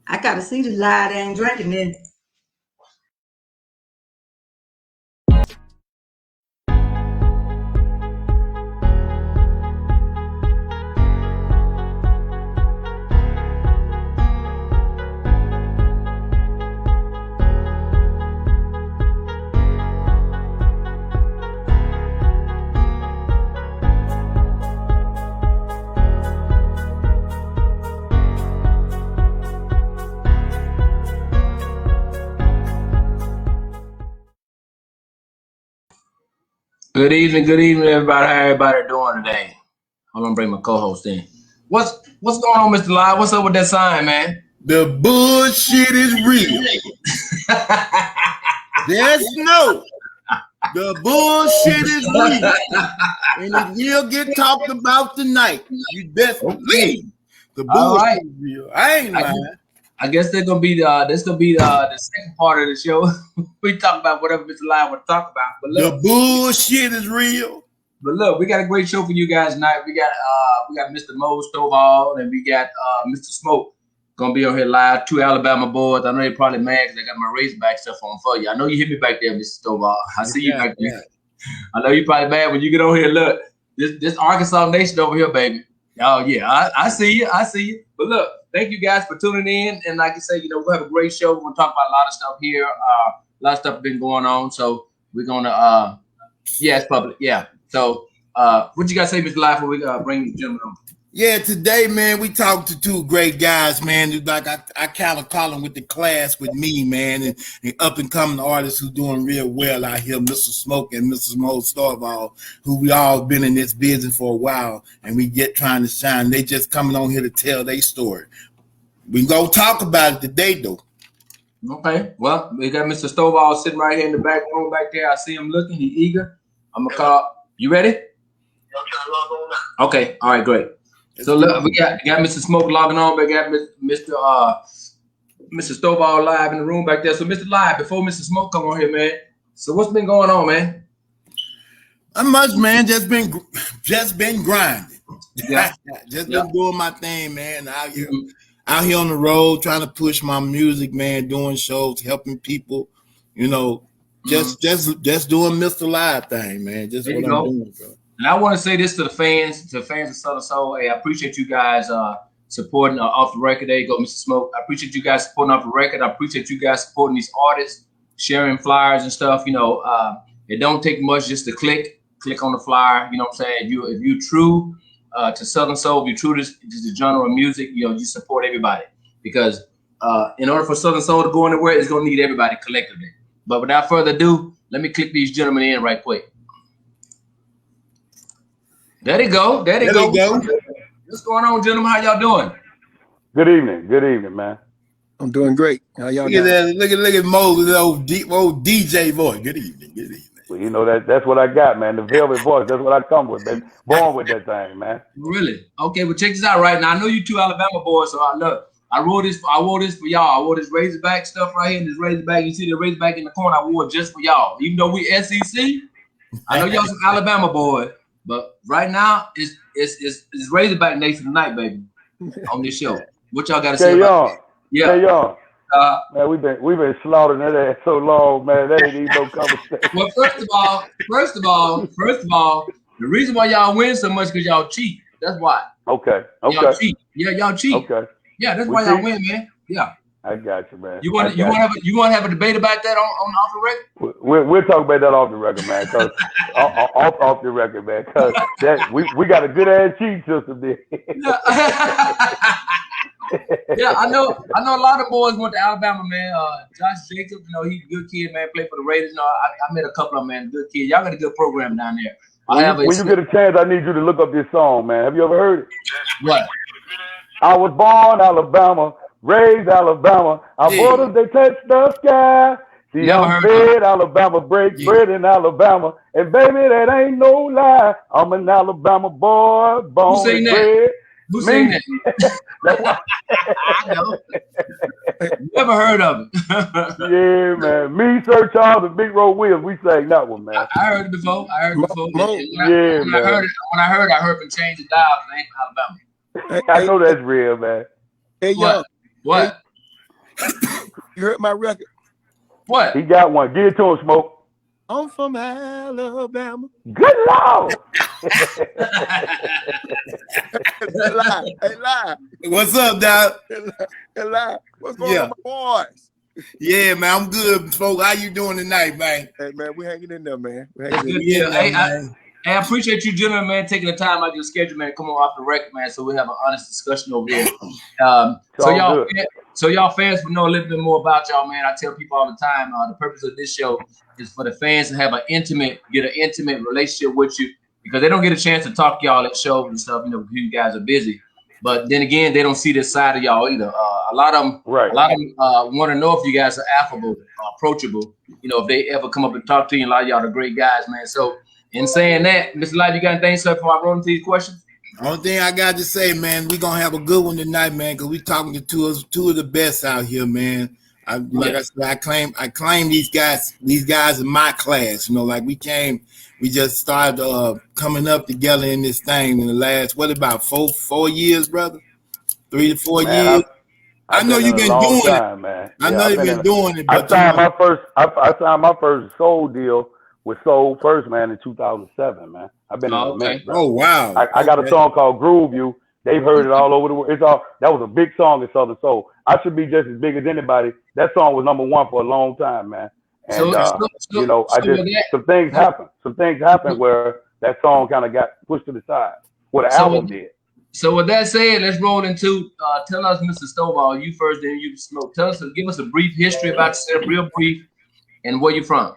I gotta see the lie they ain't drinking then. Good evening, everybody. How everybody doing today? I'm gonna bring my co-host in. What's going on, Mr. Live? What's up with that sign, man? The bullshit is real. Yes, no. The bullshit is real, and it will get talked about tonight. You best believe the bullshit is real. I ain't lying. I guess that's gonna be the second part of the show. We talk about whatever Mr. Live want to talk about. But look, the bullshit is real. But look, we got a great show for you guys tonight. We got Mr. Mose, Stovall, and we got Mr. Smoke gonna be on here live. 2 Alabama boys. I know you're probably mad because I got my Razorback stuff on for you. I know you hit me back there, Mr. Stovall. I see you back there. I know you're probably mad when you get on here. Look, this Arkansas Nation over here, baby. Oh yeah, I see you. But look, thank you guys for tuning in. And like I say, we'll have a great show. We're gonna talk about a lot of stuff here. A lot of stuff been going on. So we're gonna it's public. Yeah. So what you guys say, Mr. Live, before we bring the gentleman on? Yeah, today, man, we talked to 2 great guys, man. Like I kind of call them with the class with me, man, and up and coming artists who doing real well out here, Mr. Smoke and Mr. Mose Stovall, who we all been in this business for a while, and we get trying to shine. They just coming on here to tell their story. We gonna talk about it today, though. Okay. Well, we got Mr. Stovall sitting right here in the back room back there. I see him looking. He eager. I'm gonna call. You ready? I'm trying to log on now. Okay. All right. Great. So look, we got Mr. Smoke logging on. We got Mr. Stovall live in the room back there. So Mr. Live, before Mr. Smoke come on here, man. So what's been going on, man? Not much, man. Just been grinding. Yeah. Just been doing my thing, man. Out here on the road, trying to push my music, man. Doing shows, helping people. Just doing Mr. Live thing, man. Just there what I'm doing, bro. And I want to say this to the fans of Southern Soul. Hey, I appreciate you guys supporting Off the Record. There you go, Mr. Smoke. I appreciate you guys supporting Off the Record. I appreciate you guys supporting these artists, sharing flyers and stuff. It don't take much just to click on the flyer. You know what I'm saying? If you true to Southern Soul, if you're true to the genre of music, you support everybody. Because in order for Southern Soul to go anywhere, it's going to need everybody collectively. But without further ado, let me click these gentlemen in right quick. There they go. What's going on, gentlemen? How y'all doing? Good evening, man. I'm doing great. How y'all doing? Look at Mose, the old DJ voice. Good evening. Well, that's what I got, man. The velvet voice. That's what I come with, man. Born with that thing, man. Really? Okay, well check this out right now. I know you 2 Alabama boys, so I wore this for y'all. I wore this Razorback stuff right here, and this Razorback. You see the Razorback in the corner. I wore it just for y'all. Even though we SEC, I know y'all some Alabama boys. But right now, it's Razorback Nation tonight, baby, on this show. What y'all got to say about that? Yeah. Hey, y'all. Man, we've been slaughtering that ass so long, man. That ain't even no conversation. Well, first of all, the reason why y'all win so much because y'all cheat. That's why. Okay. Y'all cheat. Yeah, y'all cheat. Okay. Yeah, that's why y'all win, man. Yeah. I got you, man. You want to have a debate about that on Off the Record? We'll talk about that off the record, man. Cause off the record, man. Cause we got a good ass cheat system there. Yeah, I know a lot of boys went to Alabama, man. Josh Jacobs, he's a good kid, man. Played for the Raiders. I met a couple of them, man. Good kid. Y'all got a good program down there. When you get a chance, I need you to look up this song, man. Have you ever heard it? What? I was born Alabama. Raised Alabama, our borders they touch the sky. See, I'm fed Alabama, break bread in Alabama, and baby, that ain't no lie. I'm an Alabama boy, born and bred. Who sang that? I know. Never heard of it. Yeah, man. Me, Sir Charles, and Big Road Wills, we sang that one, man. I heard it before. When I heard from Change the Dial, name Alabama. I know that's real, man. Hey, y'all. What? You heard my record? What? He got one. Give it to him, Smoke. I'm from Alabama. Good Lord. Hey, lie. What's up, Doc? Hey, lie. What's going on, my boys? Yeah, man, I'm good, folks. How you doing tonight, man? Hey, man, we hanging in there, man. That's good. Yeah, hey, I appreciate you, gentlemen, man, taking the time out of your schedule, man, come on off the record, man, so we have an honest discussion over here. So y'all fans will know a little bit more about y'all, man. I tell people all the time, the purpose of this show is for the fans to have get an intimate relationship with you, because they don't get a chance to talk to y'all at shows and stuff, because you guys are busy. But then again, they don't see this side of y'all either. A lot of them want to know if you guys are affable, approachable. If they ever come up and talk to you, a lot of y'all are great guys, man. So in saying that, Mr. Light, you got anything to say before I roll into these questions? Only thing I got to say, man, we're going to have a good one tonight, man, because we're talking to two of the best out here, man. I said, I claim these guys in my class. We just started coming up together in this thing in the last, about 4 years, brother? 3 to 4 years? I know you've been doing it, man. I know you've been doing it. But I signed my first soul deal with Soul First, man, in 2007, man. I've been in the mix, bro. Oh, wow. I got a song called Groove You. They've heard it all over the world. That was a big song in Southern Soul. I should be just as big as anybody. That song was #1 for a long time, man. And some things happened. Some things happened where that song kind of got pushed to the side. What the album did. So with that said, let's roll into tell us, Mr. Stovall, you first, then you Smoke. Give us a brief history about yourself, real brief, and where you from.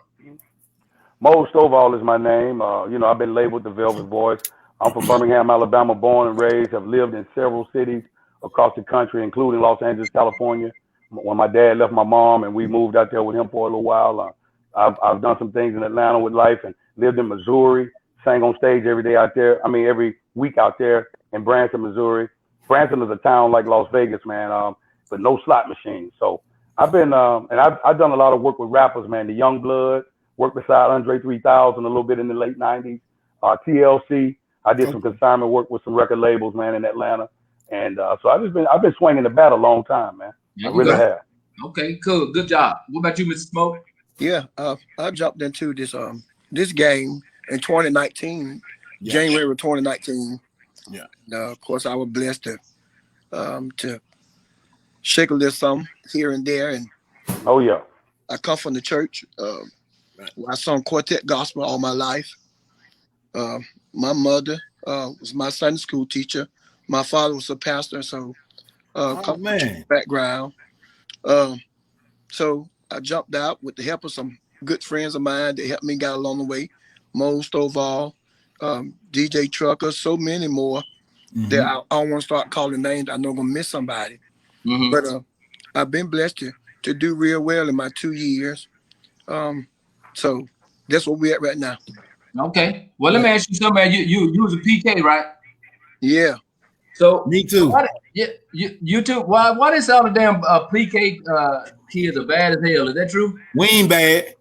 Mose Stovall is my name. I've been labeled the Velvet Voice. I'm from Birmingham, Alabama, born and raised. Have lived in several cities across the country, including Los Angeles, California. When my dad left my mom and we moved out there with him for a little while, I've done some things in Atlanta with life and lived in Missouri, sang on stage every week out there in Branson, Missouri. Branson is a town like Las Vegas, man, but no slot machines. So I've been, and I've done a lot of work with rappers, man. The Young Blood, worked beside Andre 3000 a little bit in the late 90s. TLC, I did some consignment work with some record labels, man, in Atlanta. And so I've been swinging the bat a long time, man. I really have. Okay, cool. Good job. What about you, Mr. Smoke? Yeah, I jumped into this game in 2019, January of 2019. Yeah. Of course, I was blessed to shake a little something here and there. And I come from the church. I sung quartet gospel all my life. My mother was my Sunday school teacher. My father was a pastor, so come from background. So I jumped out with the help of some good friends of mine that helped me get along the way. Mose Stovall, DJ Trucker, so many more that I don't want to start calling names. I know I'm going to miss somebody. But I've been blessed to do real well in my 2 years. So that's where we're at right now. Okay. Well, let me ask you something, man. You was a PK, right? Yeah. So me too. You too. Why is all the damn PK kids are bad as hell? Is that true? We ain't bad.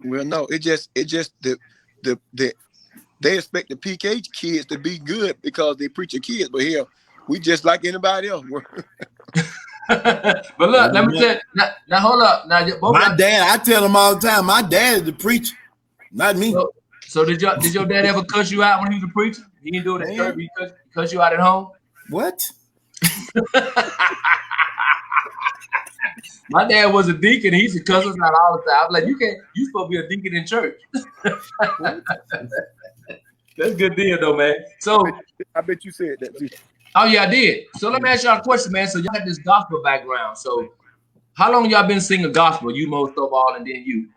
Well, no. It just they expect the PK kids to be good because they preach kids, but here we just like anybody else. But look, let me tell you. Now hold up. Now my dad, I tell him all the time, my dad is the preacher, not me. So did your dad ever cuss you out when he was a preacher? He didn't do it at church. He cuss you out at home. What? My dad was a deacon. He used to cuss us out all the time. I'm like, you supposed to be a deacon in church. That's a good deal, though, man. So I bet you said that too. Oh yeah, I did. So let me ask y'all a question, man. So y'all got this gospel background. So how long y'all been singing gospel? You, Mose Stovall, and then you,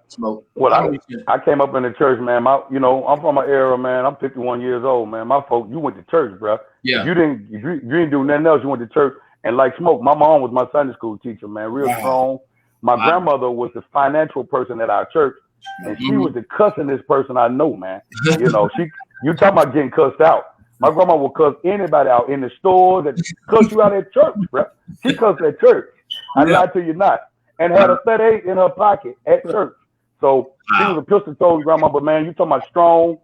Smoke. Well, I came up in the church, man. I'm from an era, man. I'm 51 years old, man. My folks, you went to church, bro. Yeah. If you didn't do nothing else, you went to church. And like Smoke, my mom was my Sunday school teacher, man. Real strong. My grandmother was the financial person at our church, and she was the cussingest person I know, man. You talking about getting cussed out. My grandma will cuss anybody out in the store that cuss you out at church, bro. She cussed at church. I lied to you not. And had a 38 in her pocket at church. So she was a pistol toed grandma, but man, you talking about strong.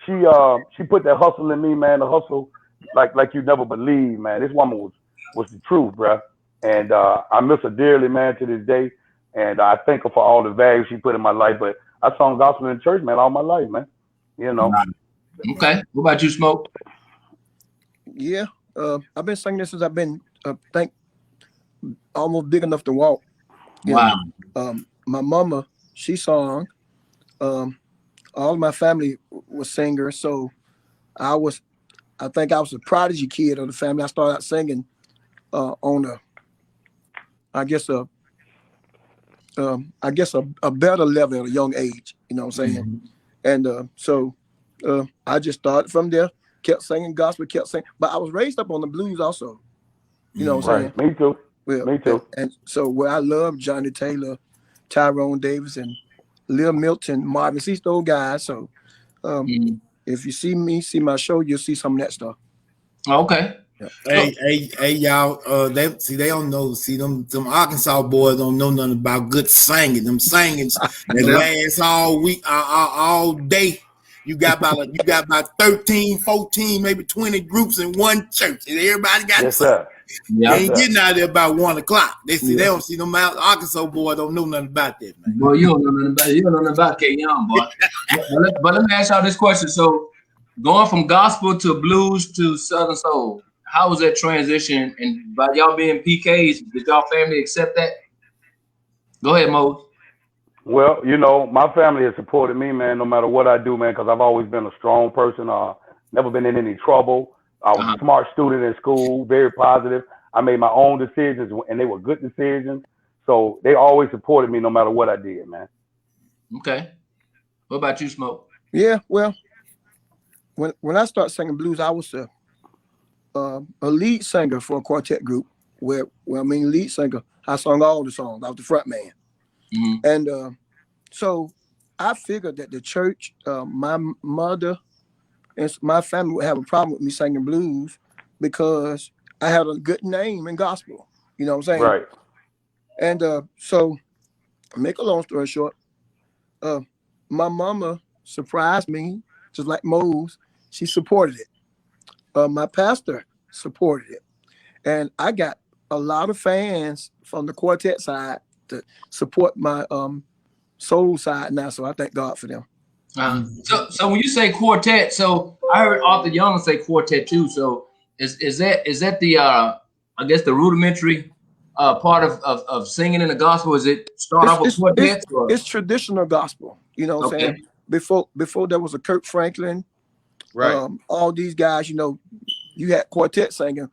She put that hustle in me, man. The hustle like you never believe, man. This woman was the truth, bro. And I miss her dearly, man, to this day. And I thank her for all the value she put in my life. But I sung gospel in church, man, all my life, man. You know. Okay. What about you, Smoke? Yeah. I've been singing this since I've been, think, almost big enough to walk. Wow. My mama, she sung. All of my family was singers, so I think I was a prodigy kid of the family. I started out singing on a better level at a young age. You know what I'm saying? And so I just started from there, kept singing gospel, kept singing. But I was raised up on the blues also. You know what I'm saying? Me too. Well, me too. And so where I love Johnny Taylor, Tyrone Davis, and Lil Milton, Marvin, see those guys. So if you see my show, you'll see some of that stuff. Okay. Yeah. Hey, y'all. They don't know. See them Arkansas boys don't know nothing about good singing. Them singings that last all week, all day. You got about 13, 14, maybe 20 groups in one church, and everybody got to sing. Yeah. They ain't getting out there about 1 o'clock. They don't see them out. Arkansas boy don't know nothing about that, man. Boy, you don't know nothing about K Young, boy. but let me ask y'all this question. So, going from gospel to blues to Southern soul, how was that transition? And by y'all being PKs, did y'all family accept that? Go ahead, Mose. Well, you know, my family has supported me, man, no matter what I do, man, because I've always been a strong person. Never been in any trouble. I was a smart student in school, very positive. I made my own decisions, and they were good decisions. So they always supported me no matter what I did, man. Okay. What about you, Smoke? Yeah, well, when I started singing blues, I was a lead singer for a quartet group. Lead singer. I sung all the songs. I was the front man. And so I figured that the church, my mother, and my family would have a problem with me singing blues because I had a good name in gospel. You know what I'm saying? Right. And so, make a long story short, my mama surprised me, just like Mose. She supported it. My pastor supported it. And I got a lot of fans from the quartet side to support my soul side now. So I thank God for them. So when you say quartet, so I heard Arthur Young say quartet too. So is that the I guess the rudimentary part of singing in the gospel? Is it start off with quartets? It's traditional gospel. You know what I'm saying? Before there was a Kirk Franklin, right? All these guys, you know, you had quartet singing.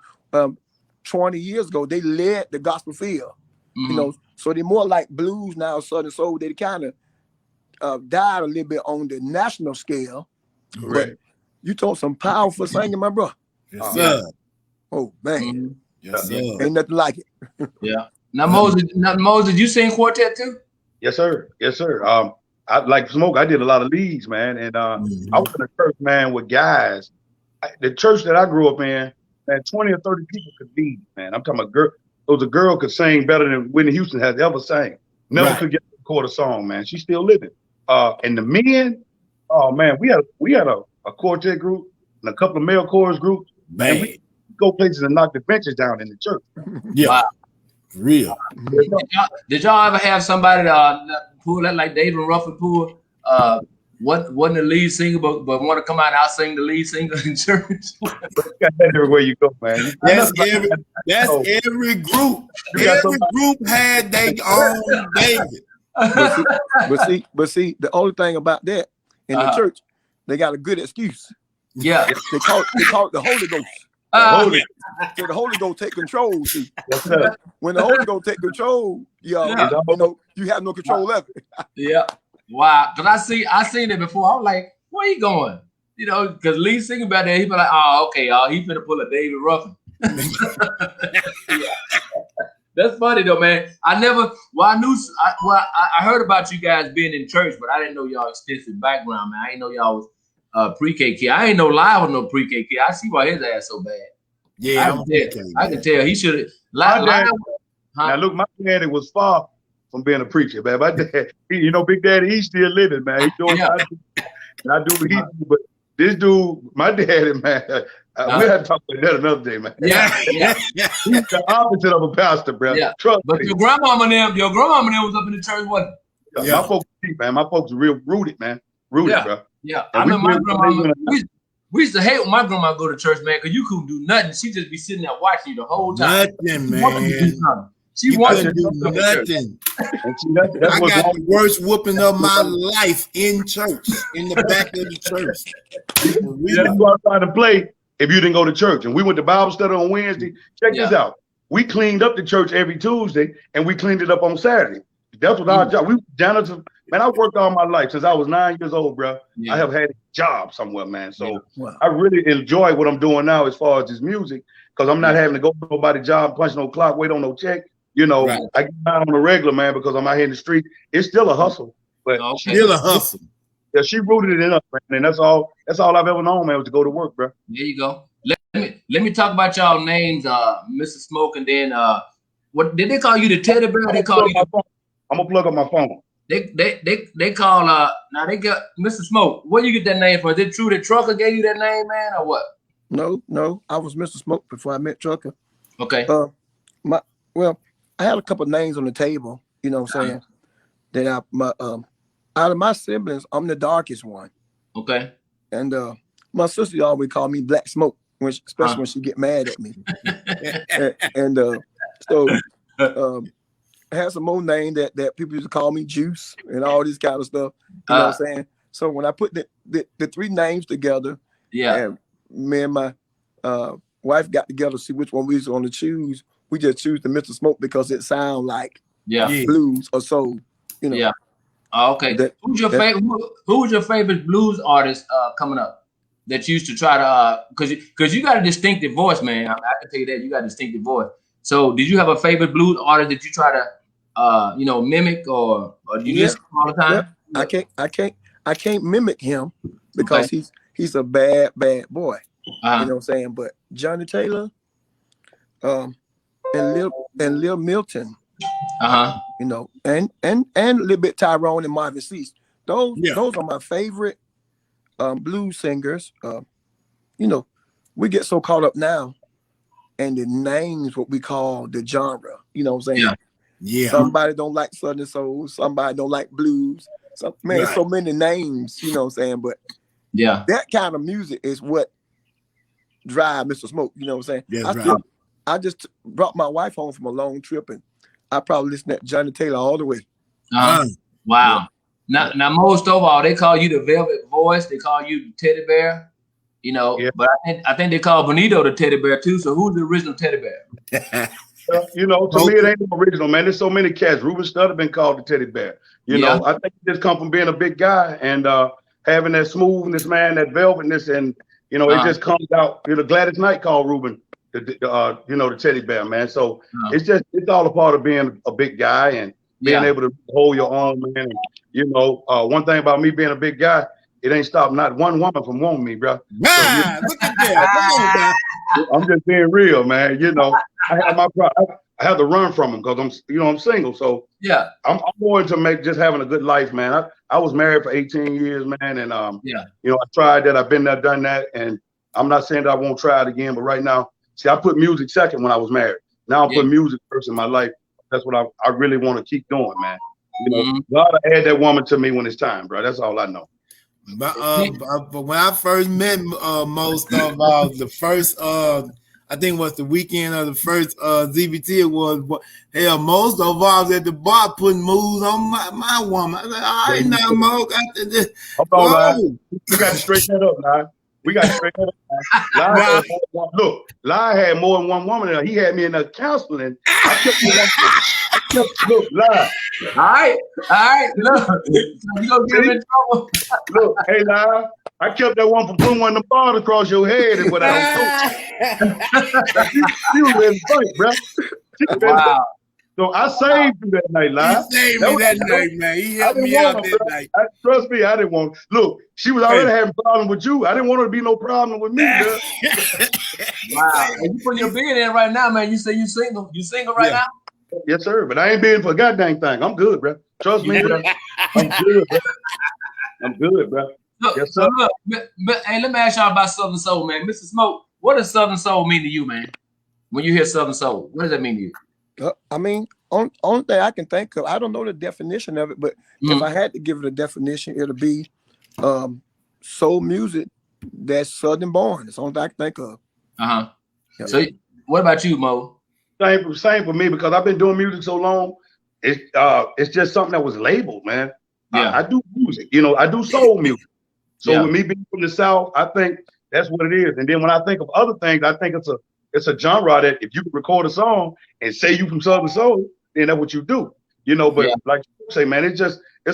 20 years ago, they led the gospel field. You know, so they're more like blues now, Southern soul. They kind of died a little bit on the national scale. Correct. But you told some powerful singing, my bro. Yes, sir. Oh man. Yes, sir. Ain't nothing like it. Yeah. Now, Mose, did you sing quartet too? Yes, sir. Yes, sir. I like Smoke. I did a lot of leads, man, and I was in a church, man, with guys. The church that I grew up in, man, 20 or 30 people could lead, man. I'm talking about girl. It was a girl could sing better than Whitney Houston has ever sang. Never could get to record a song, man. She's still living. And the men, oh man, we had a quartet group and a couple of male chorus groups. Man, and we go places and knock the benches down in the church. Yeah, wow. Real. Did y'all ever have somebody pull that like David Ruffin pull? Wasn't the lead singer, but want to come out and sing the lead singer in church? Everywhere you go, man. That's every group. Every group had their own David. But see, the only thing about that in the church, they got a good excuse. Yeah, they call it the Holy Ghost. So the Holy Ghost take control. See, when the Holy Ghost take control, you know, you have no control of it. Yeah. Wow, because I seen it before. I was like, where you going? You know, because lead singer back there, he be like, oh, okay, y'all, he finna pull a David Ruffin. That's funny though, man. I heard about you guys being in church, but I didn't know y'all extensive background, man. I didn't know y'all was pre-K kid. I ain't know live with no pre-K kid. I see why his ass so bad. Yeah, I can tell he should have. Now look, my daddy was far from being a preacher, man. My dad, you know, Big Daddy, he's still living, man. He's doing I do what he do, but This dude, my daddy, man, we had to talk about that another day, man. Yeah. He's the opposite of a pastor, bro. Yeah. Trust but me. Your grandmama and them was up in the church, wasn't it? My folks, man. My folks are real rooted, man. Rooted, bro. Yeah. I remember my grandmama. We used to hate when my grandma go to church, man, because you couldn't do nothing. She just be sitting there watching you the whole time. Nothing, man. She wanted to do nothing. I got the worst whooping of my life in church, in the back of the church. You go outside to play if you didn't go to church. And we went to Bible study on Wednesday. Check this out. We cleaned up the church every Tuesday, and we cleaned it up on Saturday. That's what our job. We janitors. Man, I worked all my life since I was 9 years old, bro. I have had a job somewhere, man. So I really enjoy what I'm doing now as far as this music, because I'm not having to go to nobody's job, punch no clock, wait on no check. You know, I get out on the regular, man, because I'm out here in the street. It's still a hustle, but still a hustle. Yeah, she rooted it in us, man. And that's all I've ever known, man, was to go to work, bro. There you go. Let me talk about y'all names, Mr. Smoke, and then what did they call you? The teddy bear? They call you. I'm gonna plug up my phone. They call now they got Mr. Smoke. Where you get that name from? Is it true that Trucker gave you that name, man, or what? No, I was Mr. Smoke before I met Trucker. Okay. I had a couple of names on the table, you know what I'm saying? That out of my siblings, I'm the darkest one. Okay. And my sister always called me Black Smoke, especially when she get mad at me. So I had some more name that people used to call me Juice and all this kind of stuff. You know what I'm saying? So when I put the three names together, and me and my wife got together to see which one we was going to choose. We just choose the Mr. Smoke because it sounds like blues or soul, you know. Yeah. Okay. Who's your favorite? Who was your favorite blues artist coming up that you used to try to? Because you got a distinctive voice, man. I can tell you that you got a distinctive voice. So did you have a favorite blues artist that you try to mimic or do you listen all the time? Yeah. I can't mimic him because he's a bad boy. You know what I'm saying? But Johnny Taylor, and Lil Milton, you know, and a little bit Tyrone and Marvin Cease. Those are my favorite blues singers. You know, we get so caught up now and the names, what we call the genre. You know what I'm saying? Yeah. Somebody don't like Southern Soul, somebody don't like blues. So many names, you know what I'm saying? But that kind of music is what drive Mr. Smoke, you know what I'm saying? I just brought my wife home from a long trip, and I probably listened to Johnny Taylor all the way. Wow. Yeah. Now, Mose Stovall, they call you the Velvet Voice. They call you the Teddy Bear. You know, but I think they call Benito the Teddy Bear too. So who's the original Teddy Bear? You know, to me it ain't original, man. There's so many cats. Ruben Studd been called the Teddy Bear. You know, I think it just come from being a big guy and having that smoothness, man, that velvetness, and you know, it just comes out. You know, Gladys Knight called Ruben the Teddy Bear, man. So it's all a part of being a big guy and being able to hold your own, man. And, you know, one thing about me being a big guy, it ain't stopped not one woman from wanting me, bro. Look at that. I'm just being real, man. You know, I have to run from them because I'm single. So I'm going to having a good life, man. I was married for 18 years, man, and you know, I tried that. I've been there, done that, and I'm not saying that I won't try it again, but right now, see, I put music second when I was married. Now I put music first in my life. That's what I really want to keep doing, man. You know, God add that woman to me when it's time, bro. That's all I know. But when I first met Mose Stovall, the first I think it was the weekend of the first ZBT Awards. Mose Stovall was at the bar putting moves on my woman. I was like, all right, now, Mose. We got to straighten that up, man. We got to straighten that up. Look, Lai had more than one woman. He had me in the counseling. Look, Lai. All right. Look, you gonna get in trouble. Look, hey, Lai. I kept that one from putting one of the bars across your head and what I was doing. She was in fight, bro. Wow. So I saved you that night, Lai. He saved me that night, man. He helped me out that night. Trust me, I didn't want. Look, she was already having a problem with you. I didn't want her to be no problem with me, bro. Wow. And you putting your bid in right now, man. You say you single. You single right now? Yes, sir. But I ain't bidding for a goddamn thing. I'm good, bro. Trust me, bro. I'm good, bro. I'm good, bro. Yes, sir. Look, hey, let me ask y'all about Southern Soul, man. Mr. Smoke, what does Southern Soul mean to you, man? When you hear Southern Soul, what does that mean to you? I mean, only thing I can think of, I don't know the definition of it, but if I had to give it a definition, it'll be soul music that's Southern born. It's the only thing I can think of. Yeah. So, what about you, Mo? Same for me, because I've been doing music so long. It's just something that was labeled, man. Yeah. I do music, I do soul music. So with me being from the South, I think that's what it is. And then when I think of other things, I think it's a genre that if you can record a song and say you from Southern Soul, then that's what you do. But like you say, man, it's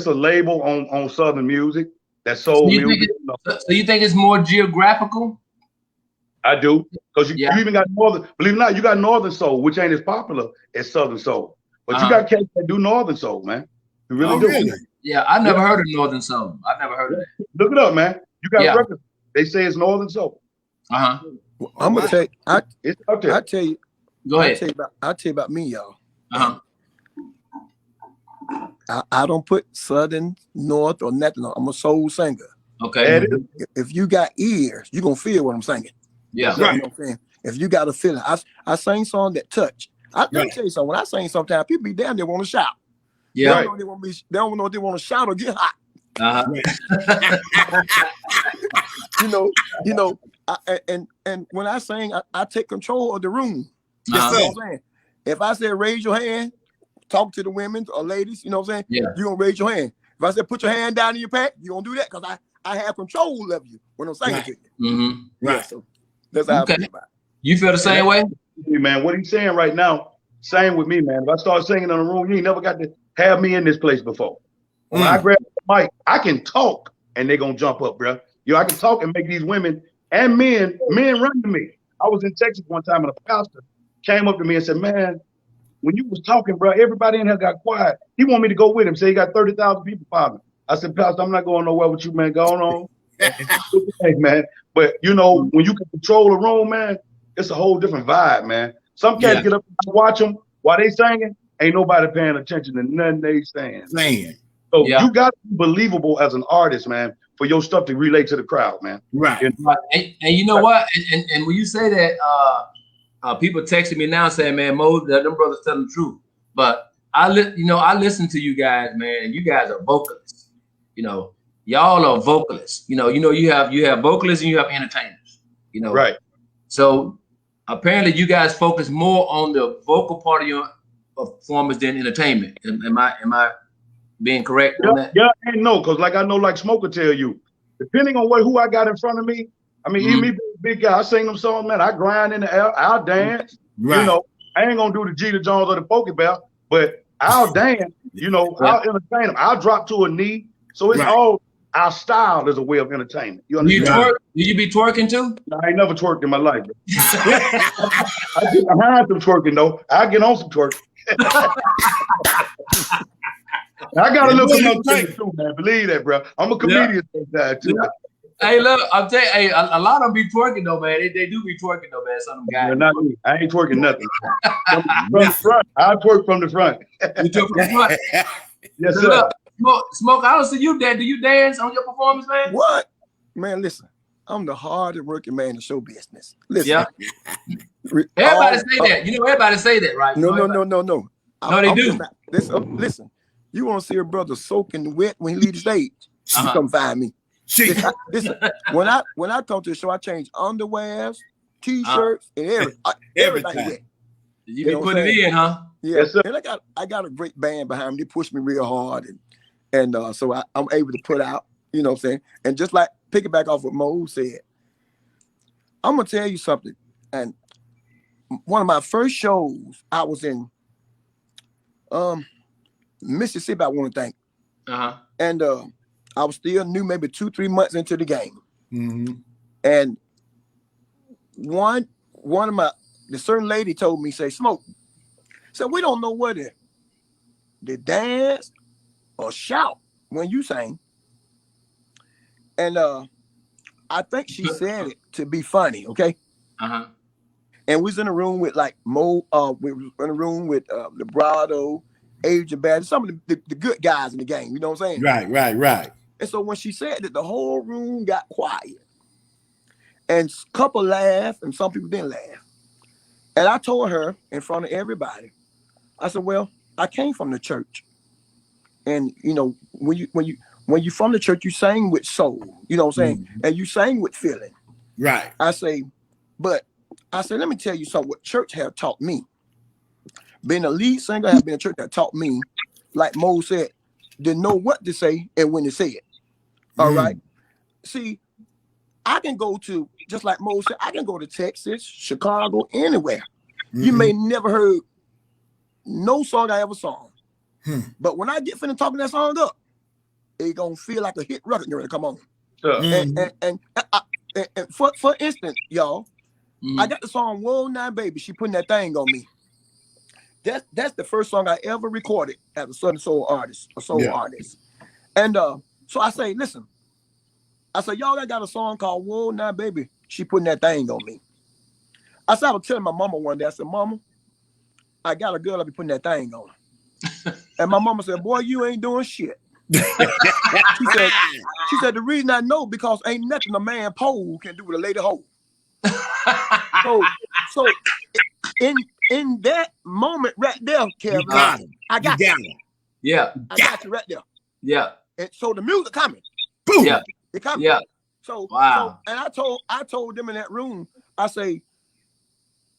a label on Southern music. That's soul music. So you think it's more geographical? I do, because you even got Northern. Believe it or not, you got Northern Soul, which ain't as popular as Southern Soul. But you got cats that do Northern Soul, man. You really do. Really? Yeah, I never heard of Northern Soul. I've never heard of that. Look it up, man. You got records. They say it's Northern Soul. I'm gonna tell you. It's out there. I tell you. Go ahead. I'll tell you about me, y'all. I don't put Southern, North, or nothing on. I'm a soul singer. Okay. If you got ears, you're gonna feel what I'm singing. Yeah. You know what I'm saying? If you got a feeling, I sing songs that touch. Let me tell you something. When I sing, sometimes people be damn, they want to shout. Yeah. They don't know if they want to shout or get hot. And when I sing, I take control of the room. You know what I'm saying? If I say raise your hand, talk to the women or ladies, you know what I'm saying? Yeah. You're gonna raise your hand. If I say put your hand down in your pants, you're gonna do that because I have control of you when I'm singing to you. Right. So that's how I feel about it. You feel the same way? Man, what he's saying right now, same with me, man. If I start singing in the room, you ain't never got to have me in this place before. When I grab the mic, I can talk and they're gonna jump up, bro. I can talk and make these women and men run to me. I was in Texas one time and a pastor came up to me and said, man, when you was talking, bro, everybody in here got quiet. He want me to go with him. Say he got 30,000 people following. I said, Pastor, I'm not going nowhere with you, man. Go on. Hey, man. But when you can control a room, man, it's a whole different vibe, man. Some cats get up and watch them while they singing. Ain't nobody paying attention to nothing they saying. So you got to be believable as an artist, man, for your stuff to relate to the crowd, man. Right. And you know what? And when you say that, people texting me now saying, man, Mose, them brothers telling the truth. But I listen to you guys, man, and you guys are vocalists. Y'all are vocalists. You have vocalists and you have entertainers. Right. So apparently you guys focus more on the vocal part of your performance than entertainment. Am I being correct on that? Yeah, and no, because like Smoker tell you, depending on who I got in front of me, I mean, even me being a big guy, I sing them songs, man, I grind in the air, I'll dance. Right. I ain't gonna do the Jeter Jones or the Pokey Bell, but I'll dance, I'll entertain them. I'll drop to a knee. So it's all our style is a way of entertainment. You understand? Do you be twerking too? No, I ain't never twerked in my life. I get behind some twerking though. I get on some twerking. I got a little comedian too, man. Believe that, bro. I'm a comedian sometimes too. Hey, look, I'm telling you, a lot of them be twerking though, man. They do be twerking though, man. Some of them guys. Yeah, not me. I ain't twerking nothing. From the front. I twerk from the front. You twerk from the front? Yes, sir. Smoke, I don't see you dance. Do you dance on your performance, man? What? Man, listen. I'm the hardest working man in show business. Listen. Yeah. Everybody say that. Everybody say that, right? No. No, they do. Listen. You want to see a brother soaking wet when he leave the stage? You come find me. Listen, when I come to the show, I change underwears, t-shirts, and everything wet. You be putting it in, huh? Yeah. Yes, and I got a great band behind me. They push me real hard, and so I'm able to put out. You know what I'm saying? And just like piggyback off what Mose said, I'm gonna tell you something. And one of my first shows, I was in Mississippi, I want to think. And I was still new, maybe 2-3 months into the game. And one of the certain lady told me, say, Smoke. So we don't know whether they dance or shout when you sing. And I think she said it to be funny, okay? And we was in a room with like Mo, we were in a room with Librado, Agent Bad, some of the good guys in the game, you know what I'm saying? Right. And so when she said that, the whole room got quiet. And a couple laughed and some people didn't laugh. And I told her in front of everybody, I said, well, I came from the church. And you know, when you from the church, you sing with soul, you know what I'm saying? Mm-hmm. And you sing with feeling. Right. I say, let me tell you something, what church have taught me. Being a lead singer have been a church that taught me, like Mose said, to know what to say and when to say it. All right. See, I can go to, just like Mose said, I can go to Texas, Chicago, anywhere. You may never heard no song I ever sung. But when I get finished talking that song up, it's gonna feel like a hit record gonna come on. Sure. And for instance, y'all, I got the song "Whoa Now Baby." She putting that thing on me. That's the first song I ever recorded as a Southern soul artist, artist. And so I say, listen, I said, y'all, I got a song called "Whoa Now Baby." She putting that thing on me. I said, I was telling my mama one day, I said, Mama, I got a girl I be putting that thing on. And my mama said, boy, you ain't doing shit. She said, the reason I know, because ain't nothing a man pole can do with a lady hole. so in that moment right there, Kevin, I got you. Yeah. I got you right there. Yeah. And so the music coming. Boom. Yeah. It coming. Yeah. So wow. And I told them in that room, I say,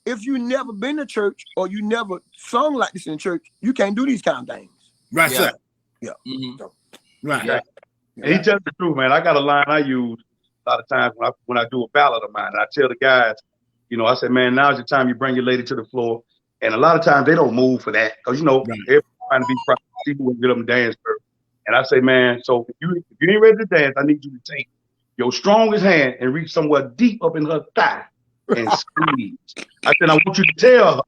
if you never been to church or you never sung like this in church, you can't do these kind of things. Right, sir. Yeah. Mm-hmm. So, right. Yeah. And he tells the truth, man. I got a line I use a lot of times when I do a ballad of mine. And I tell the guys, you know, I say, man, now's the time you bring your lady to the floor. And a lot of times they don't move for that. Because, you know, everybody's trying to be proud. People will get them dance first. And I say, man, so if you ain't ready to dance, I need you to take your strongest hand and reach somewhere deep up in her thigh and squeeze. I said, I want you to tell her,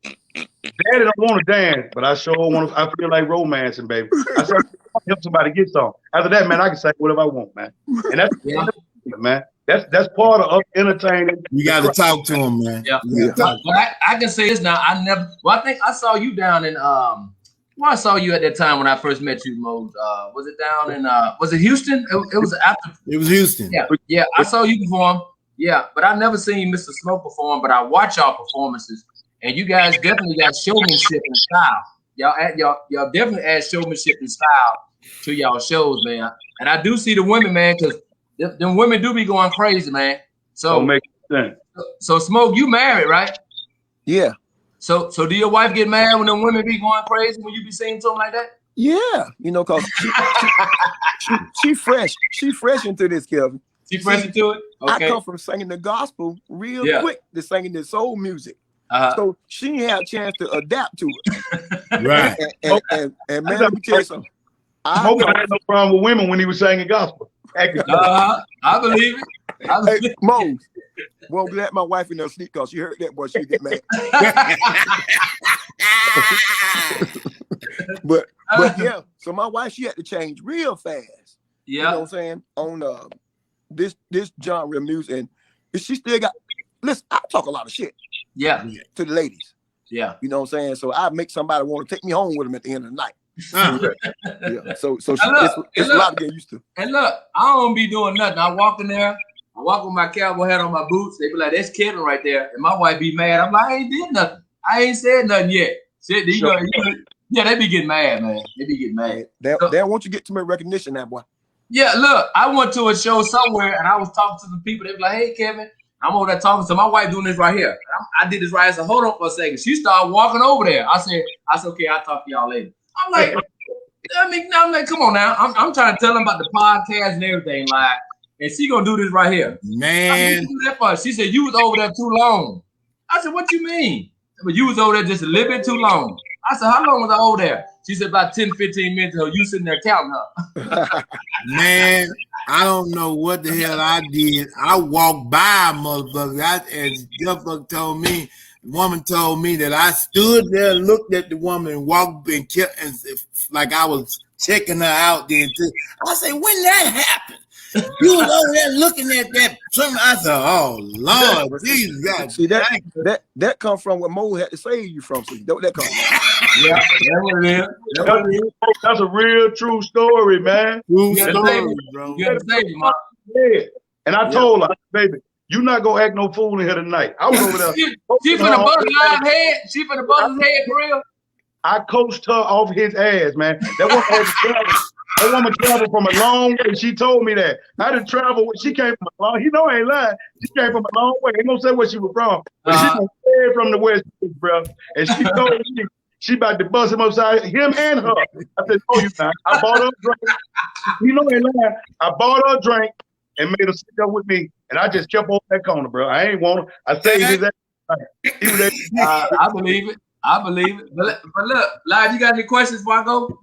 Daddy don't want to dance, but I sure want to. I feel like romancing, baby. I said, help somebody get some. After that, man, I can say whatever I want, man. And that's man. That's part of us entertaining. You got to talk to him, man. Yeah. But I can say this now. I think I saw you down in I saw you at that time when I first met you, Mose. Was it down in was it Houston? It was after. It was Houston. Yeah. I saw you perform. Yeah, but I never seen Mr. Smoke perform. But I watch y'all performances, and you guys definitely got showmanship and style. Y'all definitely add showmanship and style to y'all shows, man. And I do see the women, man, because them women do be going crazy, man. So make sense. So Smoke, you married, right? Yeah. So do your wife get mad when them women be going crazy when you be saying something like that? Yeah, you know, cause she fresh. She fresh into this, Kevin. She fresh into it. Okay. I come from singing the gospel real quick to singing the soul music. So she didn't have a chance to adapt to it. Right. And man, let me tell you something. Smoke had no problem with women when he was singing gospel. I believe it. Hey, Mose, won't let my wife in her sleep because she heard that boy, she get mad. but yeah, so my wife, she had to change real fast. Yeah. You know what I'm saying? On this genre of music, and she still got, listen, I talk a lot of shit. Yeah. To the ladies. Yeah. You know what I'm saying? So I make somebody want to take me home with them at the end of the night. Yeah. So it's a lot to get used to. And look, I don't be doing nothing. I walk in there, I walk with my cowboy hat on my boots. They be like, that's Kevin right there. And my wife be mad. I'm like, I ain't did nothing. I ain't said nothing yet. Yeah, they be getting mad, man. They be getting mad. They don't want you to get too much recognition, that boy. Yeah, look, I went to a show somewhere and I was talking to the people. They be like, hey, Kevin, I'm over there talking to my wife doing this right here. I did this right. I said, hold on for a second. She started walking over there. I said, okay, I'll talk to y'all later. I'm like, come on now. I'm trying to tell them about the podcast and everything, like, and she gonna do this right here. Man. She said, you was over there too long. I said, what you mean? But you was over there just a little bit too long. I said, how long was I over there? She said about 10, 15 minutes ago. You sitting there counting her. Man, I don't know what the hell I did. I walked by a motherfucker. As Jeff told me, the woman told me that I stood there, looked at the woman, and walked and kept, and like I was checking her out. Then I said, when that happened? You was over there looking at that. I said, "Oh Lord, Jesus God." See that come from what Mose had to save you from. See, that come from. Yeah, that's what it is. That's a real true story, man. True You story, bro. got to save you, Mom. Yeah. And I told her, baby, you not gonna act no fool in here tonight. I was over there. She finna bust live head. She finna bust his head for real. I coached her off his ass, man. That woman traveled from a long way. She told me that. I didn't travel. She came from a long. You know I ain't lying. She came from a long way. Ain't gonna say where she was from, but she was from the West Coast, bro. And she told me she about to bust him upside him and her. I said, "Oh, you not." I bought her a drink. You know I ain't lying. I bought her a drink and made her sit up with me, and I just kept on that corner, bro. I ain't want her. I saved his ass. He was I believe it. I believe it. But look, Live, you got any questions before I go?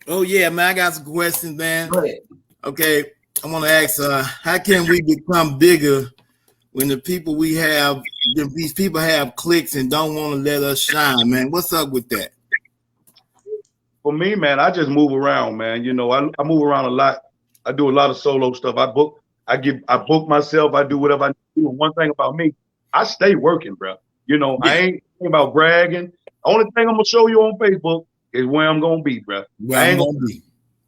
Oh yeah, man. I got some questions, man. Go ahead. Okay, I want to ask, how can we become bigger when the people we have, these people have cliques and don't want to let us shine, man? What's up with that? For me, man, I just move around, man. You know, I move around a lot. I do a lot of solo stuff. I book myself. I do whatever I do. And one thing about me, I stay working, bro. You know, I ain't thinking about bragging. Only thing I'm gonna show you on Facebook is where I'm gonna be, bro. Where I'm gonna be.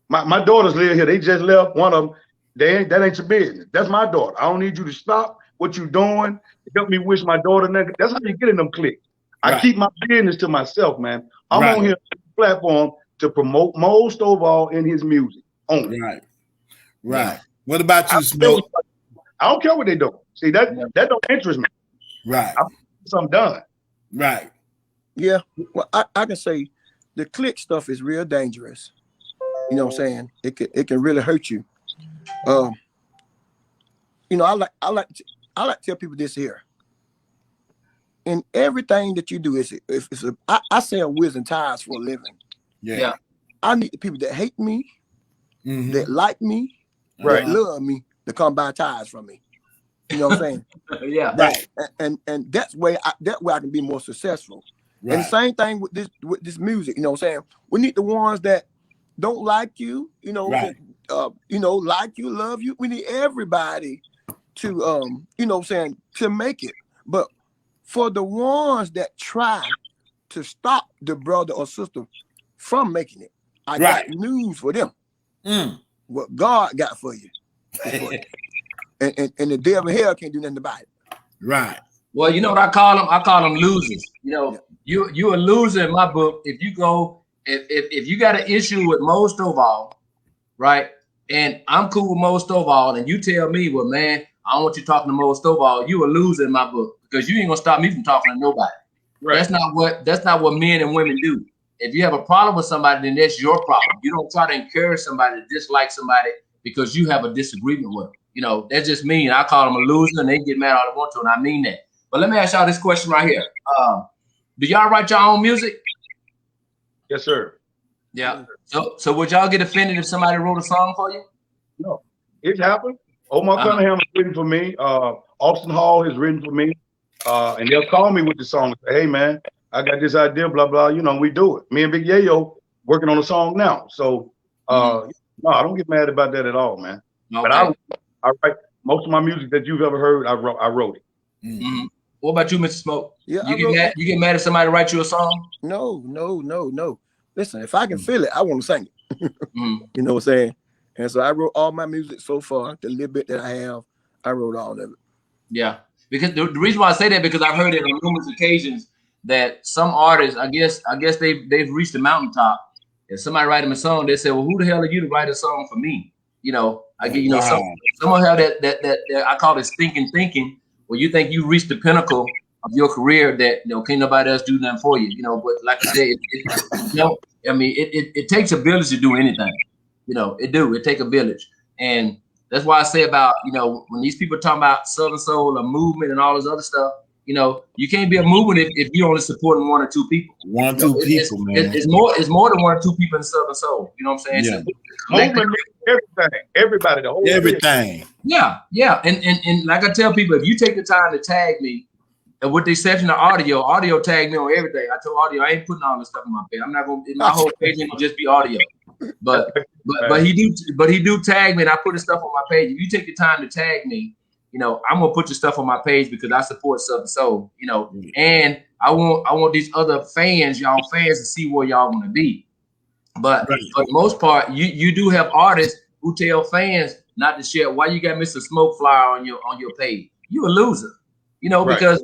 My daughters live here. They just left. One of them. That ain't your business. That's my daughter. I don't need you to stop what you doing. Help me wish my daughter. That's how you get in them clicks. I keep my business to myself, man. I'm on here on the platform to promote Mose Stovall in his music only. Right. What about you, Smoke? I don't care what they do. See, that don't interest me. Right. I'm something done. Right. Yeah. Well, I can say the click stuff is real dangerous. You know what I'm saying? It can really hurt you. You know, I like to tell people this here. In everything that you do, I sell wheels and tires for a living. Yeah. I need the people that hate me, that like me, right, that love me, to come buy tires from me. You know what I'm saying? Yeah. Right. And that's way I can be more successful. Right. And the same thing with this music. You know what I'm saying? We need the ones that don't like you. You know, that, like you, love you. We need everybody to you know what I'm saying, to make it. But for the ones that try to stop the brother or sister from making it, I got news for them. What God got for you. and the devil hell can't do nothing about it. Right. Well, you know what I call them? I call them losers. You know, you a loser in my book if you go if you got an issue with Mose Stovall, right? And I'm cool with Mose Stovall, and you tell me, well, man, I don't want you talking to Mose Stovall. You a loser in my book because you ain't gonna stop me from talking to nobody. Right. That's not what men and women do. If you have a problem with somebody, then that's your problem. You don't try to encourage somebody to dislike somebody because you have a disagreement with them. You know, that's just mean. I call them a loser, and they get mad all they want to, and I mean that. But let me ask y'all this question right here. Do y'all write your own music? Yes, sir. Yeah. So would y'all get offended if somebody wrote a song for you? No, it's happened. Omar Cunningham has written for me. Austin Hall has written for me. And they'll call me with the song and say, hey, man, I got this idea, blah, blah. You know, we do it. Me and Big Yayo working on a song now. So, no, I don't get mad about that at all, man. Okay. But I write most of my music that you've ever heard, I wrote it. Mm-hmm. What about you, Mr. Smoke? Yeah, you get mad if somebody writes you a song? No. Listen, if I can feel it, I want to sing it. You know what I'm saying? And so I wrote all my music so far. The little bit that I have, I wrote all of it. Yeah, because the reason why I say that because I've heard it on numerous occasions that some artists, I guess they've reached the mountaintop. If somebody write them a song, they say, well, who the hell are you to write a song for me? You know, I get someone have that I call it stinking thinking. Where you think you reached the pinnacle of your career that can't nobody else do nothing for you, but like I said, it takes a village to do anything, it take a village. And that's why I say about, when these people talk about Southern Soul, a movement and all this other stuff, you can't be a movement if you're only supporting one or two people. Man. It's more than one or two people in Southern Soul. You know what I'm saying? Yeah. Movement, everybody, the whole everything. Yeah. And like I tell people, if you take the time to tag me, and with the exception of audio tag me on everything. I told audio I ain't putting all this stuff on my page. I'm not gonna. My whole page ain't gonna just be audio. But But he do tag me, and I put his stuff on my page. If you take the time to tag me, you know, I'm gonna put your stuff on my page because I support Southern Soul, you know, and I want these other fans, y'all fans, to see where y'all want to be. But for the most part, you do have artists who tell fans not to share. Why you got Mr. Smoke Flower on your page? You a loser, you know, because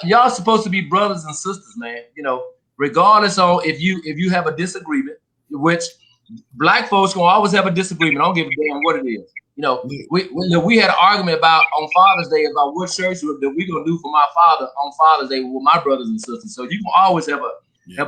y'all supposed to be brothers and sisters, man. You know, regardless on if you have a disagreement, which black folks gonna always have a disagreement. I don't give a damn what it is. You know, we had an argument about on Father's Day about what church that we gonna do for my father on Father's Day with my brothers and sisters. So you can always have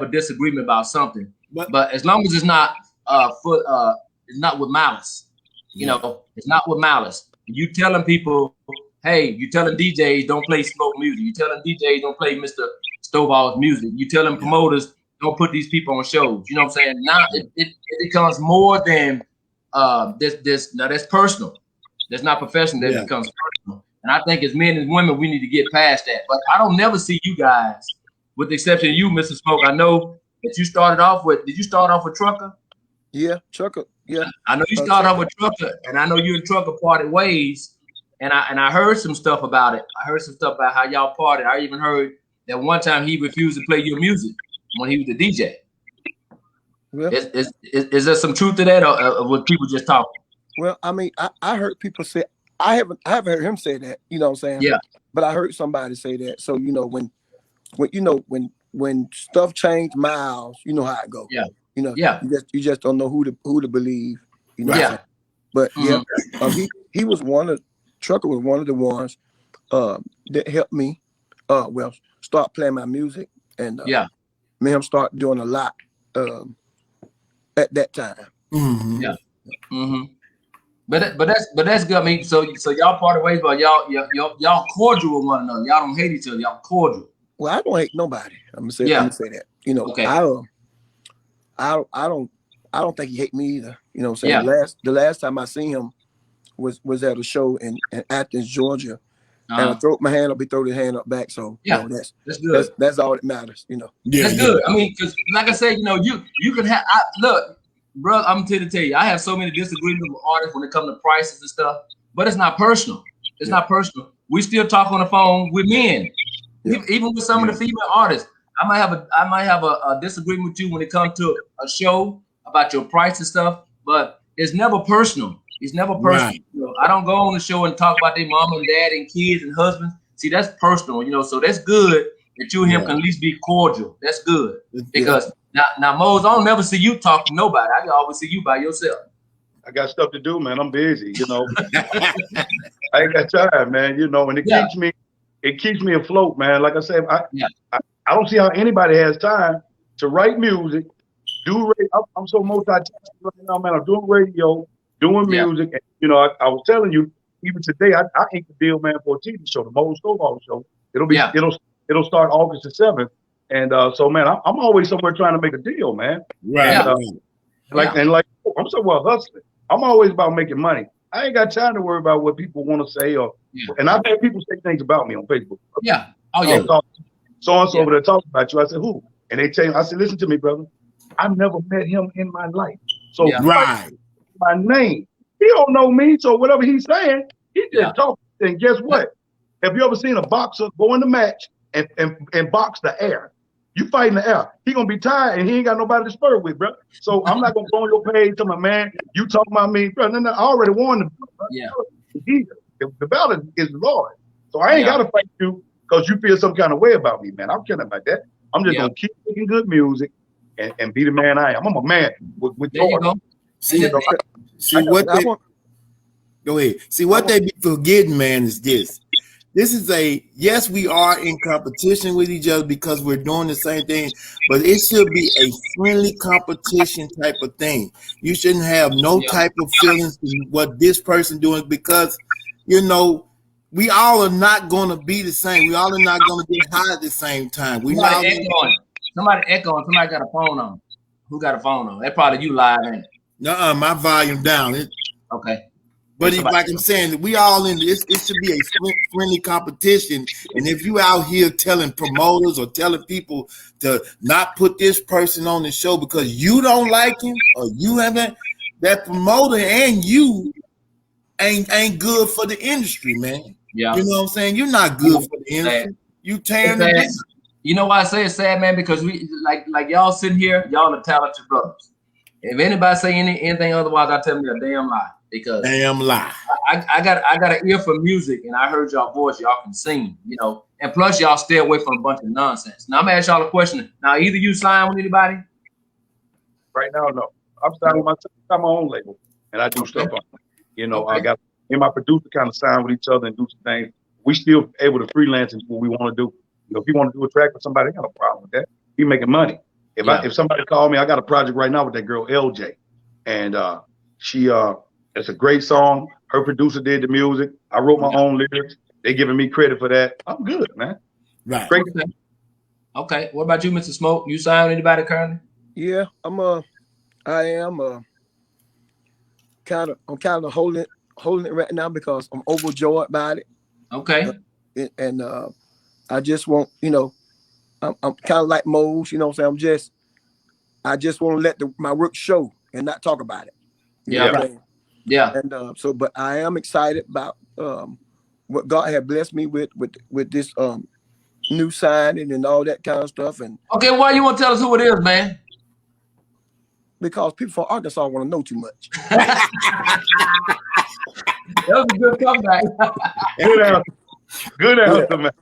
a disagreement about something, but as long as it's not it's not with malice. You know, it's not with malice. You telling people, hey, you telling DJs don't play Smoke music. You telling DJs don't play Mr. Stovall's music. You telling promoters don't put these people on shows. You know what I'm saying? Now it becomes more than this. Now that's personal. That's not professional. That becomes personal. And I think as men and women, we need to get past that. But I don't never see you guys, with the exception of you, Mr. Smoke. I know that you started off with. Did you start off with Trucker? Yeah, Trucker. Yeah. I know you started off with Trucker, and I know you and Trucker parted ways. And I heard some stuff about it. I heard some stuff about how y'all parted. I even heard that one time he refused to play your music when he was the DJ. Well, is there some truth to that, or was people just talking? Well, I mean, I heard people say, I haven't heard him say that, you know what I'm saying? Yeah. But I heard somebody say that. So, you know, when stuff changed miles, you know how it goes. Yeah. You know, you just don't know who to believe. You know. Yeah. But he was Trucker was one of the ones that helped me start playing my music, and me and him start doing a lot at that time. Mm-hmm. Yeah. Mm-hmm. But that's good. I mean, so y'all parted ways, but y'all cordial with one another. Y'all don't hate each other. Y'all cordial. Well, I don't hate nobody. I'm gonna say that. You know, okay. I don't think he hate me either. You know what I'm saying? Yeah. The last time I seen him was at a show in Athens, Georgia. And I throw my hand up, he throw his hand up back. So you know, that's good. That's all that matters, you know. That's good. I mean, because like I said, you know, you can have look, bro, I'm here to tell you, I have so many disagreements with artists when it comes to prices and stuff, but it's not personal. It's not personal. We still talk on the phone with men. Even with some of the female artists. I might have a disagreement with you when it comes to a show about your price and stuff, but it's never personal. It's never personal. Right. You know, I don't go on the show and talk about their mom and dad and kids and husbands. See, that's personal, you know. So that's good that you and him can at least be cordial. That's good because now Mose, I don't never see you talk to nobody. I can always see you by yourself. I got stuff to do, man. I'm busy, you know. I ain't got time, man. You know, and it keeps me afloat, man. Like I said, I don't see how anybody has time to write music, do radio. I'm so multitasking right now, man. I'm doing radio, doing music. And, you know, I was telling you, even today, I inked the deal, man, for a TV show, the Mose Stovall show. It'll start August the 7th. And so, man, I'm always somewhere trying to make a deal, man. Right. And, I'm so well hustling. I'm always about making money. I ain't got time to worry about what people want to say and I've had people say things about me on Facebook. Yeah. Oh yeah. So-and-so over there talking about you. I said, who? And they tell you, I said, listen to me, brother. I've never met him in my life. So my name. He don't know me. So whatever he's saying, he just talking. And guess what? Have you ever seen a boxer go in the match and box the air? You fighting the air. He gonna be tired and he ain't got nobody to spur with, bro. So I'm not gonna go on your page to my man. You talking about me, bro? No, I already won the battle. Yeah. The battle is Lord. So I ain't gotta fight you because you feel some kind of way about me, man. I'm kidding about that. I'm just gonna keep making good music and be the man I am. I'm a man with joy. See what they be forgetting, man, is this. This is yes, we are in competition with each other because we're doing the same thing, but it should be a friendly competition type of thing. You shouldn't have no type of feelings in what this person doing because, you know, we all are not going to be the same. We all are not going to get high at the same time. Somebody echoing. Somebody got a phone on. Who got a phone on? That probably you live, ain't it? No, my volume down. Okay. But like I'm saying, we all in this. It should be a friendly competition. And if you out here telling promoters or telling people to not put this person on the show because you don't like him or you haven't, that promoter and you ain't good for the industry, man. Yeah. You know what I'm saying? You're not good for the industry. You tearing the business. You know why I say it's sad, man? Because we like y'all sitting here, y'all are talented brothers. If anybody say anything otherwise, I tell them they're a damn lie. Because damn lie. I got an ear for music, and I heard y'all voice. Y'all can sing, you know. And plus, y'all stay away from a bunch of nonsense. Now I'm gonna ask y'all a question. Now, either you sign with anybody? Right now, no. I'm signing my own label, and I do stuff on it. You know, I got me and my producer kind of sign with each other and do some things. We still able to freelance and what we want to do. You know, if you want to do a track with somebody, I got no problem with that. He making money. If somebody called me, I got a project right now with that girl LJ, and she it's a great song. Her producer did the music. I wrote my own lyrics. They giving me credit for that. I'm good, man. Right. Great. Okay. What about you, Mr. Smoke? You sign with anybody currently? Yeah, I am kind of holding it right now because I'm overjoyed about it. Okay. And I just want, you know, I'm kind of like Mose, you know what I'm saying? I just want to let my work show and not talk about it. You know what I'm saying? Yeah. And but I am excited about what God had blessed me with this new signing and all that kind of stuff. And okay, why you want to tell us who it is, man? Because people from Arkansas want to know too much. That was a good comeback. Good answer, man.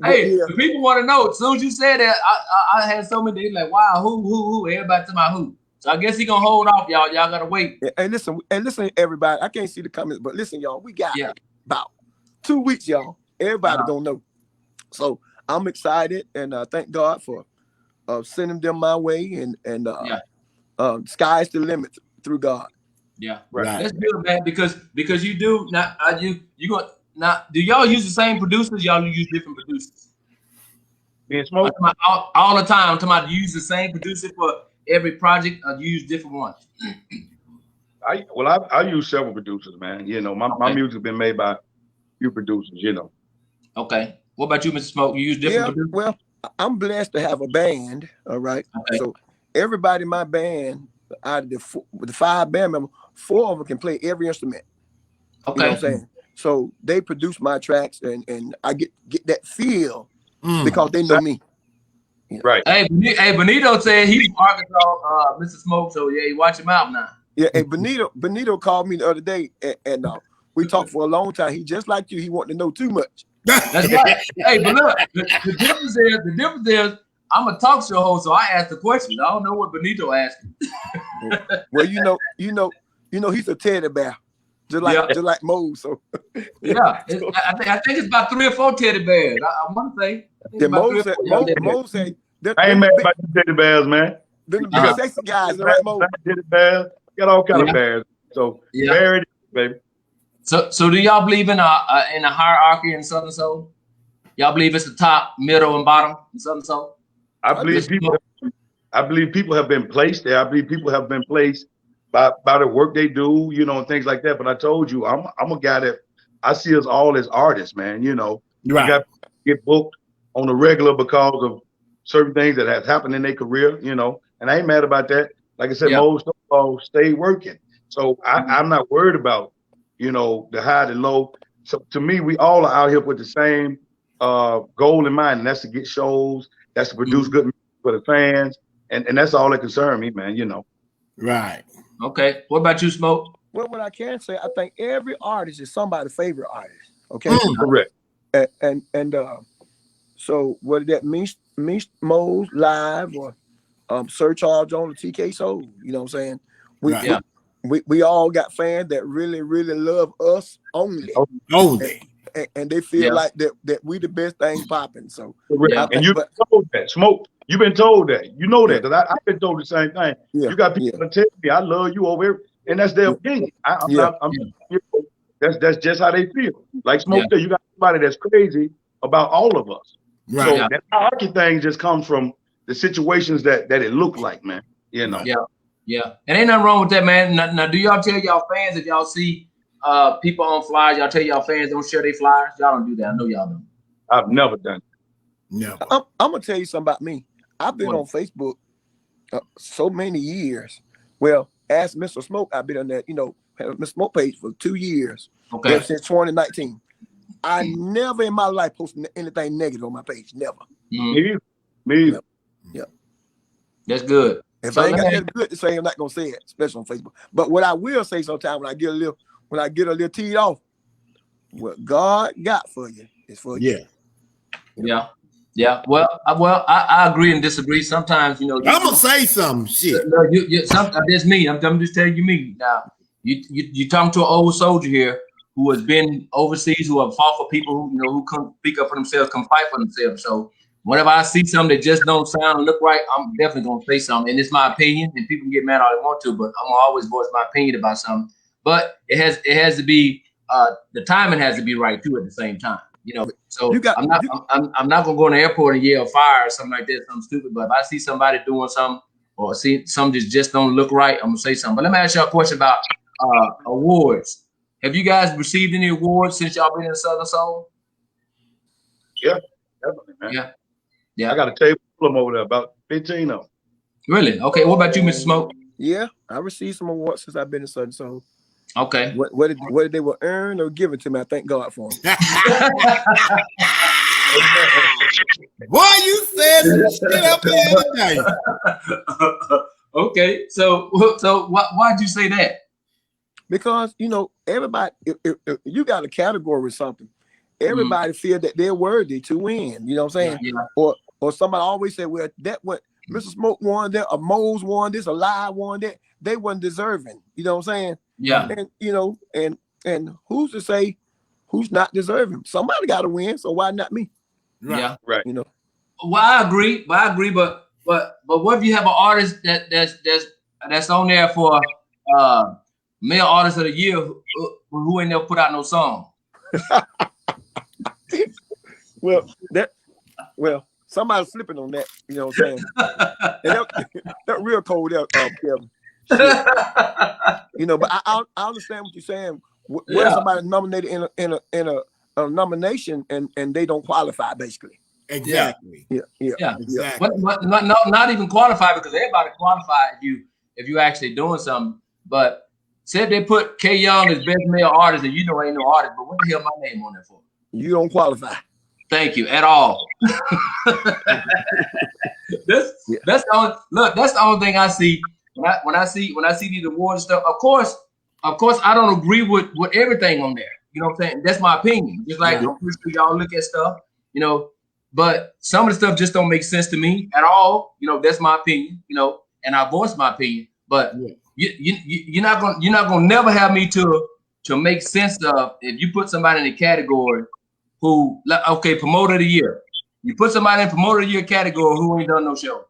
Hey, the people want to know. As soon as you said that, I had so many days like, wow, who? Everybody to my who. So I guess he gonna hold off, y'all. Y'all gotta wait. And listen, everybody. I can't see the comments, but listen, y'all. We got about 2 weeks, y'all. Everybody gonna know. So I'm excited, and thank God for sending them my way, and sky's the limit through God. Yeah, right. That's good, man. Because you do not. You gonna now? Do y'all use the same producers? Y'all use different producers? Being Smoke all the time. I'm talking about, you use the same producer for every project, or you use different ones? I use several producers, man. You know, my music has been made by a few producers, you know. Okay. What about you, Mr. Smoke? You use different producers? Well, I'm blessed to have a band, all right? Okay. So everybody in my band, out of the 5 band members, 4 of them can play every instrument. Okay. You know what I'm saying? So they produce my tracks, and I get that feel because they know me. You know? Right. Hey, Benito said he's from Arkansas, Mr. Smoke. So yeah, you watch him out now. Yeah. Hey, Benito called me the other day, and we talked for a long time. He just like you. He wanted to know too much. That's right. Hey, but look, the difference is I'm a talk show host, so I ask the questions. I don't know what Benito asked. Well, you know, he's a teddy bear, just like Mose. So yeah, I think it's about 3 or 4 teddy bears. I want to say. Yeah, Mose said. I ain't mad about the teddy bears, man. Then the big sexy guys, right, Mose? Teddy bears, got all kind of bears. So bear it, baby. So do y'all believe in a hierarchy in Southern Soul? Y'all believe it's the top, middle, and bottom in Southern Soul? I believe people have been placed there. I believe people have been placed by the work they do, you know, and things like that. But I told you, I'm a guy that I see us all as artists, man. You know, right. You got to get booked on the regular because of certain things that have happened in their career, you know. And I ain't mad about that. Like I said, Mose stay working. So I'm not worried about, you know, the high, the low. So to me, we all are out here with the same goal in mind, and that's to get shows, that's to produce good music for the fans, and that's all that concerns me, man, you know. Right. Okay. What about you, Smoke? Well, what I can say, I think every artist is somebody's favorite artist. Okay. Correct. And so whether that means Mose live or Sir Charles on the TK Soul, you know what I'm saying? We all got fans that really, really love us only. And they feel like that we the best thing popping. So and you've been told that, Smoke. You've been told that. You know that, because I've been told the same thing. You got people that tell me I love you over here, and that's their opinion. That's just how they feel. Like Smoke said, you got somebody that's crazy about all of us. Right. So that hierarchy thing just comes from the situations that it looked like, man. You know. Yeah. And ain't nothing wrong with that, man. Now do y'all tell y'all fans, if y'all see people on flyers, y'all tell y'all fans don't share their flyers? Y'all don't do that. I know y'all don't. I've never done it. Never. I'm gonna tell you something about me. I've been on Facebook so many years Well, as Mr. Smoke, I've been on that, Mr. Smoke page for 2 years. Okay. Ever since 2019. I never in my life posted anything negative on my page. Never. Mm-hmm. Me. Yep. That's good. If I ain't got that good to say, I'm not gonna say it, especially on Facebook. But what I will say sometimes when I get a little teed off, what God got for you is for you. Yeah. Well, I agree and disagree. Sometimes, I'm gonna say something. Shit. That's me. I'm just telling you me. Now, you talking to an old soldier here who has been overseas, who have fought for people who come speak up for themselves, come fight for themselves. So whenever I see something that just don't sound and look right, I'm definitely gonna say something. And it's my opinion, and people can get mad all they want to, but I'm gonna always voice my opinion about something. But it has to be the timing has to be right too at the same time. So I'm not gonna go in the airport and yell fire or something like that, something stupid. But if I see somebody doing something or see something that just don't look right, I'm gonna say something. But let me ask y'all a question about awards. Have you guys received any awards since y'all been in Southern Soul? Yeah, definitely, man. Yeah. I got a table full of them over there, about 15 of them. Really? Okay. What about you, Mr. Smoke? Yeah, I received some awards since I've been in Southern Soul. Okay. Whether they were earned or given to me, I thank God for them. Boy, you said some shit up here today. Okay. So why'd you say that? Because everybody, if you got a category or something, everybody feel that they're worthy to win. You know what I'm saying? Yeah. Or somebody always say, well, that what Mr. Smoke won that, a Mose won this, a Lie won that. They weren't deserving. You know what I'm saying? Yeah. And and who's to say who's not deserving? Somebody got to win, so why not me? Right. Yeah. Right. Well, I agree. But what if you have an artist that's on there for male artist of the year who ain't never put out no song? Well, somebody's slipping on that. You know what I'm saying? that real cold out, Kevin. But I understand what you're saying. Where somebody nominated in a nomination and they don't qualify, basically. Exactly. Yeah. Exactly. But not even qualify, because everybody qualify if you actually doing something. But say if they put K Young as best male artist and ain't no artist, but what the hell my name on there for? You don't qualify. Thank you at all. That's the only thing I see when I see these awards stuff. Of course I don't agree with everything on there. You know what I'm saying? That's my opinion. Just like I'm pretty sure y'all look at stuff, but some of the stuff just don't make sense to me at all. That's my opinion, and I voice my opinion. But you're not gonna never have me to make sense of if you put somebody in a category who, okay, promoter of the year. You put somebody in promoter of the year category who ain't done no shows.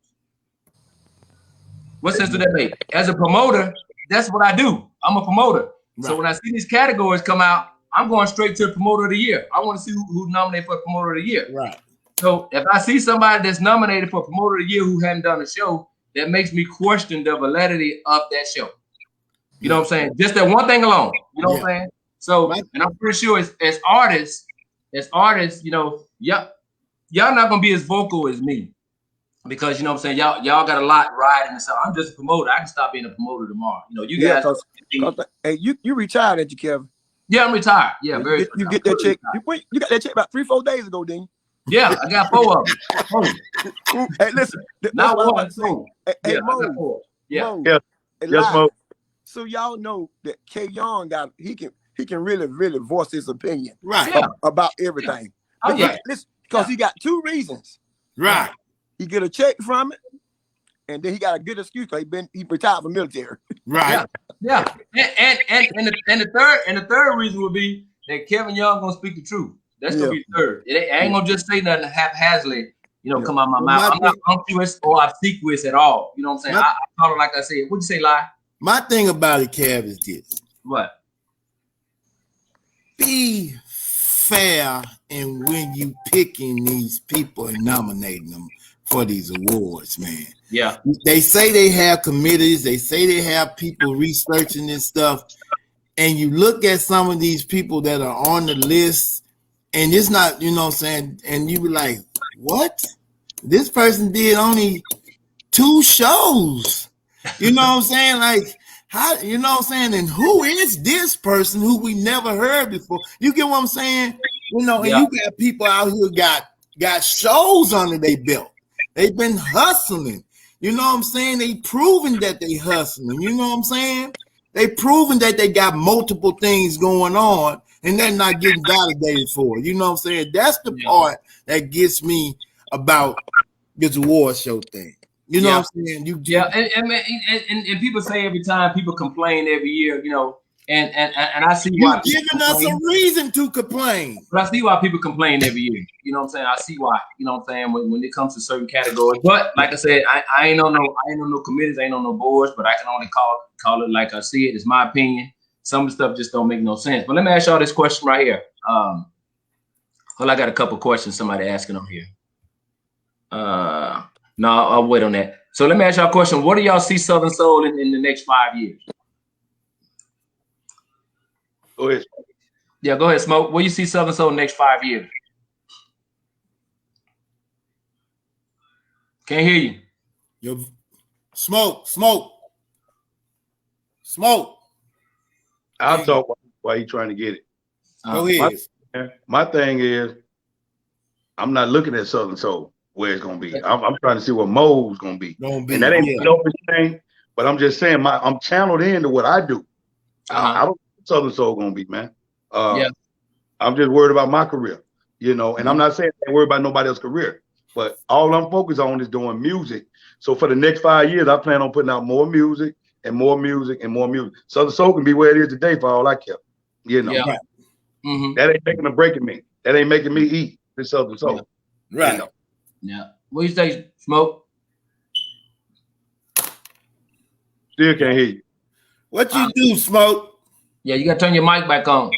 What sense do that make? As a promoter, that's what I do. I'm a promoter. Right. So when I see these categories come out, I'm going straight to the promoter of the year. I want to see who's nominated for promoter of the year. Right. So if I see somebody that's nominated for promoter of the year who hadn't done a show, that makes me question the validity of that show. You know what I'm saying? Just that one thing alone. You know what I'm saying? So, and I'm pretty sure as artists, y'all not gonna be as vocal as me, because you know what I'm saying, y'all got a lot riding this. I'm just a promoter. I can stop being a promoter tomorrow. You guys. Hey, you retired, ain't you, Kevin? Yeah, I'm retired. Yeah, very. You get that check. You got that check about 3-4 days ago, didn't you? Yeah, I got 4 of them. Hey, listen. Not one. Hey, Mose. Yes, Mose. So y'all know that K Young he can really voice his opinion about everything. Because he got 2 reasons. Right. He get a check from it, and then he got a good excuse because he retired from military. Right. Yeah. And the third reason would be that Kevin Young gonna speak the truth. That's gonna be the third. I ain't gonna just say nothing haphazardly, come out my mouth. I'm not unctuous or obsequious at all. You know what I'm saying? I call it like I said. What'd you say, Lie? My thing about it, Kev, is this. What? Be fair in when you picking these people and nominating them for these awards, man. Yeah. They say they have committees. They say they have people researching this stuff. And you look at some of these people that are on the list, and it's not, you know what I'm saying, and you be like, what? This person did only 2 shows. You know what I'm saying? Like, how, you know what I'm saying? And who is this person who we never heard before? You get what I'm saying? You know, and you got people out here got shows under their belt. They've been hustling. You know what I'm saying? They proven that they hustling. You know what I'm saying? They proven that they got multiple things going on and they're not getting validated for it. You know what I'm saying? That's the part that gets me about this award show thing. You know what I'm saying? And people say every time, people complain every year, you know, and I see why. You're giving us a reason to complain. But I see why people complain every year. You know what I'm saying? I see why. You know what I'm saying? When it comes to certain categories. But like I said, I ain't on no committees, I ain't on no boards, but I can only call it like I see it. It's my opinion. Some of the stuff just don't make no sense. But let me ask y'all this question right here. Well, I got a couple questions somebody asking on here. No, I'll wait on that. So let me ask y'all a question. What do y'all see Southern Soul in the next 5 years? Go ahead. Yeah, go ahead, Smoke. Where you see Southern Soul in the next 5 years? Can't hear you. Yo, Smoke. I'll talk while you trying to get it. Go ahead. My thing is, I'm not looking at Southern Soul where it's gonna be. I'm trying to see what Mose gonna be. And that ain't a selfish thing, but I'm just saying I'm channeled into what I do. I don't know what Southern Soul gonna be, man. I'm just worried about my career, you know, and I'm not saying I ain't worried about nobody else's career, but all I'm focused on is doing music. So for the next 5 years, I plan on putting out more music and more music and more music. Southern Soul can be where it is today for all I care. You know, that ain't making or breaking me. That ain't making me eat this Southern Soul. Right. You know? Yeah. What you say, Smoke? Still can't hear you. What you do, Smoke? Yeah, you gotta turn your mic back on.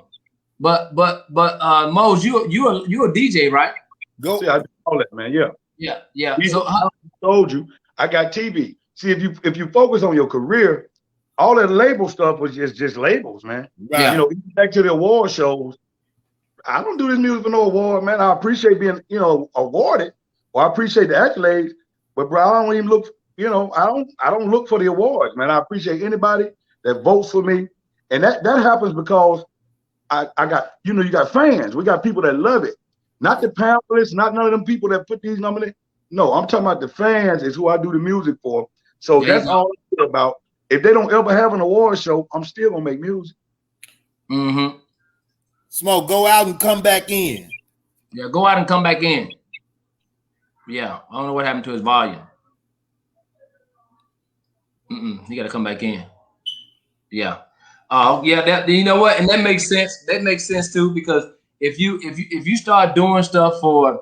But Mose, you a DJ, right? Go. See, I do all that, man. Yeah. So I told you I got TV. See, if you focus on your career, all that label stuff was just labels, man. Right. You know, back to the award shows. I don't do this music for no award, man. I appreciate being, you know, awarded, or I appreciate the accolades, but bro, I don't even look, you know, I don't look for the awards, man. I appreciate anybody that votes for me, and that happens because I got, you know, you got fans. We got people that love it, not the pamphlets, not none of them people that put these numbers. No, I'm talking about the fans is who I do the music for. So that's all I care about. If they don't ever have an award show, I'm still gonna make music. Mm-hmm. Smoke, go out and come back in. Yeah, go out and come back in. Yeah, I don't know what happened to his volume. He got to come back in. Yeah. Yeah. That, you know what, and that makes sense. That makes sense too, because if you start doing stuff for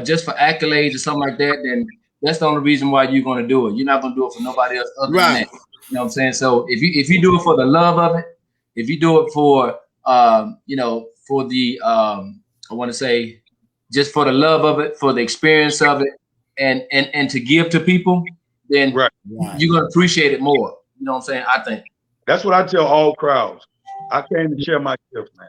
just for accolades or something like that, then that's the only reason why you're going to do it. You're not going to do it for nobody else other than that. You know what I'm saying? So if you do it for the love of it, if you do it for you know, for the I want to say just for the love of it, for the experience of it, and to give to people, then you're gonna appreciate it more. You know what I'm saying? I think that's what I tell all crowds. I came to share my gift, man.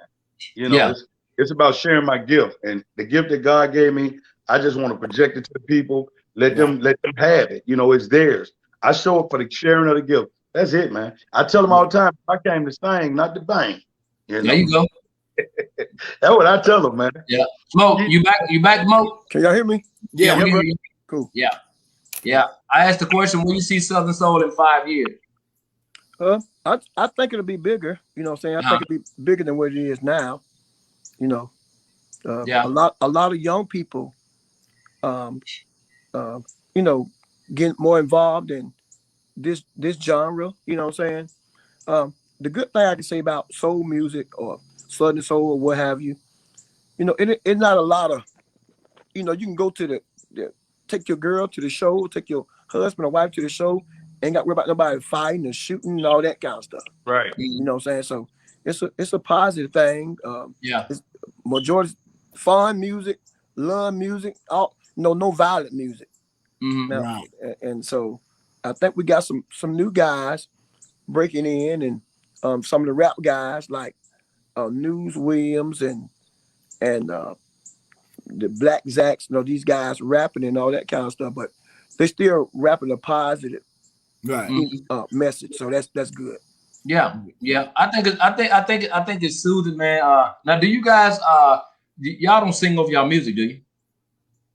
You know, it's about sharing my gift, and the gift that God gave me. I just want to project it to the people. Let them have it. You know, it's theirs. I show up for the sharing of the gift. That's it, man. I tell them all the time. I came to sing, not to bang. You know? There you go. That's what I tell them, man. Yeah. Smoke, you back, Mo? Can y'all hear me? Yeah, we hear you. Cool. Yeah. I asked the question, will you see Southern Soul in 5 years? I think it'll be bigger. You know what I'm saying? I think it'll be bigger than what it is now. You know, a lot of young people, you know, getting more involved in this genre. You know what I'm saying? The good thing I can say about soul music or Southern Soul or what have you, you know, it's not a lot of, you know, you can go to take your girl to the show, take your husband or wife to the show, ain't got to worry about nobody fighting and shooting and all that kind of stuff. Right. You know what I'm saying? So it's a positive thing. It's majority fun music, love music, no violent music. Now, and so I think we got some new guys breaking in, and some of the rap guys like News Williams and the Black Zacks, you know, these guys rapping and all that kind of stuff, but they still rapping a positive message. So that's good. Yeah. I think it's soothing, man. Now, do you guys y'all don't sing over y'all music, do you?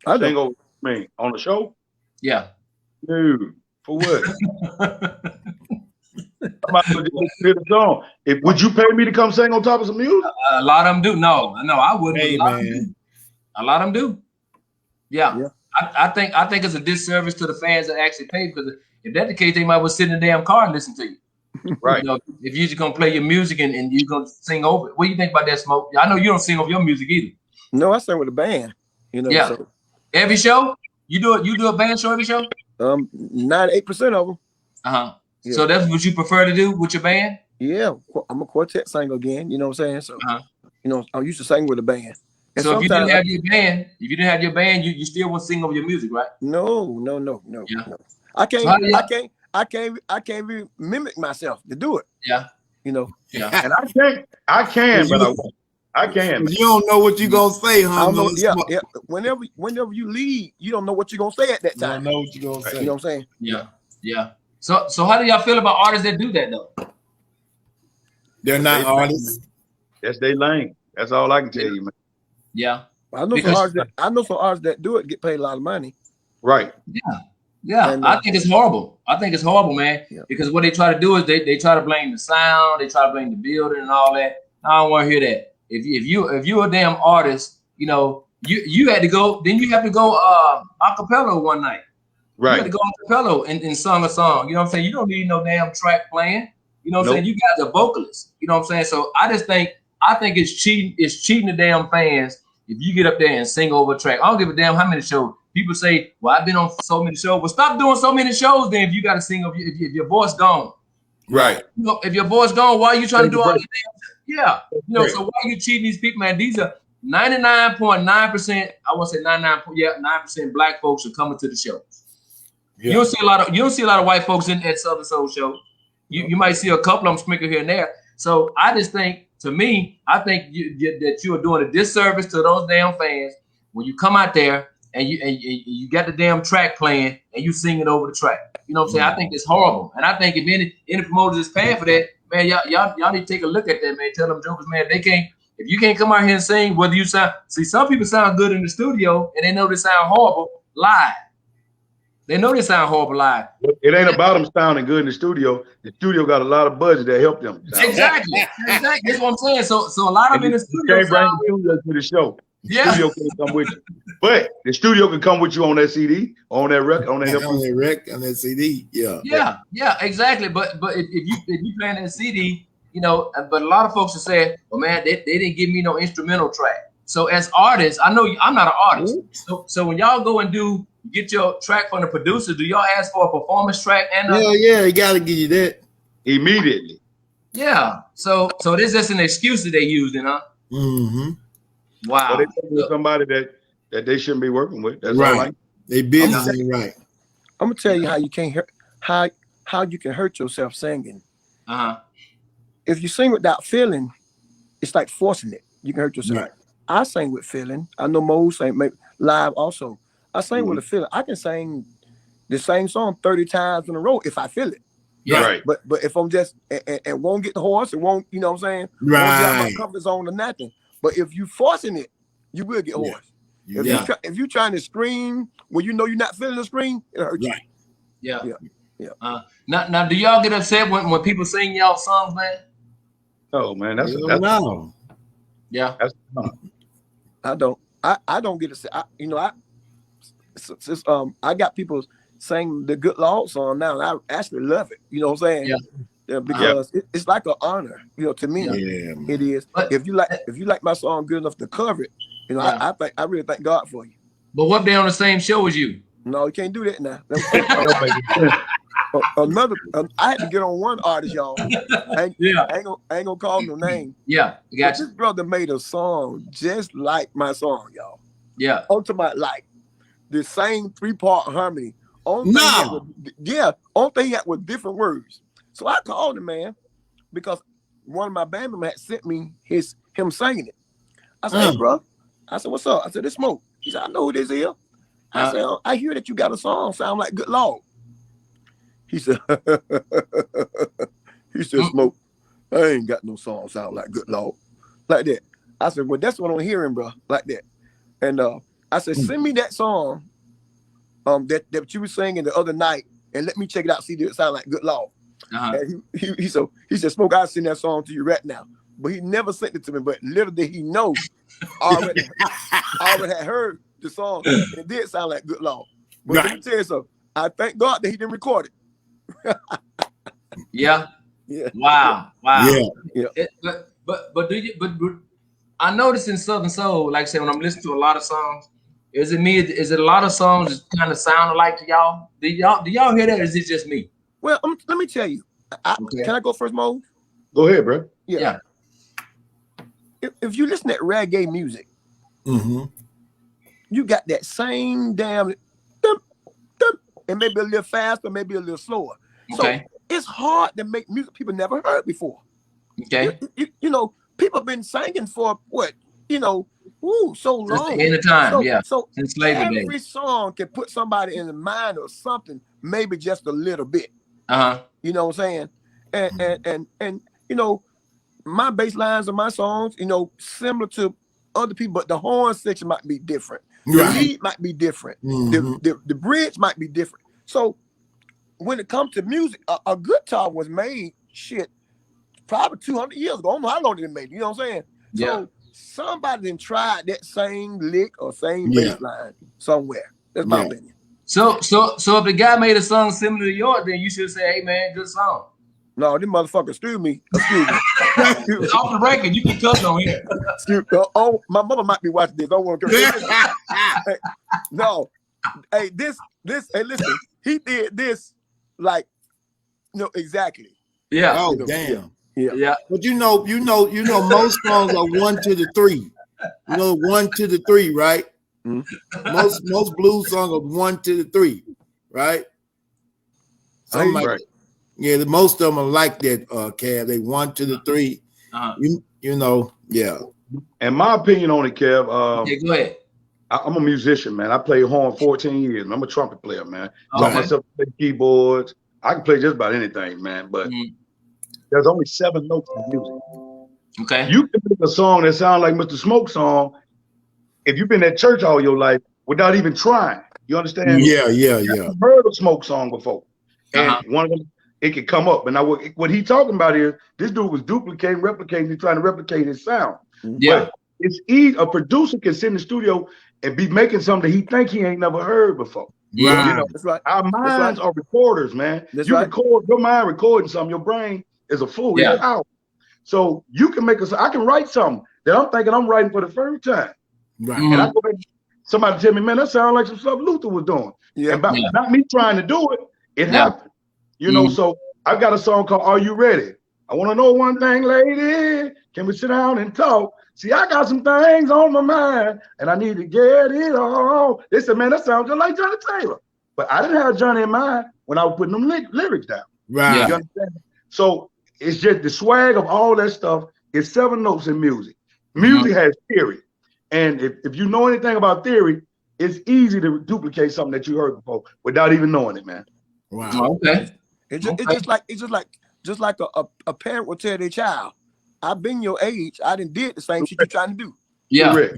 I sing over me on the show. Yeah. Dude, for what? I'm about to hear the song. Would you pay me to come sing on top of some music? A lot of them do. No, I wouldn't. Hey, A lot of them do. Yeah. I think it's a disservice to the fans that actually pay, because if that's the case, they might well sit in the damn car and listen to you. Right. You know, if you're just gonna play your music and you're gonna sing over it. What do you think about that, Smoke? I know you don't sing over your music either. No, I sing with a band. You know. Yeah. So. Every show you do a band show every show. 98% of them. Yeah. So that's what you prefer to do with your band? Yeah, I'm a quartet singer again. You know what I'm saying? So you know, I used to sing with a band. And so if you didn't have your band, you still would sing over your music, right? No. Yeah. No. I can't really mimic myself to do it. Yeah. You know. Yeah. And I can, but I can. You don't know what you're gonna say, huh? Yeah. Whenever you lead, you don't know what you're gonna say at that time. You don't know what you're gonna say. You know what I'm saying? Yeah. So how do y'all feel about artists that do that though? They're not artists. That's their lane. That's all I can tell you, man. Yeah. I know some artists that do it get paid a lot of money. Right. Yeah. And, I think it's horrible. Man. Yeah. Because what they try to do is they try to blame the sound, they try to blame the building and all that. I don't want to hear that. If you're a damn artist, you know, you had to go, then you have to go a cappella one night. Right. You had to go a cappella and sung a song. You know what I'm saying? You don't need no damn track playing. You know what I'm saying? You guys are vocalists. You know what I'm saying? So I think it's cheating. It's cheating the damn fans if you get up there and sing over a track. I don't give a damn how many shows. People say, well, I've been on so many shows. Well, stop doing so many shows then if you got to sing over if your voice gone. Right. You know, if your voice gone, why are you trying to do all these things? Yeah. You know, so why are you cheating these people, man? These are 99.9%, I want to say 9% black folks are coming to the shows. Yeah. You don't see a lot of white folks at Southern Soul shows. You might see a couple of them sprinkled here and there. So I just think, to me, I think that you are doing a disservice to those damn fans when you come out there and you got the damn track playing and you singing over the track. You know what I'm saying? I think it's horrible. And I think if any promoters is paying for that, man, y'all need to take a look at that, man. Tell them jokers, man, if you can't come out here and sing, whether you sound, see, some people sound good in the studio and they know they sound horrible live. They know they sound horrible live. It ain't about them sounding good in the studio. The studio got a lot of budget that help them. Exactly. That's what I'm saying. So a lot of them in the studio. You can't bring the studio to the show. The Yeah. studio can't come with you. But the studio can come with you on that CD, on that record, on that on that CD. Yeah, exactly. But if you playing that CD, you know, but a lot of folks are saying, well, man, they didn't give me no instrumental track. So as artists, I know I'm not an artist. So when y'all go and get your track from the producer, do y'all ask for a performance track? And he got to give you that immediately. Yeah. So this is just an excuse that they used, huh? Mm-hmm. Wow. So they with somebody that they shouldn't be working with. That's right. All right. They business ain't right. I'm gonna tell you how you can't hurt how you can hurt yourself singing. If you sing without feeling, it's like forcing it. You can hurt yourself. Right. I sing with feeling. I know Mose sang live also. I sing with a feeling. I can sing the same song 30 times in a row if I feel it. Yeah. Right. But if I'm just and won't get the horse, it won't, you know what I'm saying? Right. Won't get out my comfort zone or nothing. But if you forcing it, you will get hoarse. If you're trying to scream when you know you're not feeling the scream, it'll hurt you. Yeah. Now, do y'all get upset when people sing y'all songs, man? Oh man, that's yeah. That's I don't. I don't get upset. I got people saying the Good Lord song now, and I actually love it. You know what I'm saying? Yeah. Because it's like an honor, you know, to me. Yeah, it is. But if you like my song good enough to cover it, you know, I really thank God for you. But what, they on the same show as you? No, you can't do that now. I had to get on one artist, y'all. I ain't gonna call no name. Yeah, but this brother made a song just like my song, y'all. Yeah. Onto my like the same 3-part harmony. Only thing that was different words. So I called him, man, because one of my band members had sent me him singing it. I said, hey, bro. I said, what's up? I said, it's Smoke. He said, I know who this is. I said, I hear that you got a song sound like Good Lord. He said, Smoke, I ain't got no song sound like Good Lord. Like that. I said, well, that's what I'm hearing, bro. Like that. And I said, send me that song that you were singing the other night and let me check it out, see if it sound like Good Lord. And he said, Smoke, I'll send that song to you right now. But he never sent it to me, but little did he know already had heard the song and it did sound like Good Lord. But let me tell you something. I thank God that he didn't record it. Yeah. Wow. Yeah. But do you? But I noticed in Southern Soul, like I said, when I'm listening to a lot of songs, is it a lot of songs that kind of sound alike to y'all? Do y'all hear that, or is it just me? Well, let me tell you. Can I go first, Mo? Go ahead, bro. Yeah. If you listen to reggae music, you got that same damn and maybe a little faster, maybe a little slower. Okay. So it's hard to make music people never heard before. Okay. You know, people have been singing for what? You know, so long. Since the end of time, So since slavery every song can put somebody in the mind or something, maybe just a little bit. You know what I'm saying? And you know, my bass lines of my songs, you know, similar to other people, but the horn section might be different. The lead might be different. The bridge might be different. So when it comes to music, a guitar was made probably 200 years ago. I don't know how long it made. You know what I'm saying? Yeah. So somebody then tried that same lick or same bass line somewhere. That's my opinion. So if the guy made a song similar to yours, then you should say, "Hey man, good song." No, this motherfucker, excuse me. It's off the record. You can cuss on here. Oh, my mother might be watching this. I don't want to curse. No. Hey, hey, listen, he did this like, exactly. Yeah. Oh, damn. Yeah. But you know, most songs are 1 to the 3. You know, 1 to the 3, right? Most blues songs are 1 to the 3, right? Right. Yeah, most of them are like that, Kev. They 1 to the 3. You know, yeah. And my opinion on it, Kev. Go ahead. I'm a musician, man. I played horn 14 years. I'm a trumpet player, man. Taught myself to play keyboards. I can play just about anything, man. But there's only 7 notes in music. Okay. You can make a song that sounds like Mr. Smoke's song if you've been at church all your life without even trying. You understand? Yeah. I've heard a Smoke song before. And one of them, it could come up. And now what he talking about is this dude was replicating, he's trying to replicate his sound. Yeah. But it's easy. A producer can sit in the studio and be making something that he think he ain't never heard before. Yeah. You know, That's right. Our minds are recorders, man. Record your mind recording something. Your brain is a fool. It's out. So you can I can write something that I'm thinking I'm writing for the first time. Right. And I go back, somebody tell me, man, that sounds like some stuff Luther was doing. Yeah. And not me trying to do it, it happened. You know, so I've got a song called Are You Ready? I want to know one thing, lady. Can we sit down and talk? See, I got some things on my mind and I need to get it all. They said, man, that sounds just like Johnny Taylor. But I didn't have Johnny in mind when I was putting them lyrics down. Right. You understand? So it's just the swag of all that stuff is 7 notes in music. Music has theory. And if you know anything about theory, it's easy to duplicate something that you heard before without even knowing it, man. Wow. Okay. It's just like a parent will tell their child, I've been your age. I done did the same shit you're trying to do. Yeah. Correct.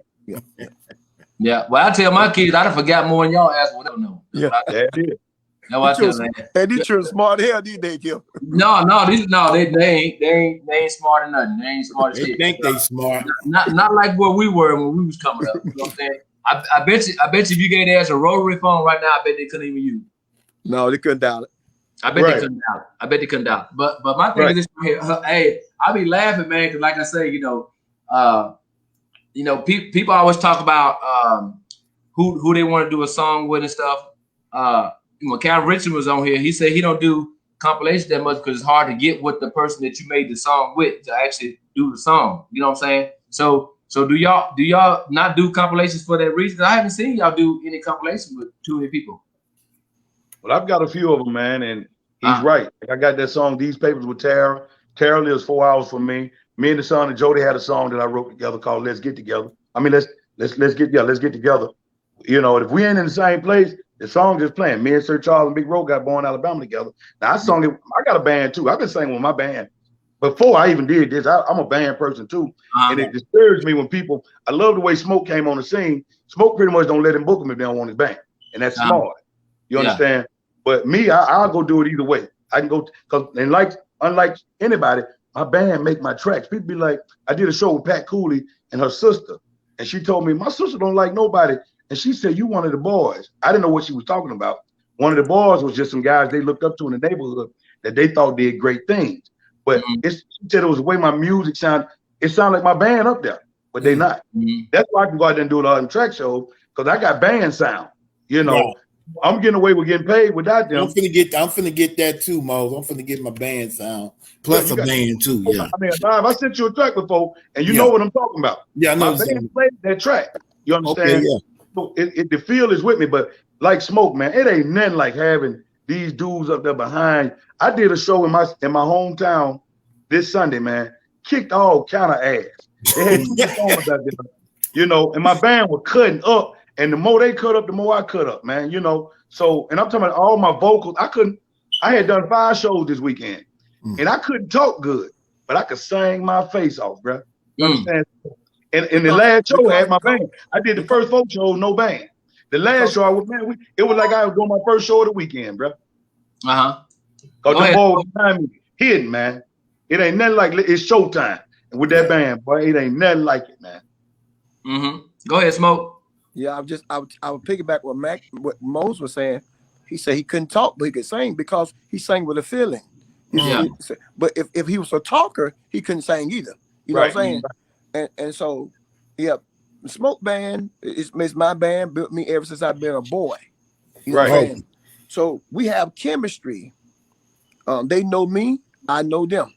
Yeah. Well, I tell my kids, I done forgot more than y'all asked what I know. Yeah. That's it. No, I tell them. And these children smart hell these days, Kim. No, they ain't smart or nothing. They ain't smart as shit. They think they smart. Not like where we were when we was coming up. You know what I'm saying? I bet you if you gave their ass a rotary phone right now, I bet they couldn't even use it. No, they couldn't dial it. I bet they couldn't dial it. But my thing is this here. Hey, I be laughing, man, because like I say, people always talk about who they want to do a song with and stuff. When Cal Richard was on here, he said he don't do compilations that much because it's hard to get with the person that you made the song with to actually do the song. You know what I'm saying? So do y'all not do compilations for that reason? I haven't seen y'all do any compilations with too many people. Well, I've got a few of them, man, and he's right. I got that song, These Papers with Tara. Tara lives 4 hours from me. Me and the son and Jody had a song that I wrote together called Let's Get Together. I mean, let's get together. You know, if we ain't in the same place, The song just playing. Me and Sir Charles and Big Roe got born in Alabama together. Now I sung it. I got a band too. I've been singing with my band before I even did this. I'm a band person too, and it disturbs me when people. I love the way Smoke came on the scene. Smoke pretty much don't let him book him if they don't want his band, and that's smart. You understand? But me, I'll go do it either way. I can go because unlike anybody, my band make my tracks. People be like, I did a show with Pat Cooley and her sister, and she told me my sister don't like nobody. And she said, you one of the boys. I didn't know what she was talking about. One of the boys was just some guys they looked up to in the neighborhood that they thought did great things. But she said it was the way my music sounded. It sounded like my band up there, but they not. That's why I can go out there and do a lot of them track shows, because I got band sound. You know, I'm getting away with getting paid without them. I'm finna get that too, Mose. I'm finna get my band sound. Plus a band too, yeah. I mean, I sent you a track before, and you know what I'm talking about. Yeah, I know. My band played that track. You understand? Okay, yeah. So the feel is with me, but like Smoke, man, it ain't nothing like having these dudes up there behind. I did a show in my hometown this Sunday, man. Kicked all kind of ass. They had two performers out there, you know, and my band was cutting up, and the more they cut up, the more I cut up, man. You know, so and I'm talking about all my vocals. I had done 5 shows this weekend, and I couldn't talk good, but I could sing my face off, bro. You understand? And the last show I had my band. I did the first 4 shows, no band. The last show I was, man, it was like I was doing my first show of the weekend, bro. Cause the ball was behind me hidden, man. It ain't nothing like it's showtime. And with that band, boy, it ain't nothing like it, man. Go ahead, Smoke. Yeah, I would piggyback what Mose was saying. He said he couldn't talk, but he could sing because he sang with a feeling. But if he was a talker, he couldn't sing either. You know what I'm saying? And so, yeah, the Smoke band is my band, built me ever since I've been a boy. You know what I'm saying? So we have chemistry. They know me, I know them.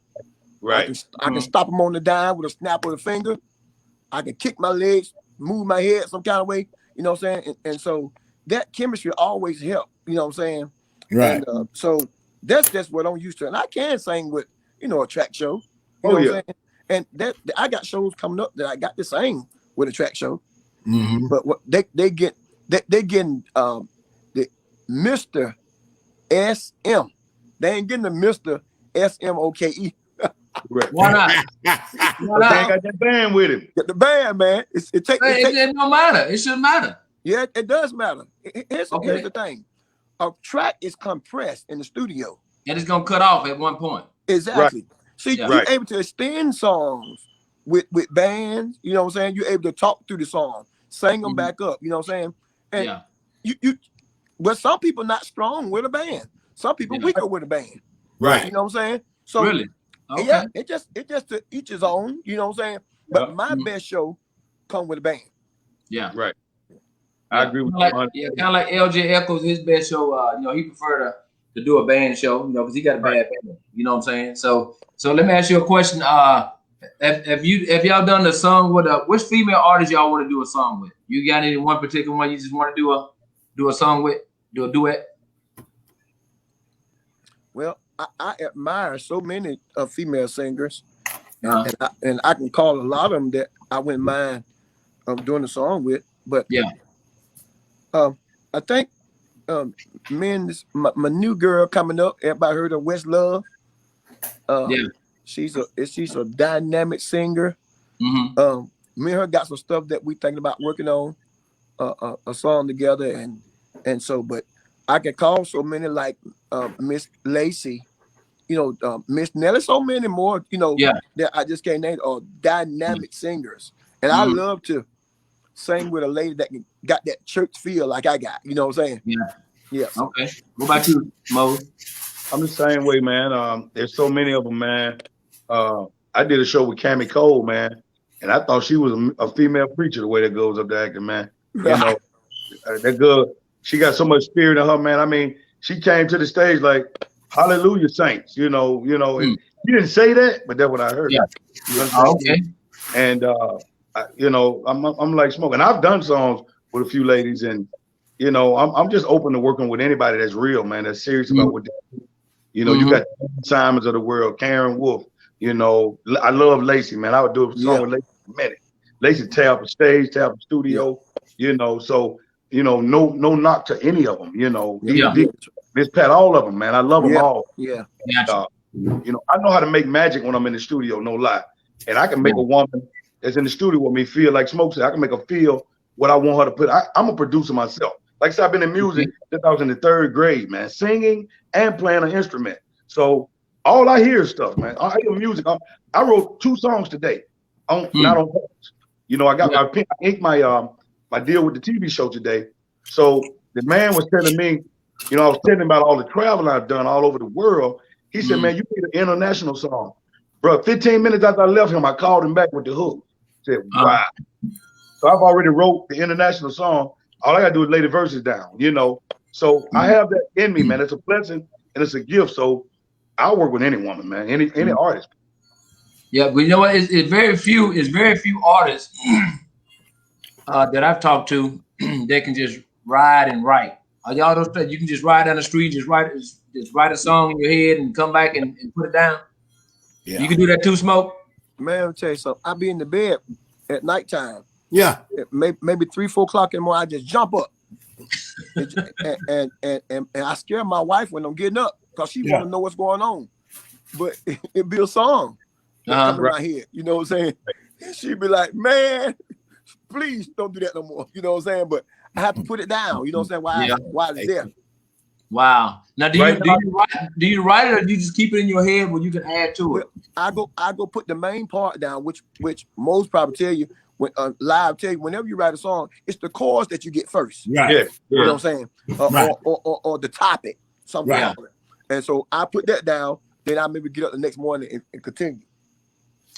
Right. I can stop them on the dime with a snap of the finger. I can kick my legs, move my head some kind of way. You know what I'm saying? And so that chemistry always help. You know what I'm saying? Right. And, so that's just what I'm used to. And I can sing with, a track show. You know what I'm saying? And that I got shows coming up that I got to sing with a track show. But what they getting the Mr. SM. They ain't getting the Mr. SMOKE. Why not? Why not? They got that band with him. Get the band, man. It don't matter. It shouldn't matter. Yeah, it does matter. Here's the thing. A track is compressed in the studio. And it's gonna cut off at one point. Exactly. See, you're able to extend songs with bands, you know what I'm saying? You're able to talk through the song, sing them back up, you know what I'm saying? And but some people not strong with a band. Some people weaker with a band. Right. You know what I'm saying? So really? Okay. Yeah, it just to each his own, you know what I'm saying? But my best show come with a band. Yeah. Right. I agree with you. Kind of like LJ Echoes, his best show, he preferred to do a band show, because he got a bad band. You know what I'm saying? So let me ask you a question. Have y'all done the song with which female artist y'all want to do a song with? You got any one particular one you just want to do a song with? Do a duet? Well, I admire so many female singers, and I can call a lot of them that I wouldn't mind doing a song with. But I think my new girl coming up. Everybody heard of West Love? She's a dynamic singer. Me and her got some stuff that we thinking about working on a song together, and so. But I can call so many like Miss Lacey, Miss Nelly, so many more, that I just can't name, or dynamic singers. And I love to sing with a lady that got that church feel like I got. You know what I'm saying? Yeah. Okay. What about you, Mo? I'm the same way, man. There's so many of them, man. I did a show with Cammie Cole, man, and I thought she was a female preacher the way that goes up there acting, man. That girl, she got so much spirit in her, man. I mean, she came to the stage like, "Hallelujah, saints," and she didn't say that, but that's what I heard. Okay. And I'm like Smoke, and I've done songs with a few ladies, and I'm just open to working with anybody that's real, man. That's serious about what they do. You got Simons of the world, Karen Wolf. I love Lacey, man. I would do a song with Lacey in a minute. Lacey tear up a stage, tear up a studio. So you know, no knock to any of them. You know, Yeah. Miss Pat, all of them, man. I love them all. Yeah. You know, I know how to make magic when I'm in the studio, no lie. And I can make a woman that's in the studio with me feel like Smoke said. I can make her feel what I want her to put. I'm a producer myself. Like I said, I've been in music since I was in the 3rd grade, man, singing and playing an instrument. So all I hear is stuff, man. I hear music. I wrote 2 songs today, not on purpose. You know, I inked my my deal with the TV show today. So the man was telling me, you know, I was telling him about all the travel I've done all over the world. He said, man, you need an international song. Bro, 15 minutes after I left him, I called him back with the hook. Said, wow. So I've already wrote the international song. All I got to do is lay the verses down, you know. So I have that in me, man. It's a blessing and it's a gift. So I'll work with any woman, man, any artist. Yeah, but you know what? It's very few artists that I've talked to that can just ride and write. Y'all don't say you can just ride down the street, just write a song in your head and come back and put it down. Yeah. You can do that too, Smoke. Man, I'll tell you something. I be in the bed at nighttime. Yeah. Maybe 3, 4 o'clock in the morning, I just jump up. and I scare my wife when I'm getting up because she want to know what's going on. But it be a song coming right here. You know what I'm saying? She'd be like, man, please don't do that no more. You know what I'm saying? But I have to put it down. You know what I'm saying? While it's there. Wow. Now, do you write it or do you just keep it in your head where you can add to it? I go put the main part down, which most probably tell you when live tell you whenever you write a song, it's the chords that you get first. Right. Yeah. You know what I'm saying? Or the topic, something like that. And so I put that down. Then I maybe get up the next morning and continue.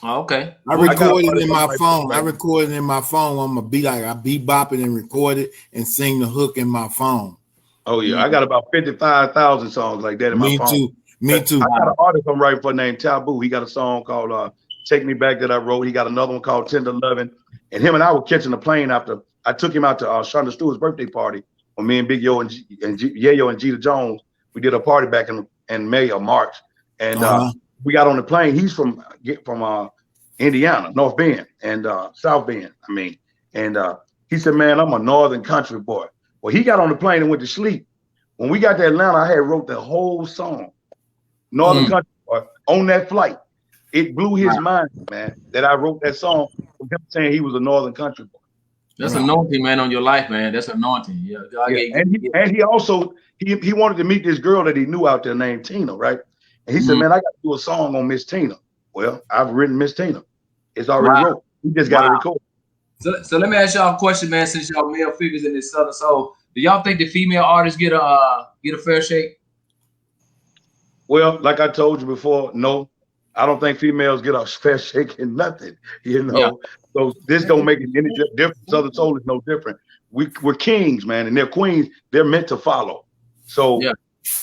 Oh, okay. I record it in my phone. I record it in my phone. I'm gonna be like I bebop it and record it and sing the hook in my phone. Oh yeah, I got about 55,000 songs like that in my phone. Me too. I got an artist I'm writing for named Taboo. He got a song called "Take Me Back" that I wrote. He got another one called "Tender Lovin'." And him and I were catching a plane after I took him out to Shonda Stewart's birthday party when me and Big Yo and Yayo and Jeter Jones, we did a party back in May or March. And we got on the plane. He's from Indiana, North Bend and South Bend. I mean, and he said, man, I'm a Northern country boy. Well, he got on the plane and went to sleep. When we got to Atlanta, I had wrote the whole song, Northern Country Boy, on that flight. It blew his mind, man, that I wrote that song from him saying he was a Northern country boy. That's anointing, man, on your life, man. That's anointing. Yeah. And he also he wanted to meet this girl that he knew out there named Tina, right? And he said, man, I got to do a song on Miss Tina. Well, I've written Miss Tina. It's already wrote. We just got to record. So let me ask y'all a question, man. Since y'all male figures in this Southern Soul, do y'all think the female artists get a fair shake? Well, like I told you before, no, I don't think females get a fair shake in nothing. You know, so this don't make it any different. Southern Soul is no different. We're kings, man, and they're queens. They're meant to follow. So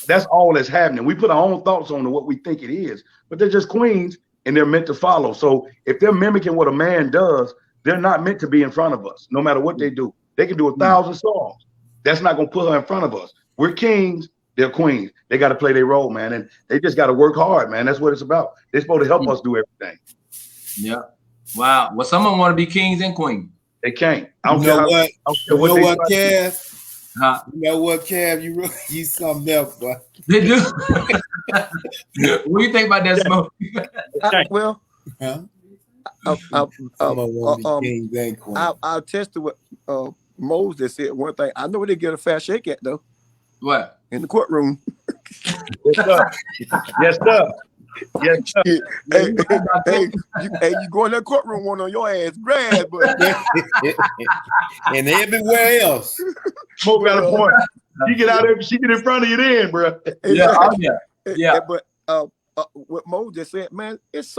that's all that's happening. We put our own thoughts on what we think it is, but they're just queens and they're meant to follow. So if they're mimicking what a man does, they're not meant to be in front of us, no matter what they do. They can do 1,000 songs. That's not going to put her in front of us. We're kings. They're queens. They got to play their role, man. And they just got to work hard, man. That's what it's about. They're supposed to help us do everything. Yeah. Wow. Well, some of them want to be kings and queens. They can't. You know what, Kev? Huh? You know what, Kev? You something else, boy. They do. What do you think about that, Smoke? Well, I'll test to what Mose just said. One thing I know where they get a fair shake at though. What? In the courtroom. Yes, sir. Yes, sir. Yes, sir. Hey, you go in that courtroom, one on your ass, grab, but and everywhere else. Smoke got a point. You get out there, she get in front of you then, bro. Yeah. But what Mo just said, man, it's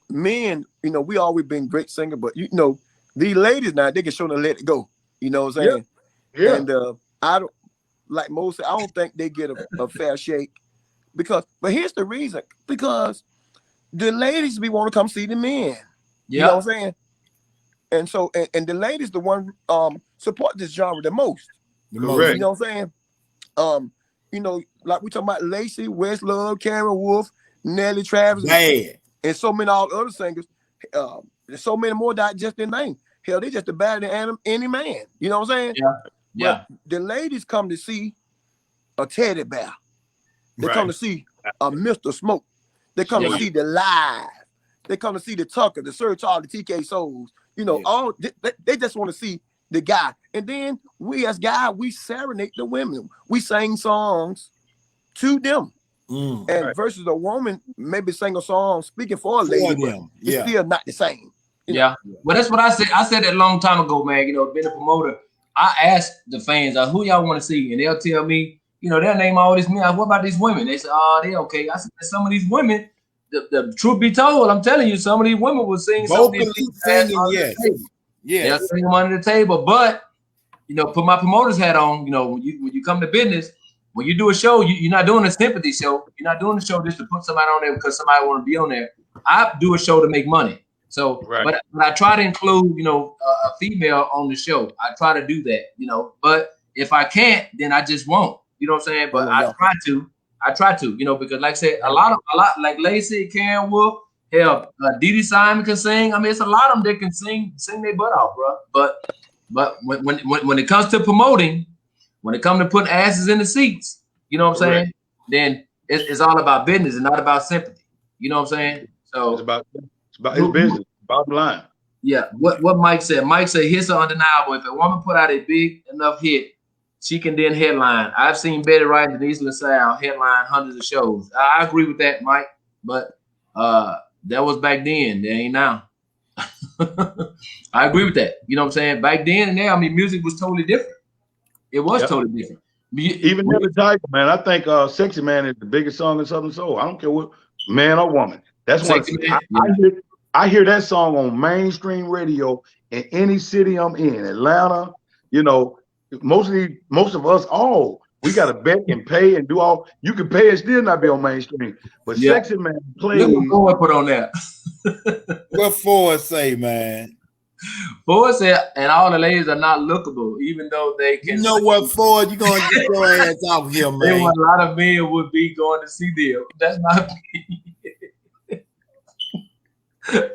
men, we always been great singers, but these ladies now they can show them let it go. You know what I'm saying? Yeah. And I don't like Mo said, I don't think they get a fair shake but here's the reason, because the ladies be want to come see the men. You know what I'm saying? And so and the ladies the one support this genre the most. Correct. You know what I'm saying? Like we talking about Lacey, Westlove, Karen Wolf, Nelly Travis, and so many all other singers. There's so many more that just their name. hell, they just better than any man. You know what I'm saying? Yeah. Yeah. But the ladies come to see a teddy bear. They come to see a Mr. Smoke. They come to see the Live. They come to see the Tucker, the Sir Charlie, the TK Souls. You know, all they just want to see the guy. And then we as guys, we serenade the women. We sing songs to them. And versus a woman maybe sing a song speaking for a lady, but it's still not the same. Yeah. Well, that's what I said. I said that a long time ago, man. You know, being a promoter, I asked the fans, who y'all want to see? And they'll tell me, you know, they'll name all these men. What about these women? They say, oh, they okay. I said, some of these women, the truth be told, I'm telling you, some of these women will sing. Vocally singing, They'll sing them under the table. But, you know, put my promoter's hat on. You know, when you come to business, when you do a show, you're not doing a sympathy show. You're not doing a show just to put somebody on there because somebody want to be on there. I do a show to make money. So, but I try to include, you know, a female on the show. I try to do that, you know. But if I can't, then I just won't. You know what I'm saying? But I try to, you know, because like I said, a lot like Lacey, Karen Wolf, hell, Dee Dee Simon can sing. I mean, it's a lot of them that can sing their butt off, bro. But when it comes to promoting, when it comes to putting asses in the seats, you know what I'm saying? Then it's all about business and not about sympathy. You know what I'm saying? So it's about his business, bottom line. Yeah. What Mike said. Mike said hits are undeniable. If a woman put out a big enough hit, she can then headline. I've seen Betty Wright and Denise LaSalle headline hundreds of shows. I agree with that, Mike. But that was back then. That ain't now. I agree with that. You know what I'm saying? Back then and now, I mean, music was totally different. It was totally different. Even Nelly Tiger, man, I think Sexy Man is the biggest song in Southern Soul. I don't care what man or woman. That's what I hear that song on mainstream radio in any city I'm in. Atlanta, you know, most of us we got to bet and pay and do all. You can pay and still not be on mainstream. But Sexy Man plays. Look put on that. What Ford say, man? Ford said, and all the ladies are not lookable, even though they can. You know what, Ford? You're going to get your ass off here, man. A lot of men would be going to see them. That's not me.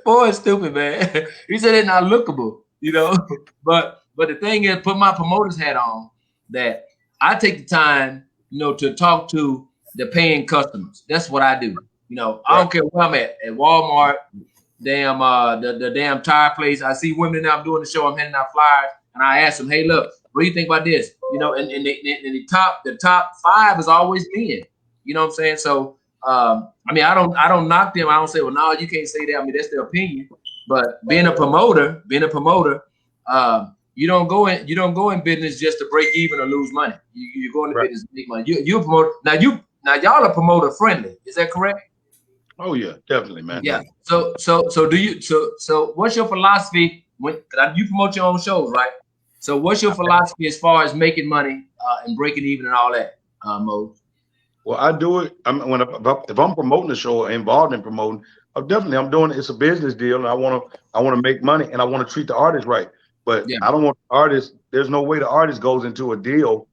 Ford's stupid, man. He said they're not lookable, you know. But the thing is, put my promoter's hat on, that I take the time, you know, to talk to the paying customers. That's what I do. You know, I don't care where I'm at Walmart, damn the damn tire place. I see women now. I'm doing the show. I'm handing out flyers, and I ask them, "Hey, look, what do you think about this?" You know, and the top 5 is always men. You know what I'm saying? So, I mean, I don't knock them. I don't say, well, no, you can't say that. I mean, that's their opinion. But being a promoter, you don't go in business just to break even or lose money. You go into business to make money. You promote now. Y'all are promoter friendly. Is that correct? Oh yeah, definitely, man. Yeah. So what's your philosophy when you promote your own shows, right? So what's your philosophy as far as making money and breaking even and all that, Mose? Well, I do it. If I'm promoting the show or involved in promoting, I'm doing it. It's a business deal, and I want to make money, and I want to treat the artist right. But I don't want the artist. There's no way the artist goes into a deal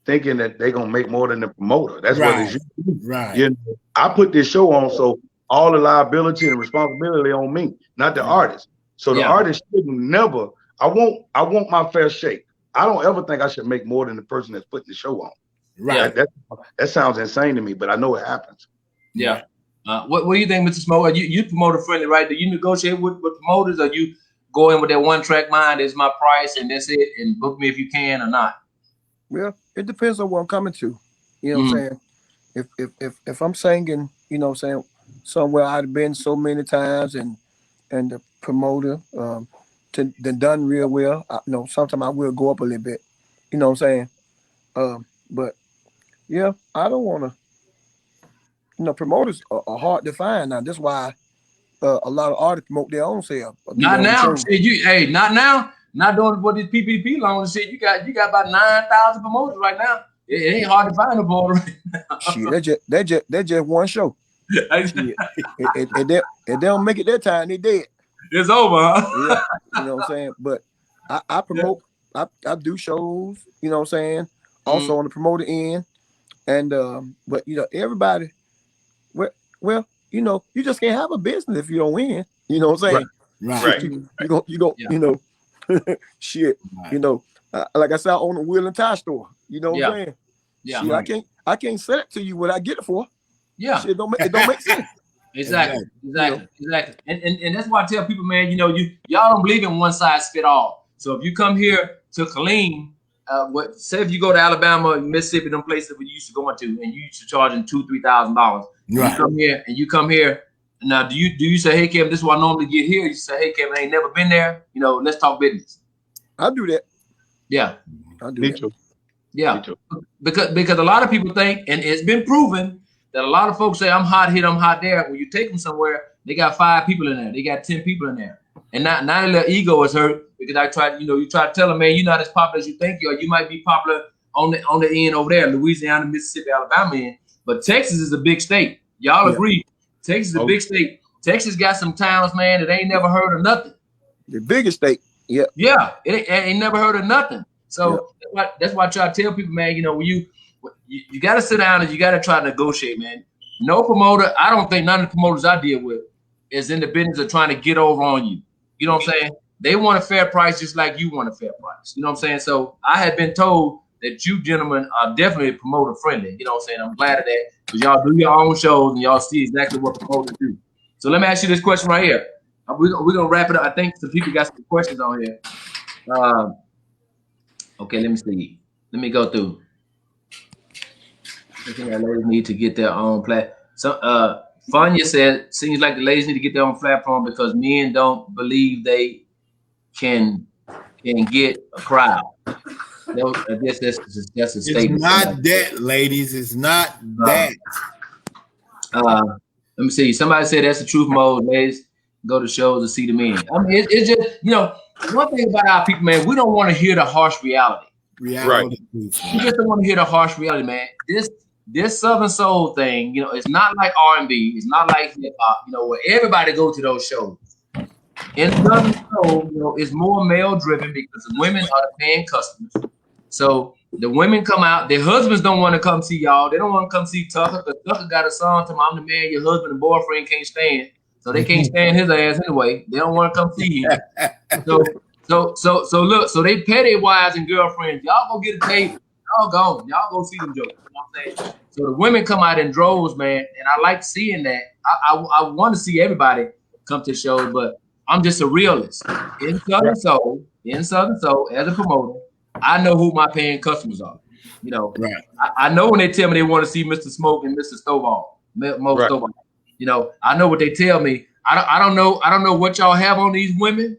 thinking that they're gonna make more than the promoter. That's what it's right. You know, I put this show on, so all the liability and responsibility on me, not the artist. So the artist should never. I want my fair shake. I don't ever think I should make more than the person that's putting the show on. Right. That sounds insane to me, but I know it happens. Yeah. What do you think, Mr. Smoke? You promoter friendly, right? Do you negotiate with promoters, or you go in with that one track mind? Is my price and that's it, and book me if you can or not? Well, it depends on what I'm coming to. You know what I'm saying? If I'm singing, you know what I'm saying, somewhere I've been so many times, and the promoter done real well, sometimes I will go up a little bit. You know what I'm saying? But yeah, I don't want to. Promoters are hard to find now. That's why a lot of artists promote their own self. Not now. Not now. Not doing what these PPP loans and shit. You got about 9,000 promoters right now. It ain't hard to find a promoter right now. Shit, they just one show. If they don't make it that time, they dead. It's over, huh? Yeah, you know what I'm saying? But I promote. I do shows. You know what I'm saying? Also on the promoter end, and but everybody. Well, you just can't have a business if you don't win. You know what I'm saying? Right. You go. Shit, you know, like I said, I own a wheel and tie store. You know what I'm saying? Yeah. Shit, I can't sell it to you what I get it for. Yeah. Shit, it don't make sense. Exactly. And that's why I tell people, man, you know, y'all don't believe in one size fit all. So if you come here to Killeen, say if you go to Alabama, Mississippi, them places we used to go into, and you used to charging $2,000-$3,000. Right. You come here. Now, do you say, hey, Kevin, this is what I normally get here? You say, hey, Kevin, I ain't never been there. You know, let's talk business. I do that. Yeah. I do that. Yeah. Because a lot of people think, and it's been proven, that a lot of folks say, I'm hot here, I'm hot there. When you take them somewhere, they got 5 people in there. They got 10 people in there. And now their ego is hurt because you try to tell them, man, you're not as popular as you think you are. You might be popular on the end over there, Louisiana, Mississippi, Alabama end. But Texas is a big state. Y'all agree? Texas is a big state. Texas got some towns, man, that ain't never heard of nothing. The biggest state. Yeah. Yeah. It ain't never heard of nothing. So that's why I try to tell people, man, you know, when you got to sit down and you got to try to negotiate, man. No promoter, I don't think none of the promoters I deal with is in the business of trying to get over on you. You know what I'm saying? They want a fair price just like you want a fair price. You know what I'm saying? So I had been told that you gentlemen are definitely promoter friendly. You know what I'm saying? I'm glad of that because y'all do your own shows and y'all see exactly what promoters do. So let me ask you this question right here. We're going to wrap it up. I think some people got some questions on here. Okay, let me see. Let me go through. I think our ladies need to get their own platform. So, Fanya said, seems like the ladies need to get their own platform because men don't believe they can get a crowd. I guess that's a statement. It's not that, ladies. It's not that. Let me see. Somebody said that's the truth mode, ladies. Go to shows to see the men. I mean, it's just, you know, one thing about our people, man, we don't want to hear the harsh reality. Right. We just don't want to hear the harsh reality, man. This Southern Soul thing, you know, it's not like R&B. It's not like hip hop, you know, where everybody go to those shows. In Southern Soul, you know, it's more male driven because the women are the paying customers. So the women come out. Their husbands don't want to come see y'all. They don't want to come see Tucker because Tucker got a song to I'm the man your husband and boyfriend can't stand. So they can't stand his ass anyway. They don't want to come see him. So look, so they pay their wives and girlfriends. Y'all go get a table. Y'all go see them jokes. You know what I'm saying? So the women come out in droves, man, and I like seeing that. I want to see everybody come to shows, but I'm just a realist. In Southern Soul, as a promoter, I know who my paying customers are. You know, I know when they tell me they want to see Mr. Smoke and Mr. Stovall, Mose Stovall. You know, I know what they tell me. I don't know what y'all have on these women.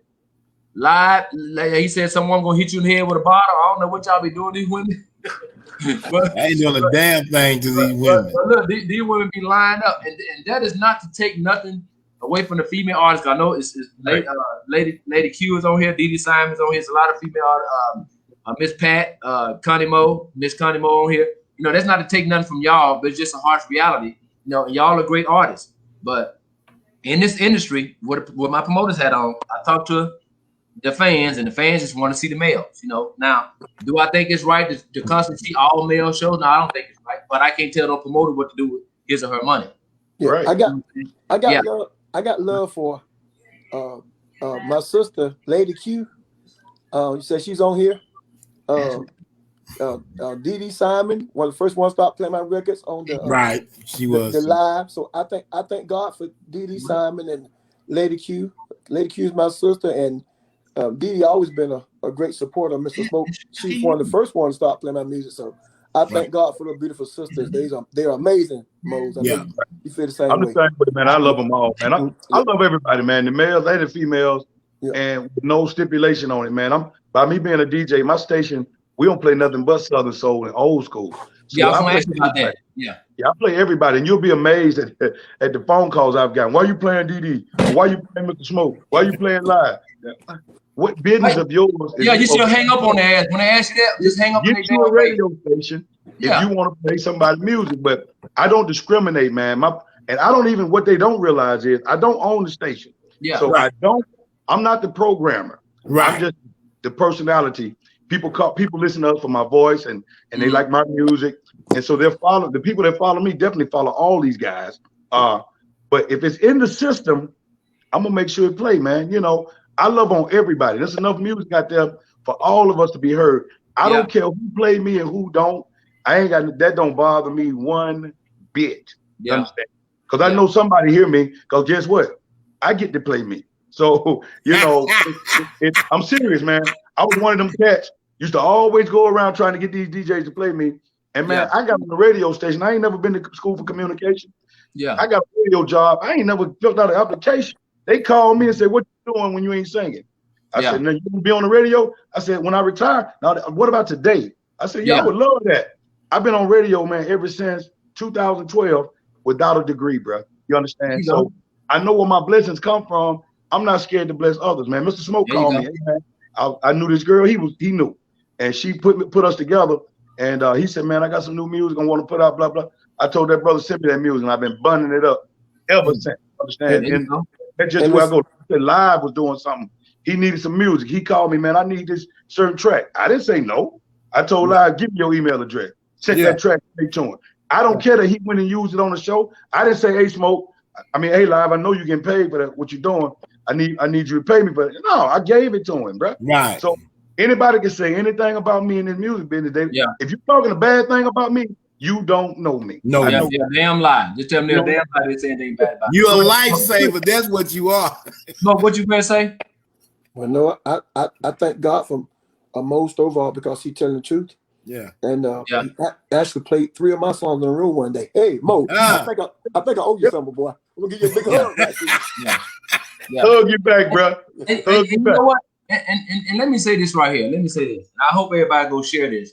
Live, like he said, someone gonna hit you in the head with a bottle. I don't know what y'all be doing these women. But, I ain't doing a damn thing to these women. But look, these women be lined up, and that is not to take nothing away from the female artists. I know it's Lady Q is on here, Dee Dee Simon's on here. There's a lot of female artists. Miss Pat, Miss Connie Mo on here. You know, that's not to take nothing from y'all, but it's just a harsh reality. You know, y'all are great artists, but in this industry, what my promoters had on, I talked to the fans, and the fans just want to see the males. You know, now, do I think it's right to constantly see all male shows? No, I don't think it's right, but I can't tell no promoter what to do with his or her money. Yeah, right. I got love for my sister, Lady Q. You said she's on here. Dee Dee Simon, one of the first ones to start playing my records on the she was the live. So I thank God for Dee Dee Simon and Lady Q. Lady Q is my sister, and Dee Dee always been a great supporter of Mr. Smoke. She's one of the first ones to start playing my music. So I thank God for the beautiful sisters. They're amazing, Mose. I know you feel the same way. I'm the same way, man. I love them all, man. I love everybody, man. The males and the females, and with no stipulation on it, man. By me being a DJ, my station, we don't play nothing but Southern Soul and old school. So I was asking about that. Yeah, I play everybody, and you'll be amazed at the phone calls I've gotten. Why are you playing DD? Why are you playing Mr. Smoke? Why are you playing live? What business of yours? You should hang up on their ass. When they ask you that, just hang up on their ass. Get you a radio station if you want to play somebody's music, but I don't discriminate, man. And I don't even, what they don't realize is I don't own the station. Yeah. So I'm not the programmer. I'm just the personality. People listen to us for my voice and they like my music. And so the people that follow me definitely follow all these guys. But if it's in the system, I'm gonna make sure it play, man. You know, I love on everybody. There's enough music out there for all of us to be heard. I don't care who play me and who don't. I ain't got that. Don't bother me one bit. You understand? Because I know somebody hear me. Because guess what? I get to play me. So you know, I'm serious, man. I was one of them cats. Used to always go around trying to get these DJs to play me. And man, I got on the radio station. I ain't never been to school for communication. I got a radio job. I ain't never filled out an application. They called me and said, "What you doing when you ain't singing?" I said, "No, you want to be on the radio?" I said, "When I retire." Now, what about today? I said, "Yeah, I would love that." I've been on radio, man, ever since 2012 without a degree, bro. You understand? So I know where my blessings come from. I'm not scared to bless others, man. Mr. Smoke called me. Hey, man, I knew this girl. He knew, and she put us together. And he said, "Man, I got some new music I want to put out." Blah blah. I told that brother, "Send me that music," and I've been bunning it up ever since. Understand? And that's just where I go. Live was doing something. He needed some music. He called me, "Man, I need this certain track." I didn't say no. I told Live, "Give me your email address. Send that track to him." I don't care that he went and used it on the show. I didn't say, "Hey, Smoke. I mean, hey, Live. I know you're getting paid for that. What you're doing. I need you to pay me." But no, I gave it to him, bro. Right. So anybody can say anything about me in this music business. If you're talking a bad thing about me, you don't know me. No, damn lie. Just tell me a damn lie. They say anything bad about me. You're a lifesaver. That's what you are. No, what you gonna say? Well, no, I thank God for Mose Stovall because he's telling the truth. Yeah. And he actually played 3 of my songs in a room one day. Hey, Mo, I think I owe you something, boy. I'm gonna give you a big hug right here. Hug you back, bro. And you know what? And let me say this right here. Let me say this. I hope everybody go share this.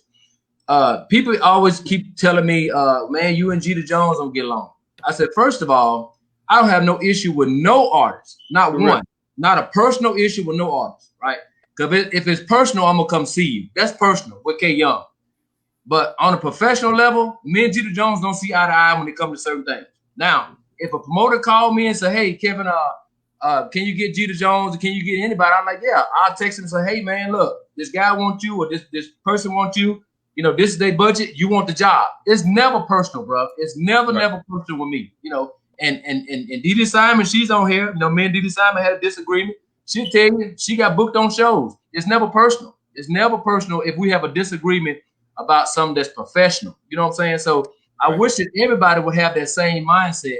People always keep telling me, man, you and Jeter Jones don't get along. I said, first of all, I don't have no issue with no artist, not one, not a personal issue with no artist, right? Because if it's personal, I'm gonna come see you. That's personal with K Young. But on a professional level, me and Jeter Jones don't see eye to eye when it comes to certain things. Now, if a promoter called me and said, "Hey, Kevin, can you get Jeter Jones or can you get anybody?" I'm like, yeah. I'll text him and say, "Hey, man, look, this guy wants you or this person wants you. You know, this is their budget. You want the job." It's never personal, bro. It's never personal with me. You know, and Dee Simon, she's on here. You know, me and Dee Simon had a disagreement. She'll tell you she got booked on shows. It's never personal. It's never personal if we have a disagreement about something that's professional. You know what I'm saying? So I wish that everybody would have that same mindset.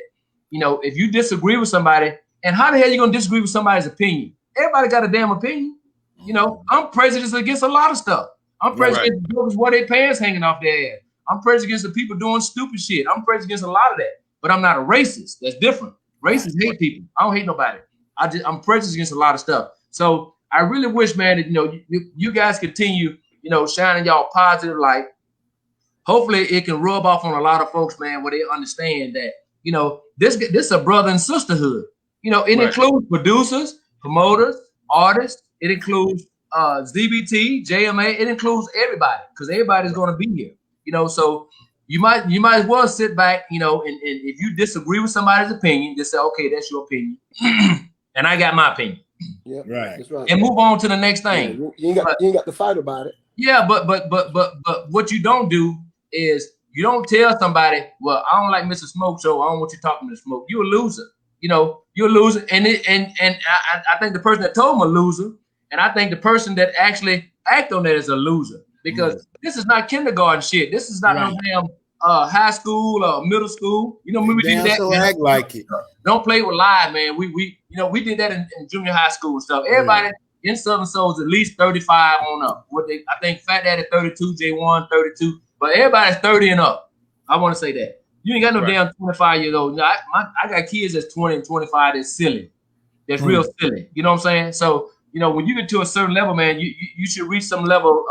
You know, if you disagree with somebody, and how the hell you gonna disagree with somebody's opinion? Everybody got a damn opinion. You know, I'm prejudiced against a lot of stuff. I'm prejudiced against the jokers where their pants hanging off their ass. I'm prejudiced against the people doing stupid shit. I'm prejudiced against a lot of that. But I'm not a racist. That's different. Racists hate people. I don't hate nobody. I'm prejudiced against a lot of stuff. So I really wish, man, that you guys continue, shining y'all positive light. Hopefully it can rub off on a lot of folks, man, where they understand that, this is a brother and sisterhood. It includes producers, promoters, artists. It includes ZBT, JMA. It includes everybody because everybody's going to be here. So you might as well sit back, and if you disagree with somebody's opinion, just say, okay, that's your opinion, and I got my opinion. Yeah, right. That's right. And move on to the next thing. Yeah, you ain't got to fight about it. Yeah, but what you don't do is you don't tell somebody, well, I don't like Mr. Smoke, so I don't want you talking to Smoke. You're a loser. You're a loser, and I think the person that told him a loser, and I think the person that actually act on that is a loser because this is not kindergarten shit. This is not no damn high school or middle school. When we did that, so act like it. Don't play with live, man. We did that in junior high school and stuff. Everybody in Southern Soul is at least 35 on up. I think Fat Daddy 32, J1 32, but everybody's 30 and up. I want to say that. You ain't got no damn 25-year-old. I got kids that's 20 and 25 that's silly. That's real silly. You know what I'm saying? So, when you get to a certain level, man, you should reach some level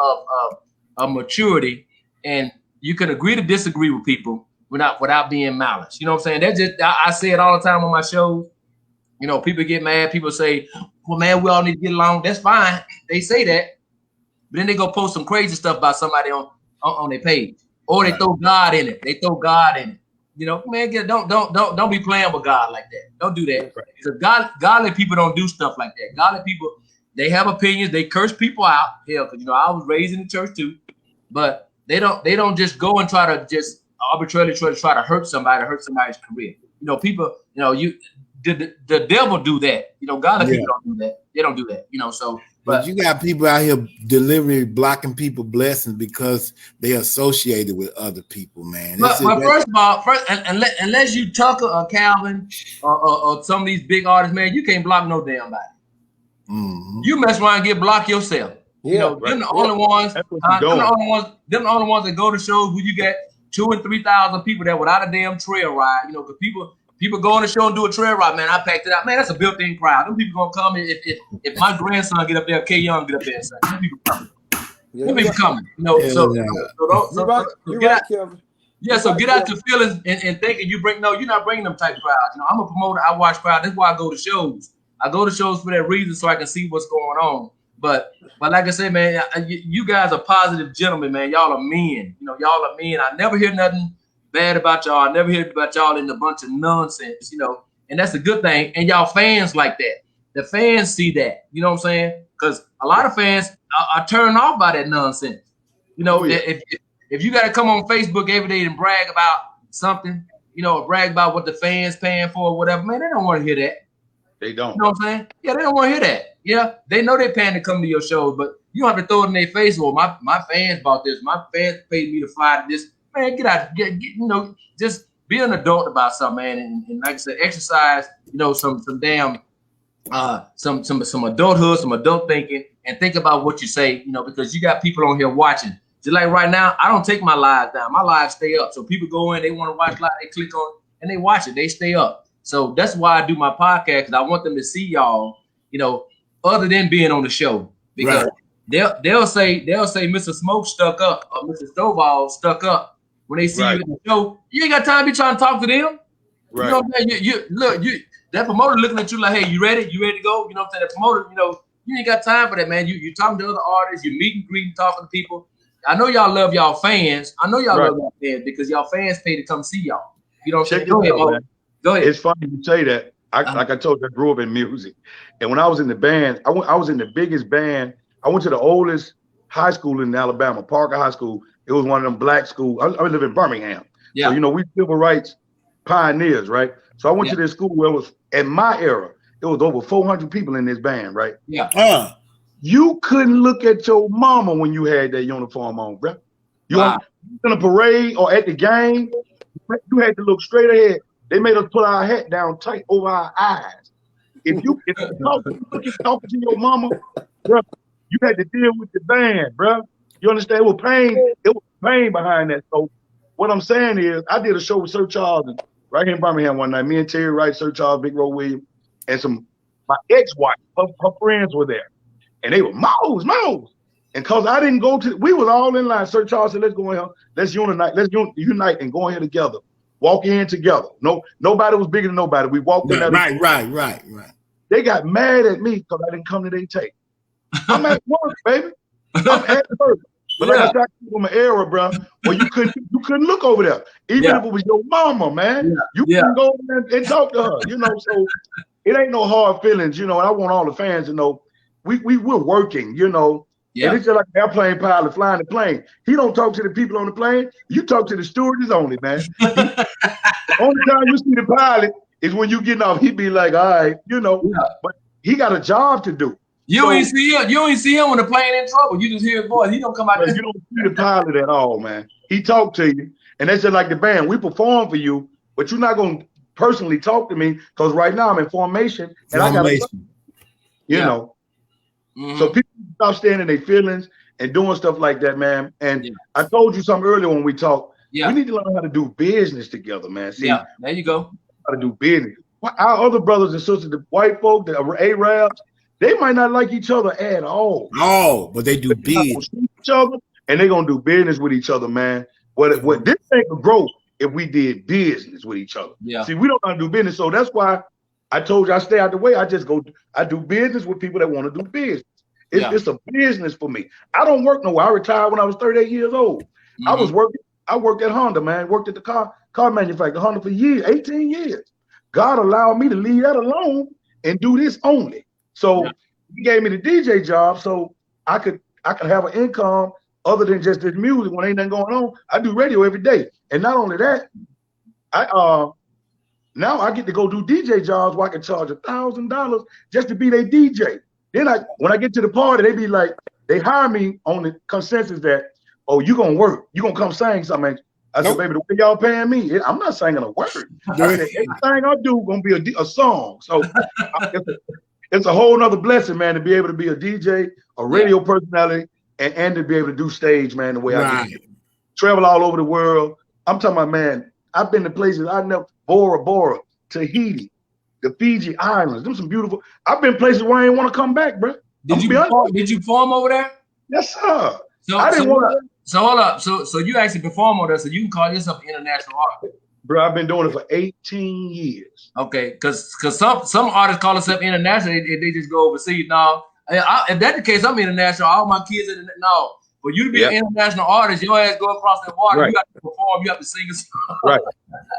of maturity, and you can agree to disagree with people without being malice. You know what I'm saying? That's just I say it all the time on my shows. People get mad. People say, well, man, we all need to get along. That's fine. They say that. But then they go post some crazy stuff about somebody on their page. Or they throw God in it. They throw God in it. Man, don't be playing with God like that. Don't do that. Because godly people don't do stuff like that. Godly people, they have opinions. They curse people out. Hell, because I was raised in the church too. But they don't just go and try to just arbitrarily try to hurt somebody's career. People, the devil do that. Godly people don't do that. They don't do that, you know. So, but you got people out here deliberately blocking people blessings because they associated with other people, man. But first of all, unless you Tucker or Calvin or some of these big artists, man, you can't block no damn body. Mm-hmm. You mess around and get blocked yourself. Yeah, you know, them the only ones. Them the only ones that go to shows where you get 2,000 and 3,000 people that without a damn trail ride. You know, because people go on the show and do a trail ride. Man, I packed it out. Man, that's a built-in crowd. Them people gonna come if my grandson get up there, K Young get up there and say, them people coming. Them people coming. You know, so get out. Kevin. Yeah, so get out your feelings and thinking you're not bringing them type of crowds. You know, I'm a promoter. I watch crowds. That's why I go to shows. I go to shows for that reason, so I can see what's going on. But like I said, man, you guys are positive gentlemen, man. Y'all are men. You know, y'all are men. I never hear nothing bad about y'all. I never hear about y'all in a bunch of nonsense, you know. And that's a good thing. And y'all fans like that. The fans see that. You know what I'm saying? Because a lot of fans are turned off by that nonsense. You know, if you got to come on Facebook every day and brag about something, you know, or brag about what the fans paying for or whatever, man, they don't want to hear that. They don't. You know what I'm saying? Yeah, they don't want to hear that. Yeah, they know they're paying to come to your shows, but you don't have to throw it in their face. Well, my fans bought this. My fans paid me to fly to this. Man, get out. You know, just be an adult about something, man. And like I said, exercise, you know, some damn some adulthood, some adult thinking, and think about what you say, you know, because you got people on here watching. Just like right now, I don't take my lives down. My lives stay up. So people go in, they want to watch live, they click on and they watch it. They stay up. So that's why I do my podcast, because I want them to see y'all, you know, other than being on the show. Because they'll say Mr. Smoke stuck up or Mr. Stovall stuck up when they see you in the show. You ain't got time to be trying to talk to them. Right. You know what I'm saying? You that promoter looking at you like, hey, you ready? You ready to go? You know what I'm saying? The promoter, you know, you ain't got time for that, man. You talking to other artists, you meet and greet and talking to people. I know y'all love y'all fans. I know y'all love y'all fans because y'all fans pay to come see y'all. You know what I'm saying? Go ahead, Mo. Go ahead. It's funny you say that. Like I told you, I grew up in music. And when I was in the band, I was in the biggest band. I went to the oldest high school in Alabama, Parker High School. It was one of them black schools. I live in Birmingham. Yeah. So, you know, we civil rights pioneers, right? So I went to this school where it was, in my era, it was over 400 people in this band, right? Yeah. You couldn't look at your mama when you had that uniform on, bro. You in a parade or at the game, you had to look straight ahead. They made us put our hat down tight over our eyes. If you talking to your mama, bro, you had to deal with the band, bro. You understand? It was pain behind that. So what I'm saying is, I did a show with Sir Charles right here in Birmingham one night. Me and Terry Wright, Sir Charles, Big Roe Williams, and my ex-wife, her friends were there. And they were Mose. And cause I didn't go we was all in line. Sir Charles said, let's go in here, let's unite and go in here together. Walk in together. Nobody was bigger than nobody. We walked in there. Right. They got mad at me because I didn't come to their tape. I'm at work, baby. I'm at work. But like I said, from an era, bro, where you couldn't look over there. Even if it was your mama, man. You couldn't go over there and talk to her. You know, so it ain't no hard feelings, you know, and I want all the fans to know we're working, you know. Yeah. And it's just like an airplane pilot flying the plane. He don't talk to the people on the plane. You talk to the stewardess only, man. The only time you see the pilot is when you getting off. He be like, all right, you know, but he got a job to do. You ain't see him when the plane in trouble. You just hear his voice. He don't come out there. You don't see the pilot at all, man. He talk to you. And that's just like the band. We perform for you, but you're not going to personally talk to me because right now I'm in formation. And I got to, you know. Mm-hmm. So people stop standing their feelings and doing stuff like that, man. And I told you something earlier when we talked. Yeah. We need to learn how to do business together, man. See, there you go. How to do business. Our other brothers and sisters, the white folk, the Arabs, they might not like each other at all. Oh, but they do business. Each other, and they're gonna do business with each other, man. What this thing could grow if we did business with each other. Yeah. See, we don't know how to do business, so that's why I told you I stay out the way. I do business with people that want to do business. It's a business for me. I don't work nowhere. I retired when I was 38 years old. Mm-hmm. I worked at Honda, man. Worked at the car manufacturer, Honda for years, 18 years. God allowed me to leave that alone and do this only. So he gave me the DJ job so I could have an income other than just this music when ain't nothing going on. I do radio every day. And not only that, now I get to go do DJ jobs where I can charge $1,000 just to be their DJ. Then when I get to the party, they be like, they hire me on the consensus that, oh, you gonna work, you gonna come sing something. I said, baby, the way y'all paying me, I'm not singing a word. I said, everything I do gonna be a song. So it's a whole nother blessing, man, to be able to be a DJ, a radio personality, and to be able to do stage, man, the way I do. Travel all over the world. I'm talking about, man, I've been to places I never, Bora Bora, Tahiti, the Fiji Islands. Them some beautiful. I've been places where I didn't want to come back, bro. Did you perform over there? Yes, sir. So I didn't want to. So hold up. So you actually perform over there, so you can call yourself an international artist. Bro, I've been doing it for 18 years. Okay, because some artists call themselves international, they just go overseas. Now, if that's the case, I'm international. All my kids are no. For you to be an international artist, your ass go across the water. You have to perform. You have to sing a song. Right.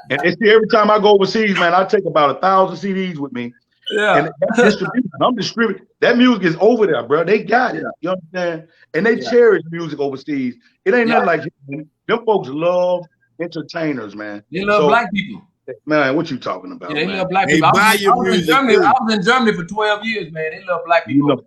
And see, every time I go overseas, man, I take about 1,000 CDs with me. Yeah. And that's distribution. I'm distributing. That music is over there, bro. They got it. You understand? And they cherish music overseas. It ain't nothing like them folks love entertainers, man. They love black people. Man, what you talking about? Yeah, they love black people. I was in Germany for 12 years, man. They love black people.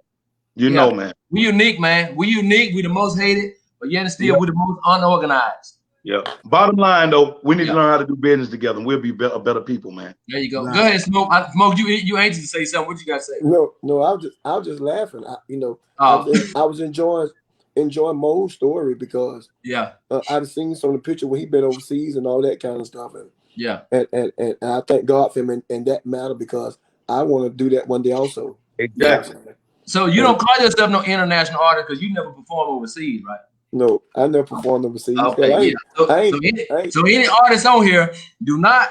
You know, man. We unique, man. We unique. We the most hated, but yet still we the most unorganized. Yeah. Bottom line, though, we need to learn how to do business together, and we'll be better people, man. There you go. Right. Go ahead, Smoke. Smoke, you anxious to say something? What you got to say? No, I was just laughing. I was enjoying Mo's story because I've seen some of the picture when he been overseas and all that kind of stuff, and and I thank God for him in that matter because I want to do that one day also. Exactly. So you don't call yourself no international artist because you never perform overseas, right? No, I never performed overseas. Okay, so any artist on here, do not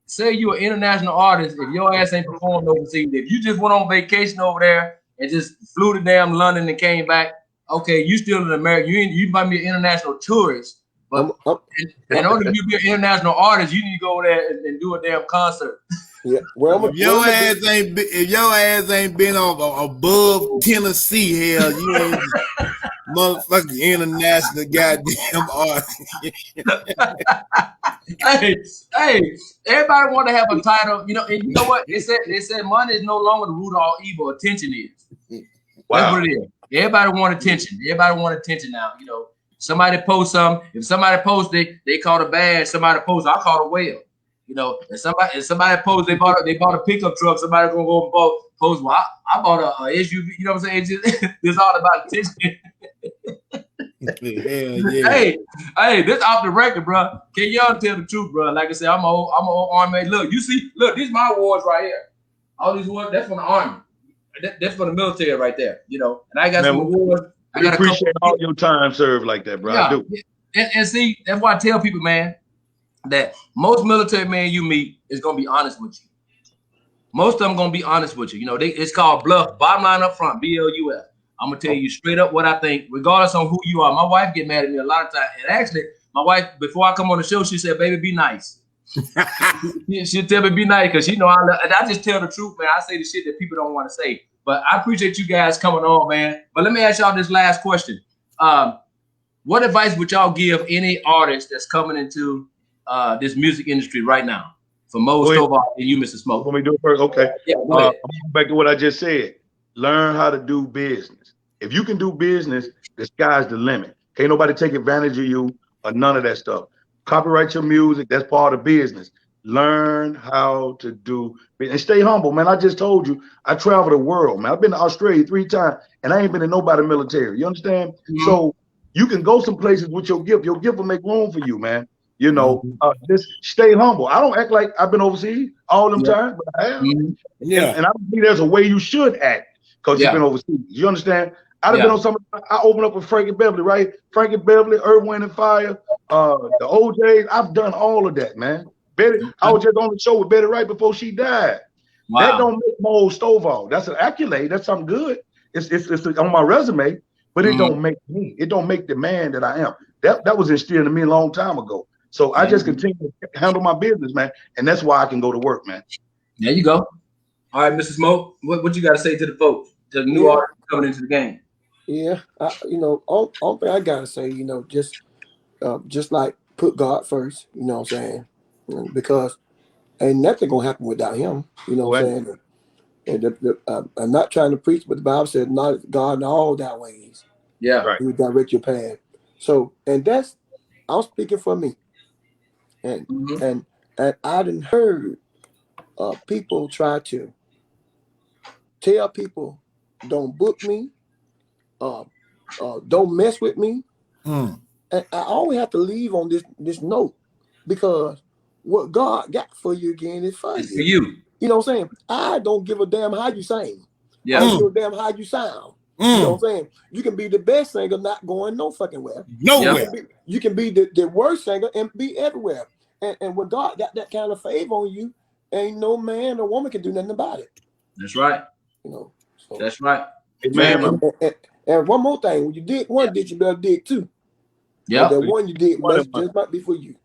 say you're an international artist if your ass ain't performed overseas. If you just went on vacation over there and just flew to damn London and came back, okay, you still in America. You might be an international tourist, but in order to be an international artist, you need to go there and do a damn concert. Yeah, well, if your ass ain't been above Tennessee, hell, you ain't motherfucking international goddamn artist. hey, everybody want to have a title, and you know what? They said money is no longer the root of all evil. Attention is. Wow. That's what it is. Everybody want attention. Everybody want attention now. Somebody post something. If somebody posts it, they call it a badge. Somebody posts, I call it a whale. And somebody posts, they bought a pickup truck. Somebody gonna go and post. Well, I bought a SUV. You know what I'm saying? It's all about attention. Hey, this off the record, bro. Can y'all tell the truth, bro? Like I said, I'm an old army. Look, these are my awards right here. All these awards, that's from the army. That's from the military right there. And I got some awards. I appreciate all your time served like that, bro. I do. And see, that's why I tell people, man, that most military men you meet is gonna be honest with you. Most of them gonna be honest with you. It's called bluff. Bottom line up front, BLUF. I'm gonna tell you straight up what I think, regardless on who you are. My wife get mad at me a lot of times, and actually, my wife before I come on the show, she said, "Baby, be nice." She'll tell me be nice because I just tell the truth, man. I say the shit that people don't want to say. But I appreciate you guys coming on, man. But let me ask y'all this last question. What advice would y'all give any artist that's coming into this music industry right now? For Mose, Stovall, and you, Mr. Smoke. Let me do it first. Okay. Yeah, I'm going back to what I just said. Learn how to do business. If you can do business, the sky's the limit. Can't nobody take advantage of you or none of that stuff. Copyright your music. That's part of business. Learn how to do and stay humble, man. I just told you I travel the world, man. I've been to Australia 3 times and I ain't been in nobody military. You understand? Mm-hmm. So you can go some places with your gift. Your gift will make room for you, man. Just stay humble. I don't act like I've been overseas all them times, but I have. Mm-hmm. Yeah. And I don't think there's a way you should act because you've been overseas. You understand? I've been on I opened up with Frankie Beverly, right? Frankie Beverly, Earth, Wind and Fire, the OJs. I've done all of that, man. Betty, I was just on the show with Betty right before she died. Wow. That don't make Mose Stovall. That's an accolade. That's something good. It's on my resume, but it don't make me. It don't make the man that I am. That was instilled in me a long time ago. So I just continue to handle my business, man, and that's why I can go to work, man. There you go. All right, Mrs. Smoke, what you got to say to the folks, to the new artists coming into the game? Yeah, all thing I gotta say, just like put God first. You know what I'm saying? Because ain't nothing gonna happen without Him. You know what I'm saying? And I'm not trying to preach, but the Bible said, "Not God in all thy ways." Yeah, right. He would direct your path. So, and that's I'm speaking for me. And and I didn't heard people try to tell people, "Don't book me, don't mess with me." And I always have to leave on this note, because what God got for you again is for it's you. for you. You know what I'm saying? I don't give a damn how you sing. Yeah. I don't give a damn how you sound. You know what I'm saying? You can be the best singer, not going no fucking where. Nowhere. You can be the worst singer and be everywhere. And when God got that kind of favor on you, ain't no man or woman can do nothing about it. That's right. You know. So, that's right. And one more thing, when you dig one ditch, you better dig two. Yeah. That one you dig just might be for you.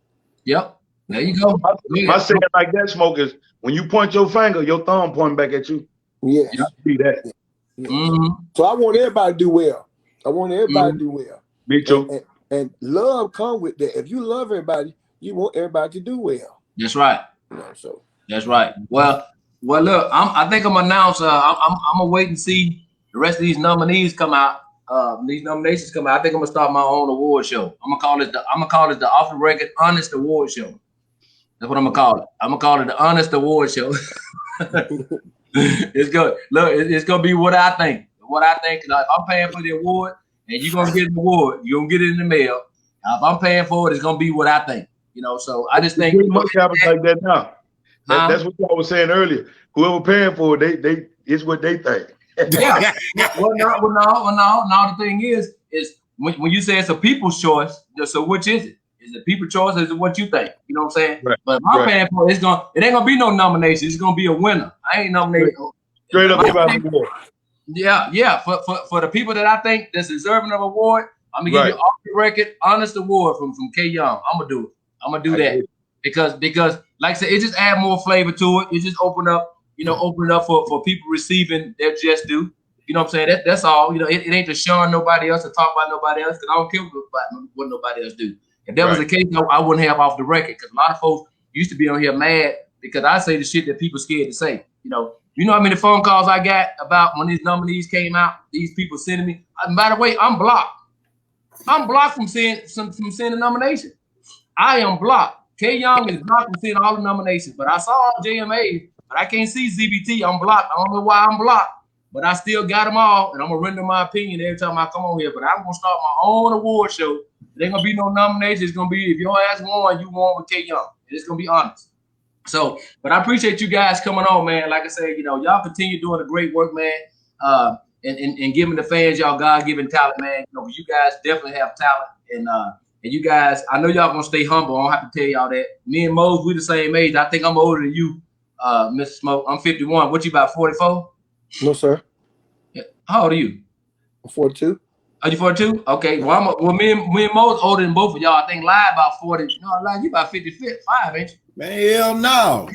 Yep. There you go. My saying like that, Smoke, is when you point your finger, your thumb pointing back at you. Yes. See that. Yes. So I want everybody to do well. I want everybody to do well. Me too. And love come with that. If you love everybody, you want everybody to do well. That's right. You know, so that's right. Well, look, I think I'm announcing. I'm gonna wait and see the rest of these nominees come out. These nominations come out. I think I'm gonna start my own award show. I'm gonna call it the Off the Record Honest Award Show. That's what I'm gonna call it. I'm gonna call it the Honest Award Show. It's good. Look, it's gonna be what I think. What I think. If I'm paying for the award and you're gonna get an award, you're gonna get it in the mail. If I'm paying for it, it's gonna be what I think. You know, so I just think much happens like that now. That's what I was saying earlier. Whoever paying for it, they it's what they think. Yeah. No. The thing is when you say it's a people's choice, so which is it? Is it people's choice or is it what you think? You know what I'm saying? Right. But if I'm paying for it, it ain't gonna be no nomination. It's gonna be a winner. I ain't nominated. Straight up about the award. Yeah. For the people that I think that's deserving of award, I'm gonna give you Off the Record Honest Award from K Young. I'm gonna do it. I'm gonna do that because like I said, it just add more flavor to it. It just open up for people receiving their just due. You know what I'm saying? That's all. You know, it ain't to shun nobody else or talk about nobody else, because I don't care what nobody else do. If that was the case, I wouldn't have Off the Record, because a lot of folks used to be on here mad because I say the shit that people scared to say. You know how many phone calls I got about when these nominees came out? These people sending me. And by the way, I'm blocked. I'm blocked from seeing the nomination. I am blocked. K Young is blocked from seeing all the nominations, but I saw JMA, but I can't see ZBT. I'm blocked. I don't know why I'm blocked, but I still got them all, and I'm gonna render my opinion every time I come on here. But I'm gonna start my own award show. There ain't gonna be no nominations. It's gonna be, if your ass won, you won with K Young. And it's gonna be honest. So, but I appreciate you guys coming on, man. Like I said, y'all continue doing the great work, man. And giving the fans y'all God-given talent, man. You guys definitely have talent, and you guys, I know y'all gonna stay humble. I don't have to tell y'all that. Me and Mose, we the same age. I think I'm older than you, Mr. Smoke. I'm 51. What you about, 44? No, sir. How old are you? I'm 42. Are you 42? Okay. Well, me and Mose older than both of y'all. I think Live about 40. No, Live, you about 55, ain't you? Man, hell no.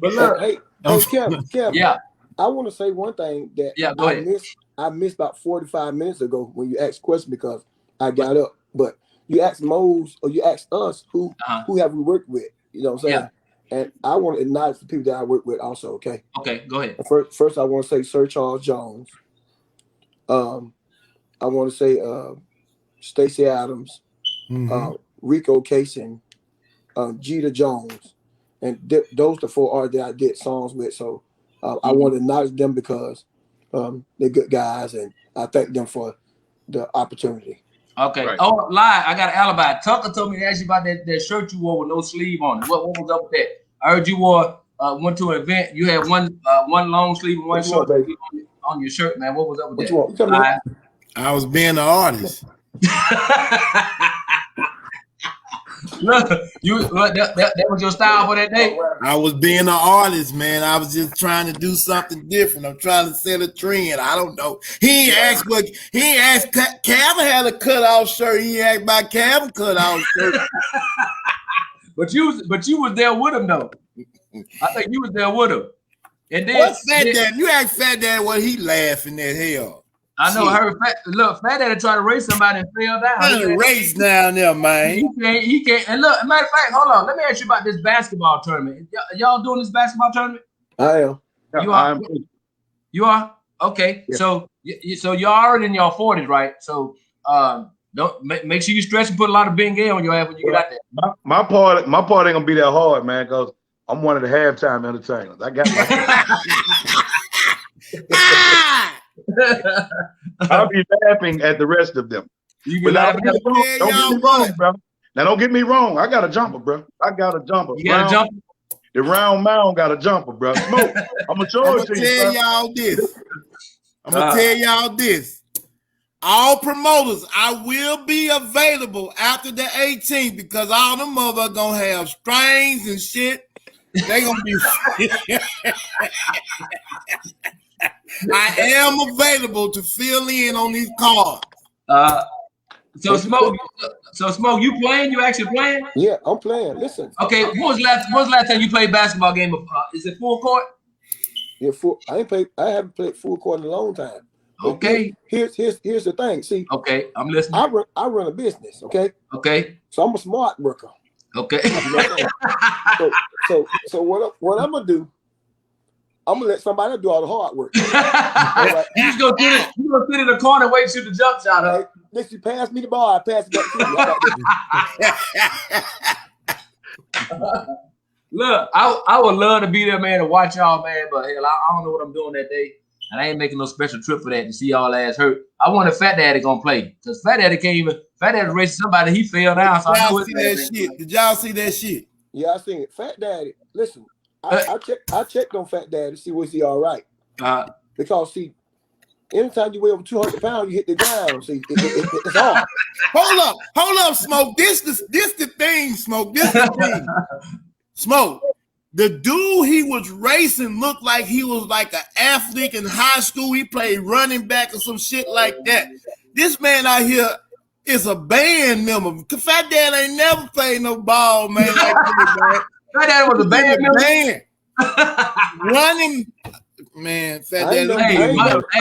But look, hey, Kev. Yeah. I want to say one thing that go ahead. I missed about 45 minutes ago when you asked a question, because I got up. But you asked Mose, or you asked us who have we worked with. You know what I'm saying? Yeah. And I want to acknowledge the people that I work with also, okay? Okay, go ahead. First I want to say Sir Charles Jones. I want to say Stacey Adams, Rico Casing, Jeter Jones. And those the four artists that I did songs with. So I want to acknowledge them because they're good guys, and I thank them for the opportunity. Okay. Right. Oh, Live, I got an alibi. Tucker told me to ask you about that shirt you wore with no sleeve on it. What was up with that? I heard you went to an event. You had one long sleeve and one short sleeve on your shirt, man. What was up with that? I was being an artist. Look, that was your style for that day? I was being an artist, man. I was just trying to do something different. I'm trying to set a trend. I don't know. He asked Calvin had a cutout shirt. He asked about Calvin cutout shirt. But you was there with him though. I think you was there with him. And then what's Fat Dad? You asked Fat Dad what he laughing at hell. I know. I heard Fat Daddy tried to race somebody and fell down. Race down there, man. He can't. And look, matter of fact, hold on. Let me ask you about this basketball tournament. Y'all doing this basketball tournament? I am. You are. You are. Okay. Yeah. So you're already in your 40s, right? So don't make sure you stretch and put a lot of Bengay on your ass when you get out there. My part ain't gonna be that hard, man, because I'm one of the halftime entertainers. I got my. I'll be laughing at the rest of them. You can laugh at them. Don't get me wrong, bro. Now don't get me wrong. I got a jumper, bro. I got a jumper. You got a jumper? The round mound got a jumper, bro. Smoke. I'm gonna show it to you. Tell y'all this. I'm gonna tell y'all this. All promoters, I will be available after the 18th because all them mother gonna have strings and shit. They gonna be. I am available to fill in on these cards. So Smoke, you playing? You actually playing? Yeah, I'm playing. Listen. Okay, when was last time you played basketball game? Is it full court? Yeah, I haven't played full court in a long time. Okay. Here's the thing. See. Okay, I'm listening. I run a business. Okay. Okay. So I'm a smart worker. Okay. So what I'm gonna do? I'm gonna let somebody do all the hard work. Right. You just go sit in the corner and wait to shoot the jump shot. Huh? Next you pass me the ball, I pass it back to you. Look, I would love to be there, man, to watch y'all, man. But hell, I don't know what I'm doing that day, and I ain't making no special trip for that to see y'all ass hurt. I wonder if Fat Daddy gonna play because Fat Daddy can't even. Fat Daddy racing somebody, he fell down. So y'all see that shit? Did y'all see that shit? Yeah, I seen it. Fat Daddy, listen. I checked on Fat Daddy to see was he all right. Because see, anytime you weigh over 200 pounds, you hit the ground. See, it's hard. Hold up, Smoke. This the thing, Smoke. This the thing, Smoke. The dude he was racing looked like he was like an athlete in high school. He played running back or some shit like that. This man out here is a band member. Fat Daddy ain't never played no ball, man. Like this, man. Fat Daddy was a band member. Running, man. Fat Daddy. I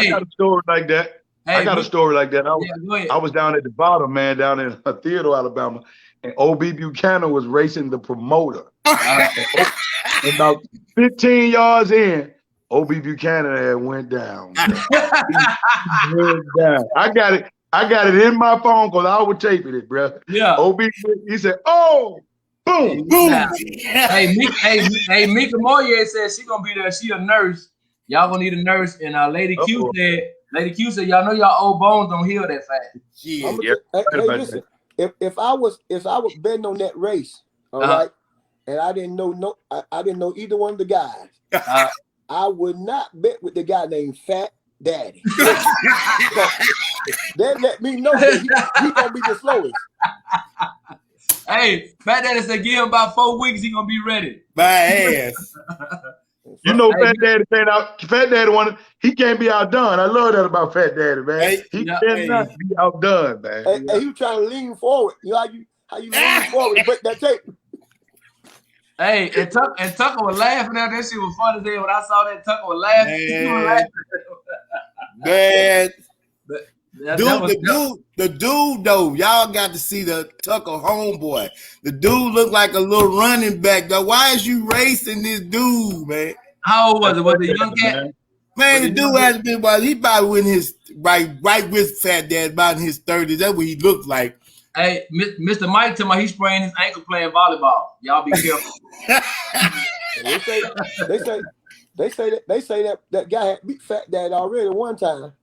got a story like that. I was down at the bottom, man, down in Theodore, Alabama, and O.B. Buchanan was racing the promoter. And about 15 yards in, O.B. Buchanan had went down. He went down. I got it in my phone because I was taping it, bro. Yeah. O.B. he said, "Oh, boom, boom." Hey, Mika Moyer said she gonna be there. She a nurse. Y'all gonna need a nurse. And Lady Q said, y'all know y'all old bones don't heal that fast. Yeah. Hey, listen. If I was betting on that race, all right, and I didn't know either one of the guys, I would not bet with the guy named Fat Daddy. That let me know that he gonna be the slowest. Hey, Fat Daddy said give him about 4 weeks, he gonna be ready. My ass. You know, Fat Daddy came out. Fat Daddy he can't be outdone. I love that about Fat Daddy, man. He cannot be outdone, man. Hey, he was trying to lean forward. You know how you lean forward and break that tape. Hey, and Tucker was laughing at that shit was funny today when I saw that. Tucker was laughing. Man. The dude though, y'all got to see the Tucker homeboy. The dude looked like a little running back though. Why is you racing this dude, man? How old was it? Was it a young cat? Man, the dude has been he probably in his right with Fat Dad about in his 30s. That's what he looked like. Hey, Mr. Mike told me he sprained his ankle playing volleyball. Y'all be careful. They say that guy had beat Fat Dad already one time.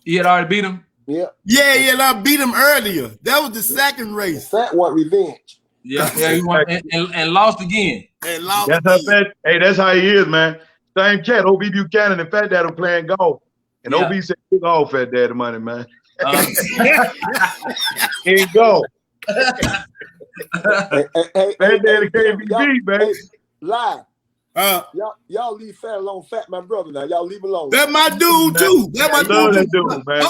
He had already beat him? Yeah. Yeah, I beat him earlier. That was the second race. Fat want revenge. Yeah, he won and lost again. That's how he is, man. Same cat, O.B. Buchanan and Fat Dad were playing golf. And O.B. said, "Give all Fat Dad the money, man." Here you go. Fat Daddy can't be beat, man. Live. Y'all leave Fat alone. Fat, my brother. Now y'all leave alone. That's my dude too. That's my dude. Man.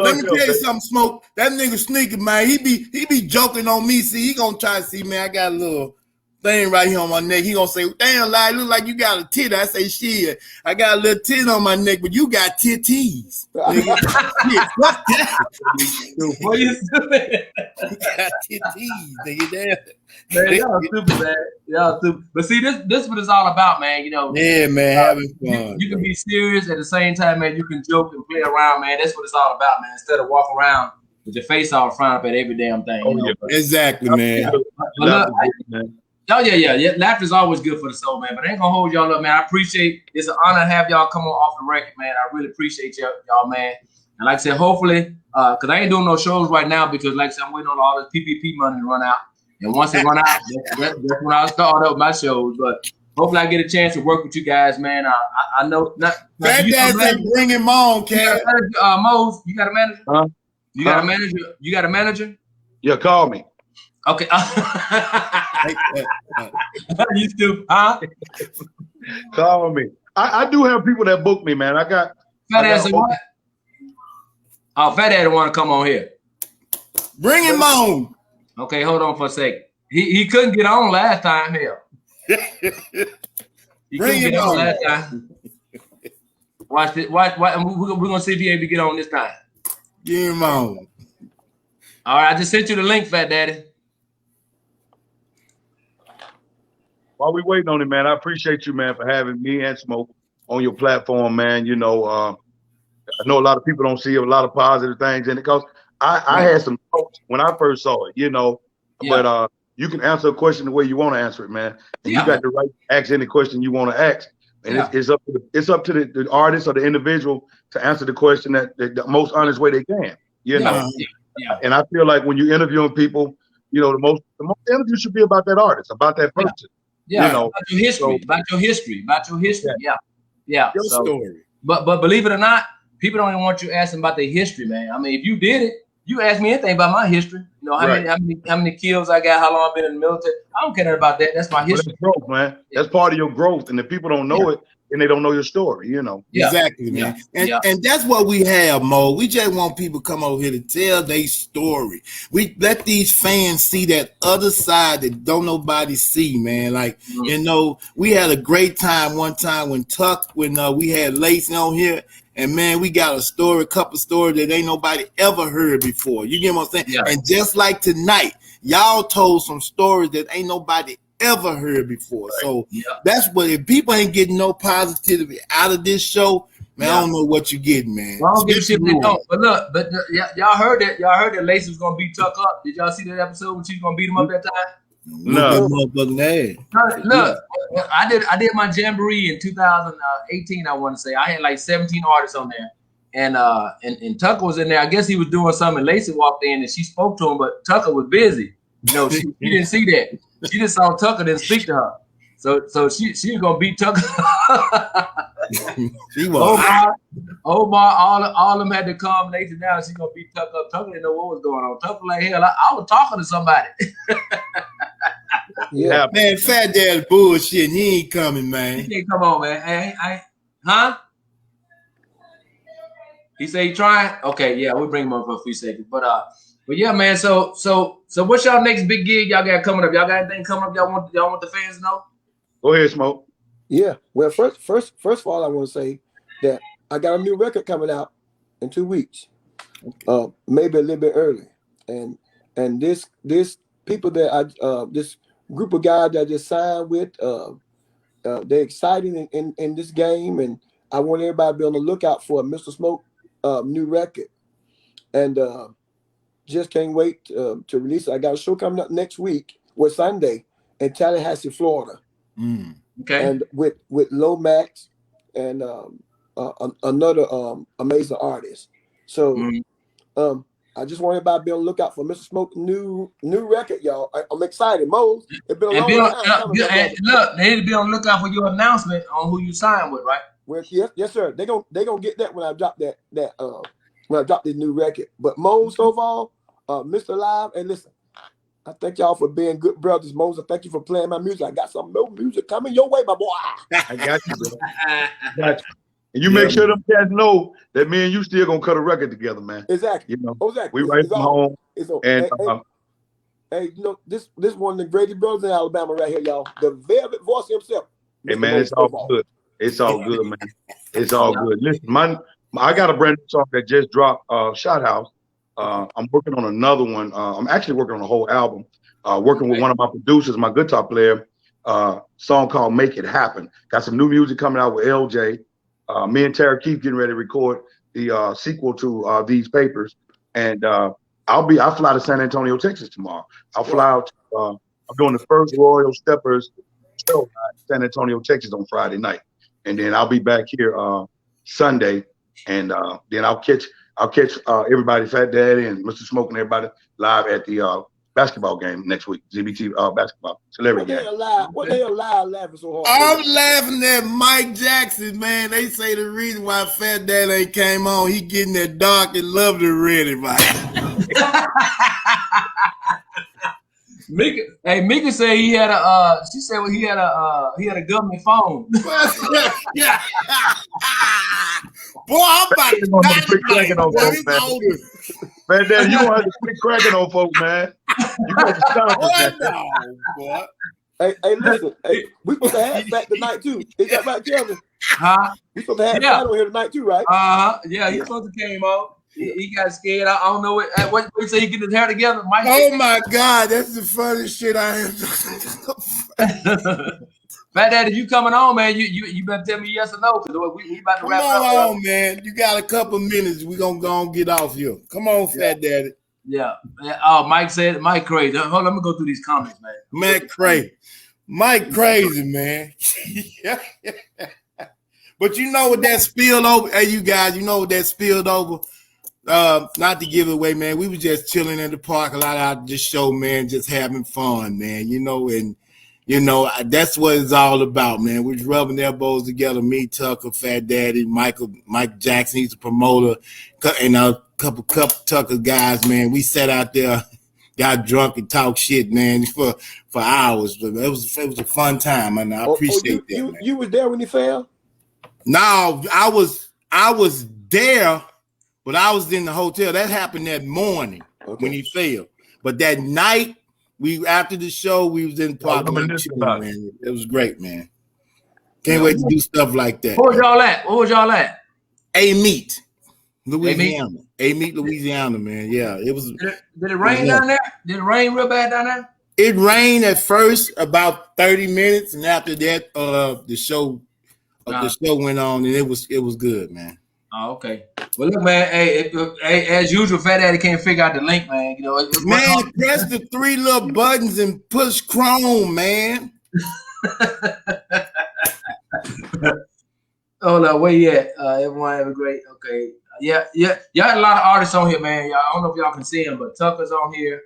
Let me tell you something, Smoke. That nigga sneaking, man. He be joking on me. See, he gonna try to see, man. I got a little thing right here on my neck. He gonna say, damn, like, look like you got a tit. I say, shit, I got a little tit on my neck, but you got titties. Shit, fuck that. What you doing? You got titties, nigga. Damn. Man, y'all stupid, man. Y'all stupid. But see, this what it's all about, man. You know. Yeah, man, having fun. You can be serious at the same time, man. You can joke and play around, man. That's what it's all about, man. Instead of walking around with your face all frowned up at every damn thing. Oh, yeah. Exactly, man. Yeah. Laughter is always good for the soul, man. But I ain't gonna hold y'all up, man. I appreciate it's an honor to have y'all come on off the record, man. I really appreciate y'all, man. And like I said, hopefully, because I ain't doing no shows right now because, like I said, I'm waiting on all this PPP money to run out. And once it run out, that's when I'll start up my shows. But hopefully I get a chance to work with you guys, man. I know not. That said, bring him on, Ken. Mose, you got a manager? Huh? You got a manager? You got a manager? Yeah, call me. Okay. You stupid, huh? Call me. I do have people that book me, man. I got Fat ass what? Oh, Fat Daddy want to come on here. Bring him on. Okay, hold on for a second. He couldn't get on last time here. He Bring couldn't get him on on. last time. Watch it. Watch. We're gonna see if he able to get on this time. Get him on. All right, I just sent you the link, Fat Daddy. While we waiting on it, man, I appreciate you, man, for having me and Smoke on your platform, man. You know, I know a lot of people don't see a lot of positive things in it because I had some thoughts when I first saw it, you know, but you can answer a question the way you want to answer it, man. And you got the right to ask any question you want to ask. And it's up to the artist or the individual to answer the question the most honest way they can, you know. And I feel like when you're interviewing people, you know, the most interview should be about that artist, about that person. Yeah, you know, about your history, about your history. Yeah. Your story. But believe it or not, people don't even want you asking about their history, man. I mean, if you did it, you ask me anything about my history. You know, how many kills I got, how long I've been in the military. I don't care about that. That's my history. That's growth, man. That's part of your growth. And if people don't know it, then they don't know your story, you know. Exactly, man. And that's what we have, Mo. We just want people to come over here to tell their story. We let these fans see that other side that don't nobody see, man. Like, you know, we had a great time one time when we had Lacey on here. And man, we got a couple stories that ain't nobody ever heard before. You get what I'm saying? Yeah. And just like tonight, y'all told some stories that ain't nobody ever heard before. So that's what, if people ain't getting no positivity out of this show, man, I don't know what you're getting, man. Well, I don't give a shit if they don't. But look, y'all heard that. Y'all heard that Lacey was gonna beat Tuck up. Did y'all see that episode when she's gonna beat him up that time? No. Look, I did my jamboree in 2018. I want to say I had like 17 artists on there, and Tucker was in there. I guess he was doing something. And Lacey walked in and she spoke to him, but Tucker was busy. You know, she didn't see that. She just saw Tucker didn't speak to her. So she was gonna beat Tucker. She was. Omar, all of them had to calm Lacey down. She's gonna beat Tucker up. Tucker didn't know what was going on. Tucker like, hell, I was talking to somebody. Yeah, man, Fat Dad's bullshit. He ain't coming, man. He can't come on, man. Huh? He say he trying. Okay, yeah, we'll bring him up for a few seconds. But yeah, man. So what's y'all next big gig y'all got coming up? Y'all got anything coming up? Y'all want the fans to know? Go ahead, Smoke. Yeah. Well, first of all, I want to say that I got a new record coming out in 2 weeks, maybe a little bit early, and this people that this group of guys that I just signed with, they're excited in this game, and I want everybody to be on the lookout for a Mr. Smoke new record, and just can't wait to release it. I got a show coming up next week, Sunday, in Tallahassee, Florida. Okay, and with Lomax and another amazing artist. So I just want everybody to be on the lookout for Mr. Smoke's new record, y'all. I'm excited, Mose. It's been a long time. Look, they need to be on the lookout for your announcement on who you signed with, right? Well, yes, sir. They gonna get that when I drop when I drop this new record. But Mose, Stovall, Mr. Live, and listen, I thank y'all for being good brothers, Mose. I thank you for playing my music. I got some new music coming your way, my boy. I got you, bro. Got you. And you make sure them cats know that me and you still gonna cut a record together, man. Exactly. You know, exactly. We right from home. Hey, you know, this one of the greatest brothers in Alabama right here, y'all. The velvet voice himself. Hey, man, it's all good. It's all good, man. It's all good. Listen, I got a brand new song that just dropped, Shot House. I'm working on another one. I'm actually working on a whole album. Working with one of my producers, my guitar player, song called Make It Happen. Got some new music coming out with LJ. Me and Tara Keith getting ready to record the sequel to These Papers. And I fly to San Antonio, Texas tomorrow. I'll fly out. I'm doing the first Royal Steppers show in San Antonio, Texas on Friday night, and then I'll be back here Sunday, and then I'll catch everybody, Fat Daddy and Mr. Smoke and everybody live at the basketball game next week. ZBT basketball celebrity game. What the hell laughing so hard? I'm laughing at Mike Jackson, man. They say the reason why Fat Daddy ain't came on, he getting that dark and loved already, Mike. Mika said he had a she said he had a government phone. Yeah. Boy, I'm about to quit cracking on folks, man. Dad, you don't have to quit cracking on folks, man. You got to stop it, man. Boy. Hey, listen. Hey, we supposed to have Fat tonight too. Is that right, Kevin? Huh? We supposed to have Fat on here tonight too, right? Yeah, he supposed to came on. He got scared. I don't know what he say. He get his hair together. Mike, oh my God, that's the funniest shit I have. Fat Daddy, you coming on, man? You better tell me yes or no, because we about to wrap up. Come on, man. You got a couple minutes. We gonna go and get off here. Come on, Fat Daddy. Yeah. Oh, Mike said Mike crazy. Hold on, let me go through these comments, man. Mike crazy, man. But you know what that spilled over? Hey, you guys, you know what that spilled over? Not to give it away, man. We was just chilling in the parking lot out this show, man, just having fun, man. You know, and you know that's what it's all about, man. We're rubbing elbows together. Me, Tucker, Fat Daddy, Mike Jackson, he's a promoter, and a couple Tucker guys, man. We sat out there, got drunk and talked shit, man, for hours. But it was a fun time, and I appreciate that. Man. You was there when he fell? No, I was there. But I was in the hotel. That happened that morning when he fell. But that night, after the show, we was in park. Man. It was great, man. Can't wait to do stuff like that. Where was y'all at? A-Meet, Louisiana. A-Meet, Louisiana, man. Yeah, it was. Did it rain down there? Did it rain real bad down there? It rained at first about 30 minutes, and after that, the show went on, and it was good, man. Oh, okay. Well, look, man. Hey, as usual, Fat Daddy can't figure out the link, man. You know, man, press the 3 little buttons and push Chrome, man. Hold on, where you at? Everyone have a great. Okay, yeah. Y'all had a lot of artists on here, man. I don't know if y'all can see them, but Tucker's on here.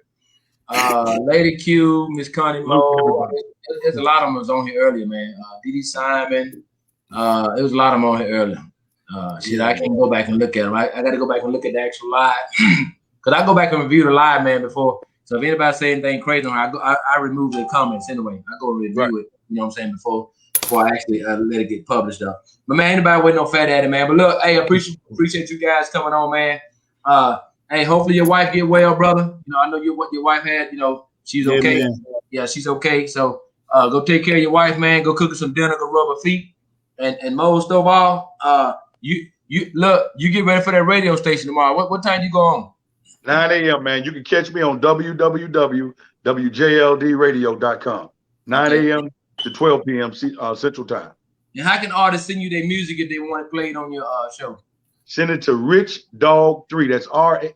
Lady Q, Miss Connie Mo. There's a lot of them was on here earlier, man. Dee Simon. There was a lot of them on here earlier. I can't go back and look at them. I got to go back and look at the actual live because I go back and review the live, man, before. So if anybody say anything crazy on her, I remove the comments anyway. I go review it. You know what I'm saying, before I actually let it get published up. But man, anybody with no Fat Daddy, man. But look, hey, appreciate you guys coming on, man. Hey, hopefully your wife get well, brother. You know, I know your wife had. You know, she's okay. Yeah, she's okay. So go take care of your wife, man. Go cook her some dinner. Go rub her feet. And Mose Stovall, you get ready for that radio station tomorrow. What time you go on? 9 a.m., man. You can catch me on www.wjldradio.com. 9 a.m. to 12 p.m. Central Time. And how can artists send you their music if they want it played on your show? Send it to Rich Dog 3. That's RICHDOGG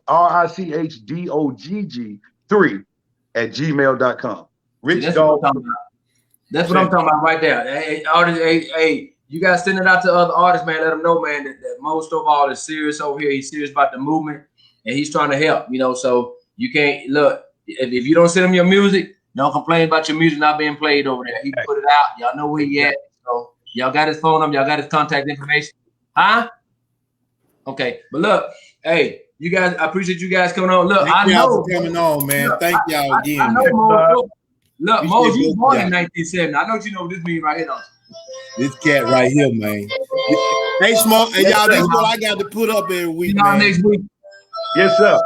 3 at gmail.com. Rich Dog. That's what I'm talking about right there. Hey, artists, hey. You guys send it out to other artists, man. Let them know, man, that Mose Stovall is serious over here. He's serious about the movement, and he's trying to help, you know. So you can't look if you don't send him your music, don't complain about your music not being played over there. He put it out. Y'all know where he at. So y'all got his phone number. Y'all got his contact information. Huh? Okay. But look, hey, you guys, I appreciate you guys coming on. Look, I know for coming on, man. Look, thank y'all again. I know Mose. Look, Mose, you was born in 1970. I know you know what this means right here, though. This cat right here, man. Hey, Smoke, and y'all, that's what I got to put up every week, man. Next week. Yes, sir.